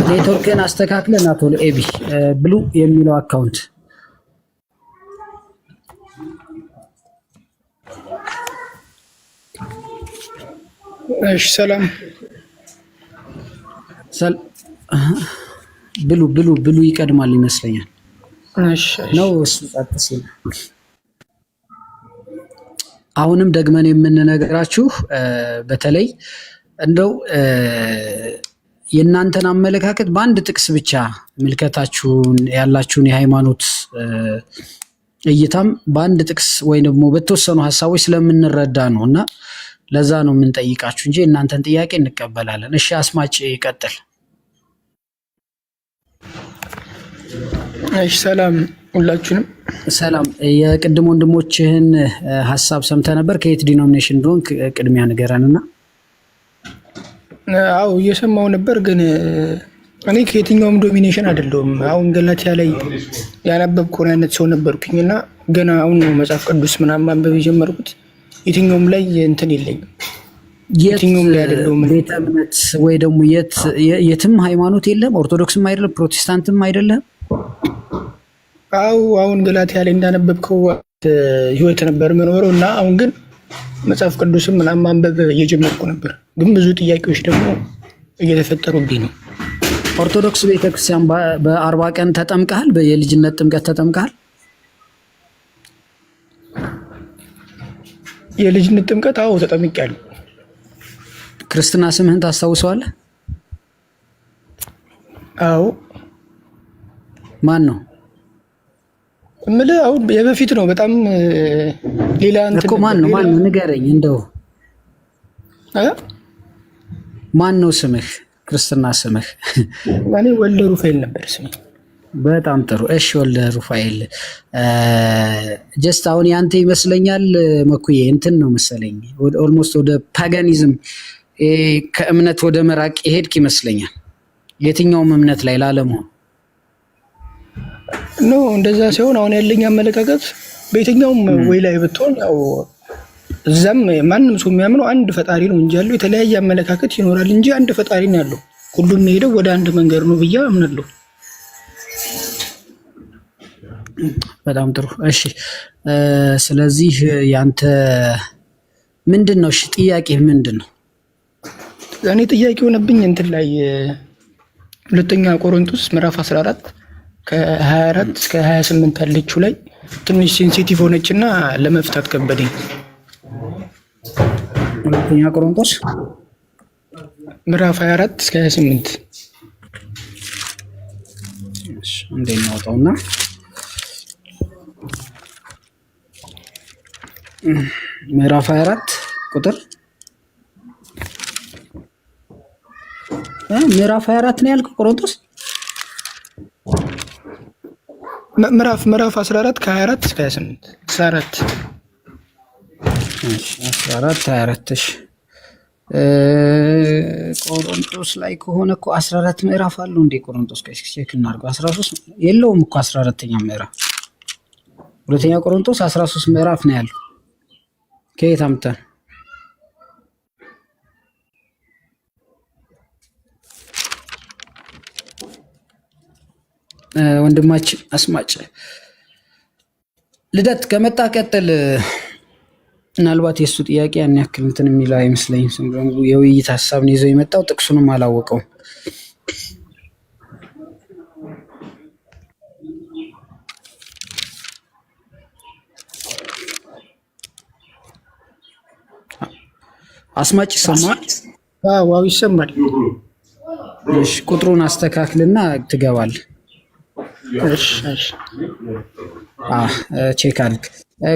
ኔትወርክህን አስተካክለና ቶሎ ኤቢ ብሉ የሚለው አካውንት እሺ ሰላም ብሉ ይቀድማል ይመስለኛል። እሺ ነው እሱ ጸጥ ሲል አሁንም ደግመን የምንነግራችሁ በተለይ እንደው የእናንተን አመለካከት በአንድ ጥቅስ ብቻ ምልከታችሁን ያላችሁን የሃይማኖት እይታም በአንድ ጥቅስ ወይ ደግሞ በተወሰኑ ሐሳቦች ስለምንረዳ ነውና ለዛ ነው የምንጠይቃችሁ እንጂ እናንተን ጥያቄ እንቀበላለን። እሺ አስማጭ ይቀጥል። እሺ ሰላም ሁላችሁንም ሰላም። የቅድም ወንድሞችህን ሐሳብ ሰምተህ ነበር። ከየት ዲኖሚኔሽን እንደሆንክ ቅድሚያ ንገረንና። አው እየሰማው ነበር፣ ግን እኔ ከየትኛውም ዶሚኔሽን አይደለሁም። አሁን ገላትያ ላይ ያነበብኩ አይነት ሰው ነበርኩኝና ገና አሁን ነው መጽሐፍ ቅዱስ ምናምን ማንበብ የጀመርኩት። የትኛውም ላይ እንትን የለኝም። የትኛውም ላይ አይደለሁም። ቤተ እምነት ወይ ደግሞ የትም ሃይማኖት የለም። ኦርቶዶክስም አይደለም፣ ፕሮቴስታንትም አይደለም። አው አሁን ገላትያ ላይ እንዳነበብከው ህይወት ነበር የምኖረው እና አሁን ግን መጽሐፍ ቅዱስም ምናምን ማንበብ እየጀመርኩ ነበር። ግን ብዙ ጥያቄዎች ደግሞ እየተፈጠሩብኝ ነው። ኦርቶዶክስ ቤተክርስቲያን በ40 ቀን ተጠምቀሃል? የልጅነት ጥምቀት ተጠምቀሃል? የልጅነት ጥምቀት አዎ ተጠምቄያለሁ። ክርስትና ስምህን ታስታውሰዋለህ? አዎ። ማን ነው? እምልህ አሁን የበፊት ነው። በጣም ሌላ እንትን እኮ ማን ነው ንገረኝ። እንደው ማን ነው ስምህ? ክርስትና ስምህ? እኔ ወልደ ሩፋኤል ነበር ስሜ። በጣም ጥሩ። እሺ ወልደ ሩፋኤል ጀስት አሁን ያንተ ይመስለኛል መኩዬ እንትን ነው መሰለኝ ኦልሞስት ወደ ፓጋኒዝም ከእምነት ወደ መራቅ ይሄድክ ይመስለኛል። የትኛውም እምነት ላይ ላለመሆን ኖ እንደዛ ሲሆን አሁን ያለኝ አመለካከት በየትኛውም ወይ ላይ ብትሆን ያው እዛም ማንም ሰው የሚያምነው አንድ ፈጣሪ ነው እንጂ ያለው የተለያየ አመለካከት ይኖራል እንጂ አንድ ፈጣሪ ነው ያለው። ሁሉም ሄደው ወደ አንድ መንገድ ነው ብዬ አምናለሁ። በጣም ጥሩ። እሺ ስለዚህ ያንተ ምንድን ነው? እሺ ጥያቄ ምንድን ነው? እኔ ጥያቄ ሆነብኝ እንትን ላይ ሁለተኛ ቆሮንቶስ ምዕራፍ 14 ከ24 እስከ 28 ያለችው ላይ ትንሽ ሴንሲቲቭ ሆነችና ለመፍታት ከበደኝ። ሁለተኛ ቆሮንቶስ ምዕራፍ 24 እስከ 28 እሺ እንዴት እናውጣውና ምዕራፍ 24 ቁጥር ምዕራፍ 24 ነው ያልከው ቆሮንቶስ? ምዕራፍ 14 ከ24 እስከ 28 14 14 24 እሺ ቆሮንቶስ ላይ ከሆነ እኮ 14 ምዕራፍ አለው እንዴ? ቆሮንቶስ ቼክ እናድርገው። 13 የለውም እኮ 14ኛ ምዕራፍ። ሁለተኛ ቆሮንቶስ 13 ምዕራፍ ነው ያለው። ከየት አምጥተን? ወንድማችን አስማጭ ልደት ከመጣ ቀጥል። ምናልባት የእሱ ጥያቄ ያን ያክል እንትን የሚለው አይመስለኝም። የውይይት ሀሳብ ነው ይዘው የመጣው፣ ጥቅሱንም አላወቀውም። አስማጭ ይሰማል? ዋው ይሰማል። እሺ ቁጥሩን አስተካክልና ትገባለህ። እሺ ቼክ አድርግ።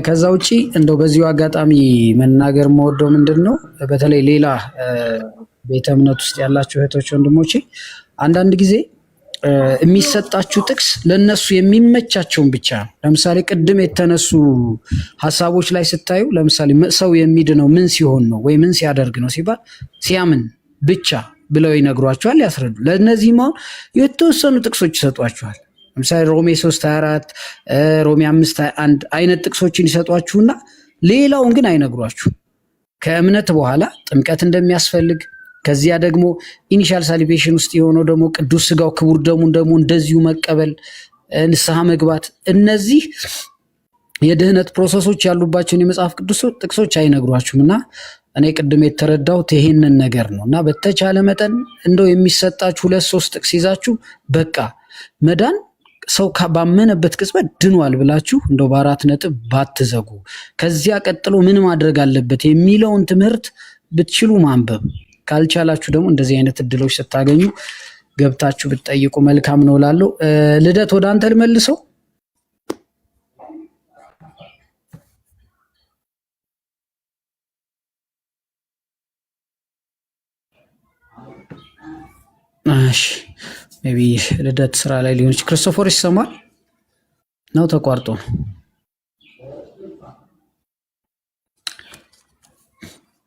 ከዛ ውጪ እንደው በዚሁ አጋጣሚ መናገር የምወደው ምንድን ነው፣ በተለይ ሌላ ቤተ እምነት ውስጥ ያላችሁ እህቶች ወንድሞቼ፣ አንዳንድ ጊዜ የሚሰጣችሁ ጥቅስ ለነሱ የሚመቻቸውን ብቻ ነው። ለምሳሌ ቅድም የተነሱ ሀሳቦች ላይ ስታዩ፣ ለምሳሌ ሰው የሚድነው ምን ሲሆን ነው ወይ ምን ሲያደርግ ነው ሲባል ሲያምን ብቻ ብለው ይነግሯቸዋል፣ ያስረዱ። ለእነዚህም አሁን የተወሰኑ ጥቅሶች ይሰጧቸዋል። ለምሳሌ ሮሜ 3:24 ሮሜ 5:21 አይነት ጥቅሶችን ይሰጧችሁና ሌላውን ግን አይነግሯችሁ። ከእምነት በኋላ ጥምቀት እንደሚያስፈልግ፣ ከዚያ ደግሞ ኢኒሻል ሳሊቬሽን ውስጥ የሆነው ደግሞ ቅዱስ ስጋው ክቡር ደሙን ደግሞ እንደዚሁ መቀበል፣ ንስሐ መግባት፣ እነዚህ የድህነት ፕሮሰሶች ያሉባቸውን የመጽሐፍ ቅዱስ ጥቅሶች አይነግሯችሁም። እና እኔ ቅድም የተረዳሁት ይሄንን ነገር ነው። እና በተቻለ መጠን እንደው የሚሰጣችሁ 2-3 ጥቅስ ይዛችሁ በቃ መዳን ሰው ባመነበት ቅጽበት ድኗል ብላችሁ እንደው በ4 ነጥብ ባትዘጉ፣ ከዚያ ቀጥሎ ምን ማድረግ አለበት የሚለውን ትምህርት ብትችሉ ማንበብ፣ ካልቻላችሁ ደግሞ እንደዚህ አይነት እድሎች ስታገኙ ገብታችሁ ብትጠይቁ መልካም ነው እላለሁ። ልደት ወደ አንተ ልመልሰው። እሺ ሜቢ ልደት ስራ ላይ ሊሆን ይችላል። ክርስቶፎር ይሰማል ነው? ተቋርጦ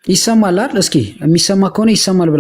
ይሰማል አይደል? እስኪ የሚሰማ ከሆነ ይሰማል ብላ